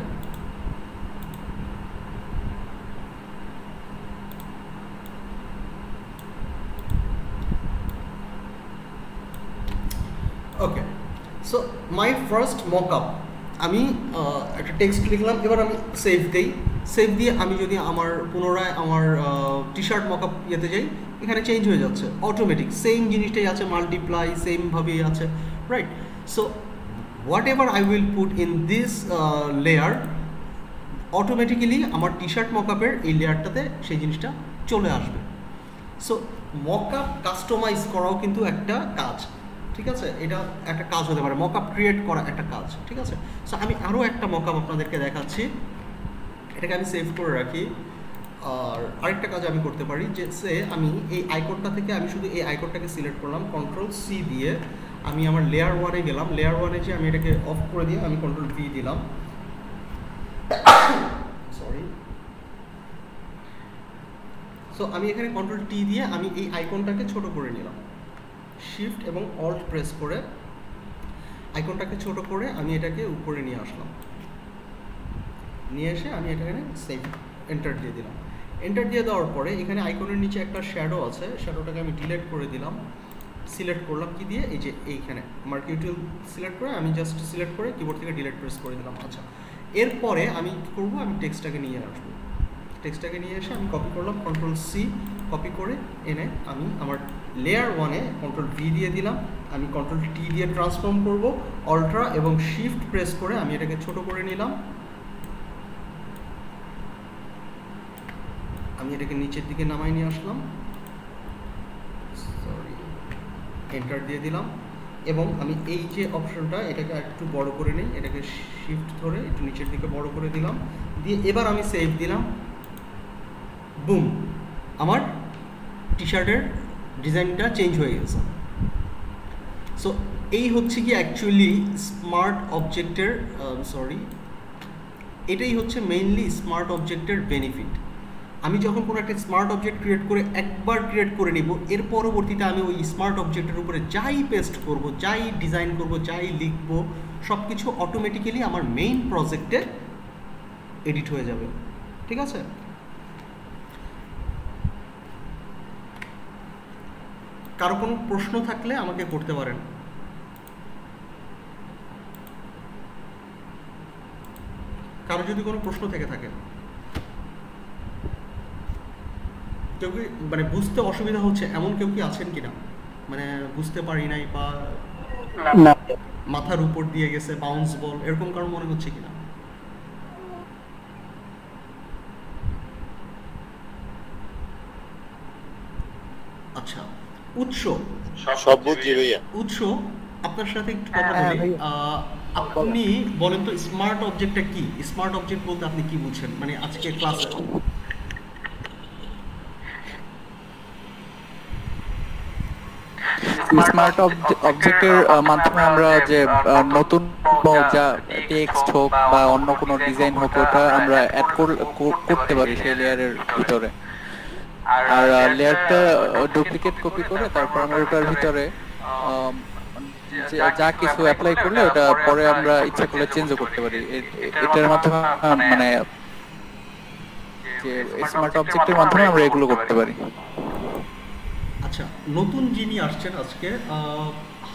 ওকে। সো মাই ফার্স্ট মকআপ, আমি একটা টেক্সট লিখলাম, এবার আমি সেভ দিই। সেভ দিয়ে আমি যদি আমার পুনরায় আমার টি শার্ট মকআপ ইয়েতে যাই, এখানে চেঞ্জ হয়ে যাচ্ছে অটোমেটিক, সেম জিনিসটাই আছে, মাল্টিপ্লাই সেমভাবেই আছে, right? So what ever I will put in this layer, automatically আমার টি শার্ট মকআপের এই লেয়ারটাতে সেই জিনিসটা চলে আসবে। সো মকআপ কাস্টমাইজ করাও কিন্তু একটা কাজ, ঠিক আছে? এটা একটা কাজ হতে পারে, মকআপ ক্রিয়েট করা একটা কাজ, ঠিক আছে? সো আমি আরও একটা মকআপ আপনাদেরকে দেখাচ্ছি, এটাকে আমি সেভ করে রাখি। আর আরেকটা কাজ আমি করতে পারি, যে সে আমি এই আইকনটা থেকে আমি শুধু এই আইকনটাকে সিলেক্ট করলাম, কন্ট্রোল সি দিয়ে আমি আমার লেয়ার 1-এ গেলাম, লেয়ার 1-এ যে আমি এটাকে অফ করে দিয়ে আমি কন্ট্রোল ভি দিলাম, সরি। সো আমি এখানে কন্ট্রোল টি দিয়ে আমি এই আইকনটাকে ছোট করে নিলাম, শিফট এবং অল্ট প্রেস করে আইকনটাকে ছোট করে আমি এটাকে উপরে নিয়ে আসলাম, নিয়ে এসে আমি এটাকে সেভ এন্টার দিয়ে দিলাম। এন্টার দিয়ে দেওয়ার পরে এখানে আইকনের নিচে একটা শ্যাডো আছে, শ্যাডোটাকে আমি ডিলিট করে দিলাম। সিলেক্ট করলাম কি দিয়ে, এই যে এইখানে মার্কিউটিল সিলেক্ট করে আমি জাস্ট সিলেক্ট করে কিবোর্ড থেকে ডিলিট প্রেস করে দিলাম। আচ্ছা, এরপরে আমি কী করবো, আমি টেক্সটটাকে নিয়ে আসবো। টেক্সটটাকে নিয়ে এসে আমি কপি করলাম, কন্ট্রোল সি কপি করে এনে আমি আমার লেয়ার 1-এ কন্ট্রোল ভি দিয়ে দিলাম। আমি কন্ট্রোল টি দিয়ে ট্রান্সফর্ম করব, অল্ট্রা এবং শিফট প্রেস করে আমি এটাকে ছোট করে নিলাম। আমি এটাকে নিচের দিকে নামাই নিয়ে আসলাম, সরি, এন্টার দিয়ে দিলাম। এবং আমি এই যে অপশনটা এটাকে একটু বড় করে নিই, এটাকে শিফট ধরে একটু নিচের দিকে বড় করে দিলাম, দিয়ে এবার আমি সেভ দিলাম। বুম, আমার টি শার্টের ডিজাইনটা চেঞ্জ হয়ে গেছে। সো এই হচ্ছে কি অ্যাকচুয়ালি স্মার্ট অবজেক্টের এটাই হচ্ছে মেইনলি স্মার্ট অবজেক্টের বেনিফিট। আমি যখন কোনো একটা স্মার্ট অবজেক্ট ক্রিয়েট করে একবার ক্রিয়েট করে নিব, এর পরবর্তীতে আমি ওই স্মার্ট অবজেক্টের উপরে যাই পেস্ট করব, যাই ডিজাইন করব, যাই লিখব, সব কিছু অটোমেটিক্যালি আমার মেইন প্রজেক্টে এডিট হয়ে যাবে। ঠিক আছে? কারো কোনো প্রশ্ন থাকলে আমাকে করতে পারেন। কারো যদি কোনো প্রশ্ন থেকে থাকে, কেউ কি মানে বুঝতে অসুবিধা হচ্ছে এমন কেউ কি আছেন কিনা, মানে বুঝতে পারি নাই বা মাথার উপর দিয়ে গেছে বাউন্স বল, এরকম কারো মনে হচ্ছে কিনা? আচ্ছা, উৎস সব বুঝছি ভাইয়া। উৎস আপনার সাথে একটু কথা বলি। আপনি বলেন তো স্মার্ট অবজেক্টটা কি? স্মার্ট অবজেক্ট বলতে আপনি কি বুঝছেন, মানে আজকে ক্লাসে? স্মার্ট অবজেক্টের মাধ্যমে আমরা যে নতুন যা টেক্সট হোক বা অন্য কোনো ডিজাইন হোক, ওটা আমরা অ্যাড করতে পারি সেই লেয়ারের ভিতরে। আর লেয়ারটা ডুপ্লিকেট কপি করে তারপর আমরা ওটার ভিতরে যা কিছু অ্যাপ্লাই করলে ওটা পরে আমরা ইচ্ছা করলে চেঞ্জও করতে পারি। এটার মাধ্যমে মানে যে স্মার্ট অবজেক্টের মাধ্যমে আমরা এগুলো করতে পারি। আচ্ছা, নতুন যিনি আসছেন আজকে,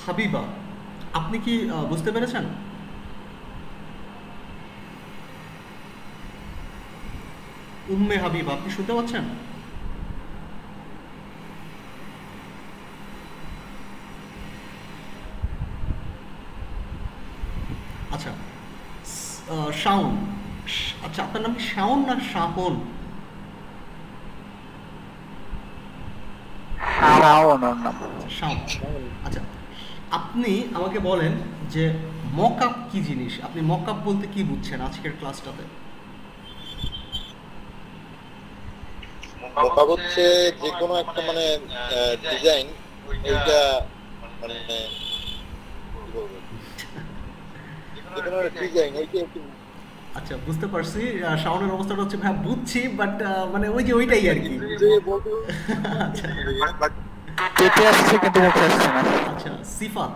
হাবিবা, আপনি কি বুঝতে পেরেছেন? উম্মে হাবিবা, আপনি শুনতে পাচ্ছেন? আচ্ছা, শাওন, আচ্ছা আপনার নাম কি শাওন না শাহন? আচ্ছা, আপনি আমাকে বলেন যে মকআপ কি জিনিস, আপনি মকআপ বলতে কি বুঝছেন আজকের ক্লাসটাতে? মকআপ হচ্ছে যে কোনো একটা মানে ডিজাইন, ওইটা মানে যে কোনো ডিজাইন ওইটা। আচ্ছা, বুঝতে পারছি। শাওনের অবস্থাটা হচ্ছে ভাই বুঝছি, বাট মানে ওই যে ওইটাই আর কি। আচ্ছা, সিফাত,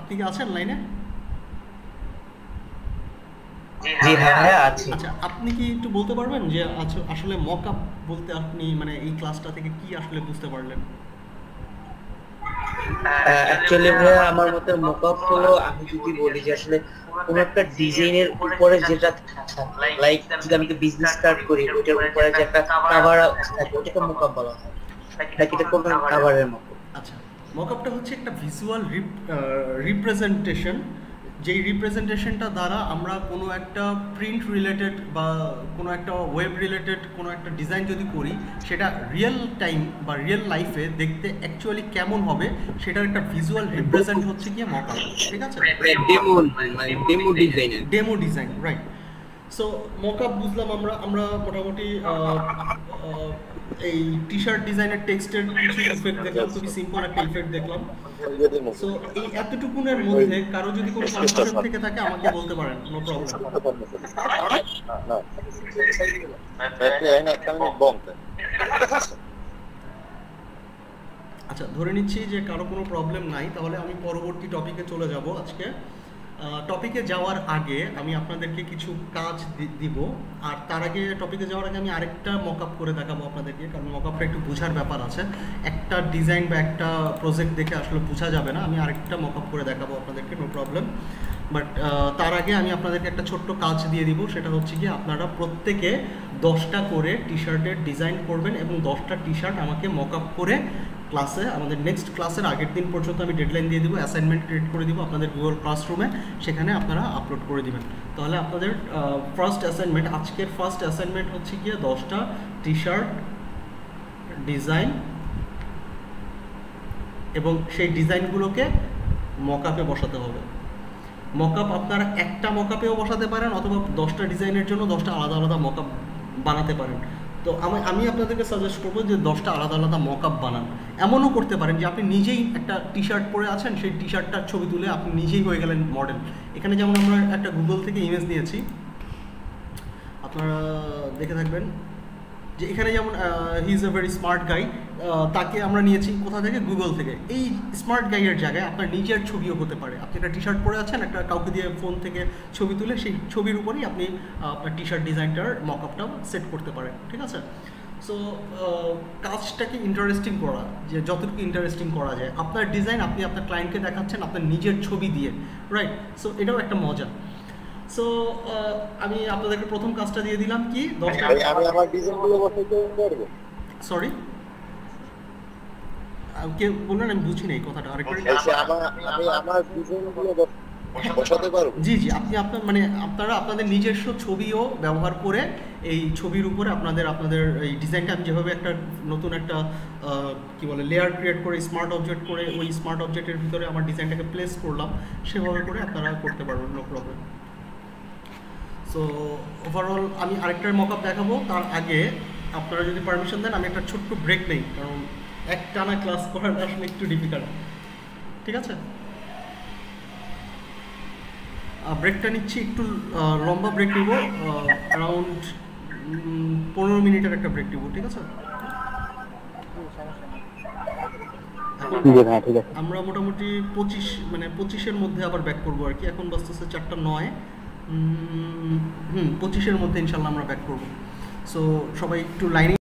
আপনি কি আছেন লাইনে? জি হ্যাঁ আছি। আচ্ছা, আপনি কি একটু বলতে পারবেন যে আসলে মকআপ বলতে আপনি মানে এই ক্লাসটা থেকে কি আসলে বুঝতে পারলেন? অ্যাকচুয়ালি ভাইয়া আমার মতে মকআপ হলো, আমি যদি বলি যে আসলে কোনো একটা ডিজাইনের উপরে যেটা লাইক যদি আমি বিজনেস স্টার্ট করি, ওটার উপরে যে একটা কভার থাকে ওটাকে মকআপ বলা হয়, লাইক এটা কোনো কভারের মতো। আচ্ছা, মকআপটা হচ্ছে একটা ভিজুয়াল রিপ্রেজেন্টেশন, যেই রিপ্রেজেন্টেশনটা দ্বারা আমরা কোনো একটা প্রিন্ট রিলেটেড বা কোনো একটা ওয়েব রিলেটেড কোনো একটা ডিজাইন যদি করি, সেটা রিয়েল টাইম বা রিয়েল লাইফে দেখতে অ্যাকচুয়ালি কেমন হবে সেটার একটা ভিজুয়াল রিপ্রেজেন্ট হচ্ছে গিয়ে মকআপ। ঠিক আছে, demo design, right. So mockup বুঝলাম আমরা মোটামুটি এই টি শার্ট ডিজাইনের টেক্সটের কিছু ইফেক্ট দেখলাম, খুবই সিম্পল একটা ইফেক্ট দেখলাম। সো এই এতটুকুনের মধ্যে কারো যদি কোনো কনফিউশন থেকে থাকে আমাকে বলতে পারেন, নো প্রবলেম। আচ্ছা, ধরে নিচ্ছি যে কারো কোনো প্রবলেম নাই, তাহলে আমি পরবর্তী টপিকে চলে যাব আজকে। টপিকে যাওয়ার আগে আমি আপনাদেরকে কিছু কাজ দিব, আর তার আগে টপিকে যাওয়ার আগে আমি আরেকটা মকআপ করে দেখাবো আপনাদেরকে, কারণ মকআপটা একটু বোঝার ব্যাপার আছে। একটা ডিজাইন বা একটা প্রজেক্ট দেখে আসলে বোঝা যাবে না, আমি আরেকটা মকআপ করে দেখাবো আপনাদেরকে, নো প্রবলেম। বাট তার আগে আমি আপনাদেরকে একটা ছোট্ট কাজ দিয়ে দিব, সেটা হচ্ছে কি আপনারা প্রত্যেকে 10টা করে টি শার্টের ডিজাইন করবেন এবং 10টা টি শার্ট আমাকে মকআপ করে ক্লাসে, আমাদের নেক্সট ক্লাসের আগের দিন পর্যন্ত আমি ডেডলাইন দিয়ে দিব, অ্যাসাইনমেন্ট ক্রিয়েট করে দিব আপনাদের গুগল ক্লাসরুমে, সেখানে আপনারা আপলোড করে দিবেন। তাহলে আপনাদের ফার্স্ট অ্যাসাইনমেন্ট, আজকের ফার্স্ট অ্যাসাইনমেন্ট হচ্ছে গিয়ে 10টা টি শার্ট ডিজাইন এবং সেই ডিজাইনগুলোকে মকআপে বসাতে হবে। মকআপ আপনারা একটা মকআপেও বসাতে পারেন, অথবা 10টা ডিজাইনের জন্য 10টা আলাদা আলাদা মকআপ বানাতে পারেন। তো আমি আপনাদেরকে সাজেস্ট করবো যে 10টা আলাদা আলাদা মকআপ বানান। এমনও করতে পারেন যে আপনি নিজেই একটা টি শার্ট পরে আছেন, সেই টি শার্টটার ছবি তুলে আপনি নিজেই হয়ে গেলেন মডেল। এখানে যেমন আমরা একটা গুগল থেকে ইমেজ নিয়েছি, আপনারা দেখে থাকবেন যে এখানে যেমন he is a very smart guy, তাকে আমরা নিয়েছি কোথা থেকে? গুগল থেকে। এই স্মার্ট গাইয়ের জায়গায় আপনার নিজের ছবিও হতে পারে। আপনি একটা টি শার্ট পরে আছেন, একটা কাউকে দিয়ে ফোন থেকে ছবি তুলে সেই ছবির উপরেই আপনি আপনার টি শার্ট ডিজাইনটার মকআপটা সেট করতে পারেন, ঠিক আছে? সো কাজটাকে ইন্টারেস্টিং করা, যে যতটুকু ইন্টারেস্টিং করা যায়, আপনার ডিজাইন আপনি আপনার ক্লায়েন্টকে দেখাচ্ছেন আপনার নিজের ছবি দিয়ে, রাইট? সো এটাও একটা মজা। সো আমি আপনাদেরকে প্রথম কাজটা দিয়ে দিলাম কি, 10টা। আমি আমার ডিজাইনগুলো বসাইতে পারবো? সরি, কে বললেন? আমি বুঝি নাই কথাটা, আরেকবার। আমি আমার ডিজাইনগুলো বসাতে পারবো? জি জি, আপনি আপনারা আপনাদের নিজস্ব ছবিও ব্যবহার করে এই ছবির উপরে আপনাদের এই ডিজাইনটা, আমি যেভাবে একটা নতুন একটা কি বলে লেয়ার ক্রিয়েট করে স্মার্ট অবজেক্ট করে ওই স্মার্ট অবজেক্টের ভিতরে আমার ডিজাইনটাকে প্লেস করলাম, সেভাবে করে আপনারা করতে পারবেন, নো প্রবলেম। সো ওভারঅল আমি আরেকটার মকআপ দেখাবো, তার আগে আপনারা যদি পারমিশন দেন আমি একটা ছোট্ট ব্রেক নেই, কারণ একটানা ক্লাস করাটা আসলে একটু ডিফিকাল্ট, ঠিক আছে? ব্রেকটা নিচ্ছি, একটু লম্বা ব্রেক নিব, অ্যারাউন্ড 15 মিনিটের একটা ব্রেক নিব, ঠিক আছে? আমরা মোটামুটি 25-এর মধ্যে আবার ব্যাক করবো আর কি। এখন বাজতেছে 4:09, 25-এর মধ্যে ইনশাল্লাহ আমরা ব্যাক করবো। সো সবাই একটু লাইনে